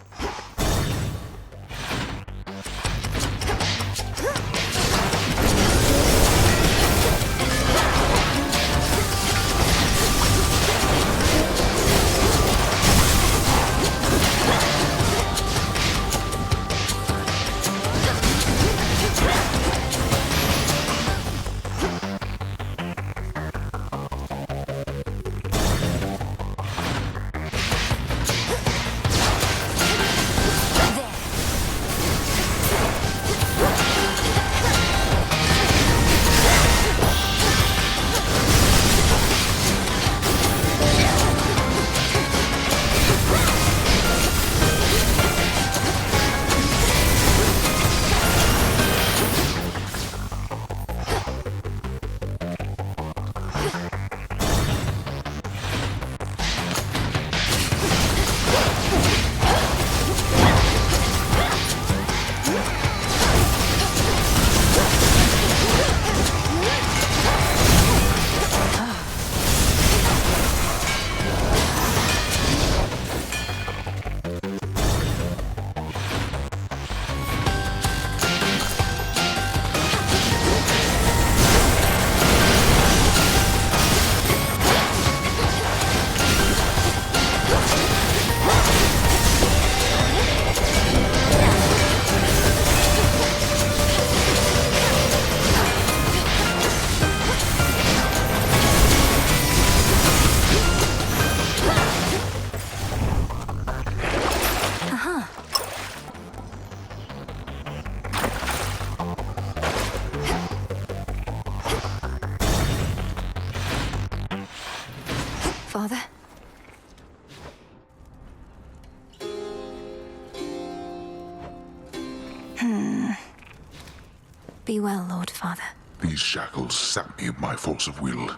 Pretty well, Lord Father. These shackles sap me of my force of will,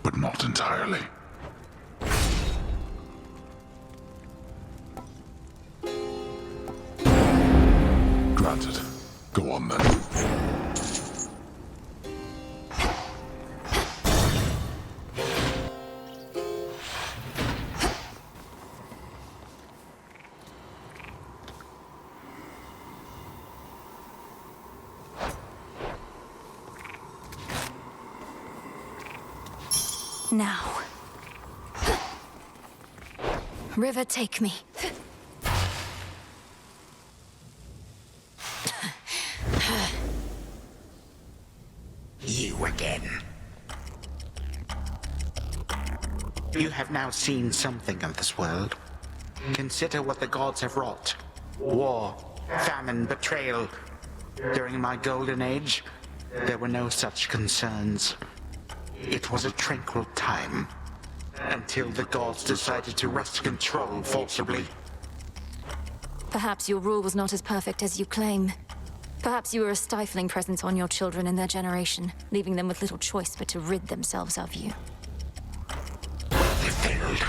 but not entirely. Granted. Go on then. Now. River, take me. You again. You have now seen something of this world. Consider what the gods have wrought. War, famine, betrayal. During my golden age, there were no such concerns. It was a tranquil time, until the gods decided to wrest control forcibly. Perhaps your rule was not as perfect as you claim. Perhaps you were a stifling presence on your children and their generation, leaving them with little choice but to rid themselves of you. They failed,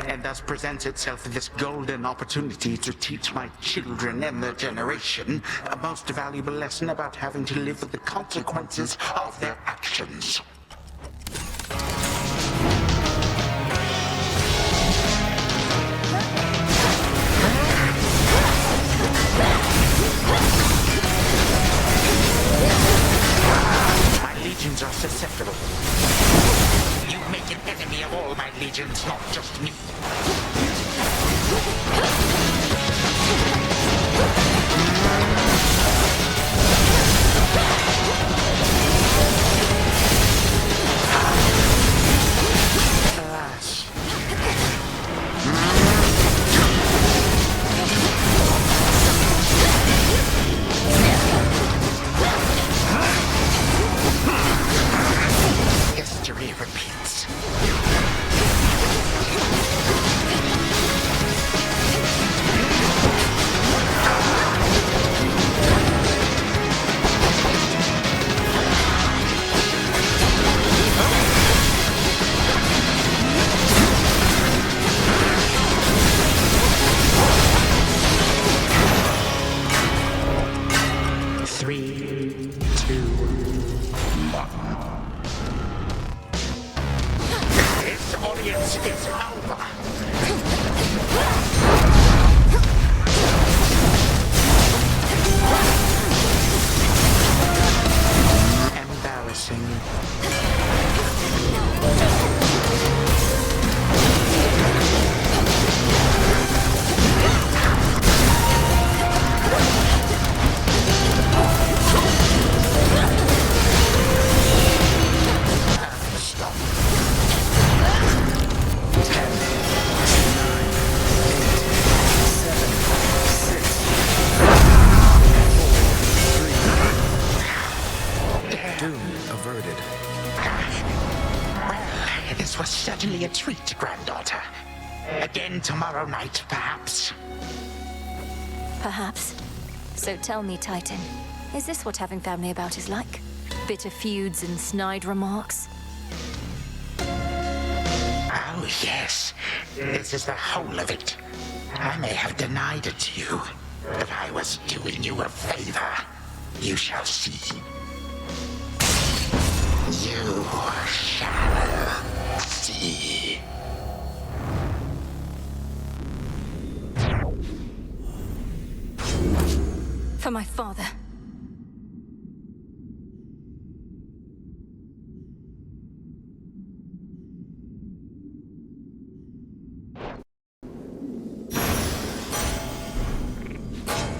and thus presents itself this golden opportunity to teach my children and their generation a most valuable lesson about having to live with the consequences of their actions. Legions are susceptible. You make an enemy of all my legions, not just me. Alas. History repeats. Three, two, one. This audience is over. Embarrassing. Stop. 10, 9, 8, 7, 6, 4, 3. Doom averted. Well, this was certainly a treat, granddaughter. Again tomorrow night, perhaps. Perhaps. So tell me, Titan, is this what having family about is like? Bitter feuds and snide remarks? Oh, yes. This is the whole of it. I may have denied it to you, but I was doing you a favor. You shall see. You shall see. For my father.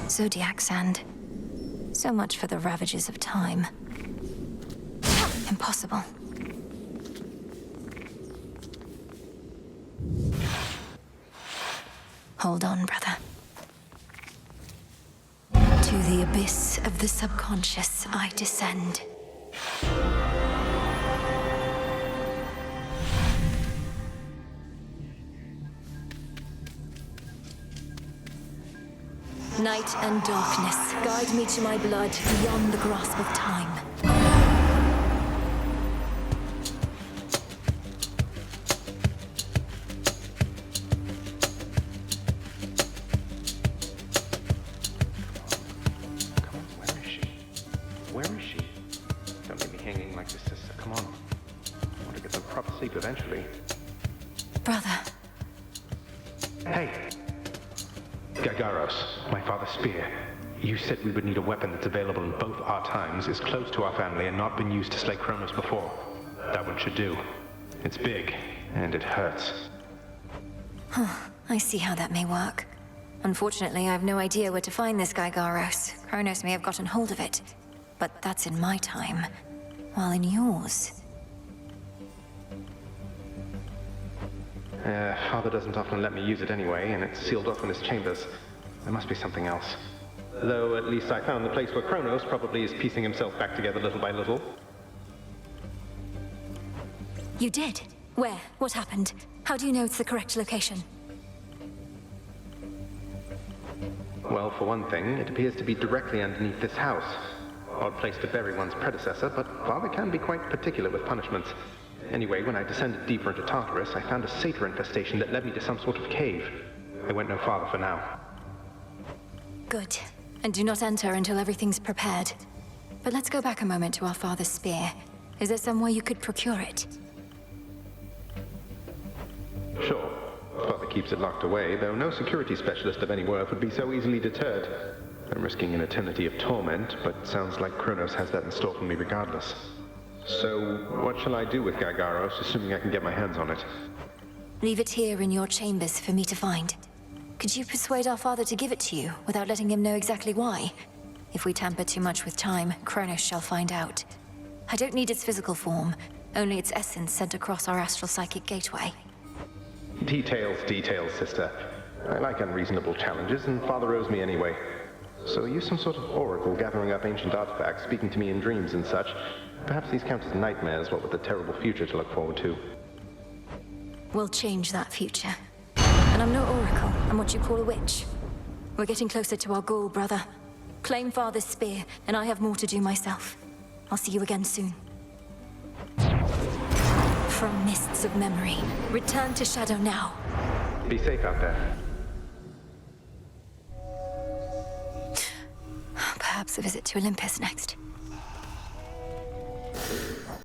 Zodiac sand. So much for the ravages of time. Impossible. Hold on, brother. To the abyss of the subconscious I descend. Night and darkness, guide me to my blood beyond the grasp of time. Where is she? Don't leave me hanging like this, sister. Come on. I want to get some proper sleep eventually. Brother. Hey! Gargaros, my father's spear. You said we would need a weapon that's available in both our times, is close to our family, and not been used to slay Kronos before. That one should do. It's big, and it hurts. Huh. I see how that may work. Unfortunately, I have no idea where to find this guy Garros. Kronos may have gotten hold of it. But that's in my time. While in yours... Father doesn't often let me use it anyway, and it's sealed off in his chambers. There must be something else. Though at least I found the place where Kronos probably is piecing himself back together little by little. You did? Where? What happened? How do you know it's the correct location? Well, for one thing, it appears to be directly underneath this house. Odd place to bury one's predecessor, but Father can be quite particular with punishments. Anyway, when I descended deeper into Tartarus, I found a satyr infestation that led me to some sort of cave. I went no farther for now. Good. And do not enter until everything's prepared. But let's go back a moment to our father's spear. Is there somewhere you could procure it? Sure. Father keeps it locked away, though no security specialist of any worth would be so easily deterred. I'm risking an eternity of torment, but sounds like Kronos has that in store for me regardless. So, what shall I do with Gargaros, assuming I can get my hands on it? Leave it here in your chambers for me to find. Could you persuade our father to give it to you, without letting him know exactly why? If we tamper too much with time, Kronos shall find out. I don't need its physical form, only its essence sent across our astral psychic gateway. Details, sister. I like unreasonable challenges, and Father owes me anyway. So use some sort of oracle gathering up ancient artifacts, speaking to me in dreams and such. Perhaps these count as nightmares, what with the terrible future to look forward to. We'll change that future. And I'm no oracle, I'm what you call a witch. We're getting closer to our goal, brother. Claim Father's spear, and I have more to do myself. I'll see you again soon. From mists of memory, return to Shadow now. Be safe out there. Perhaps a visit to Olympus next.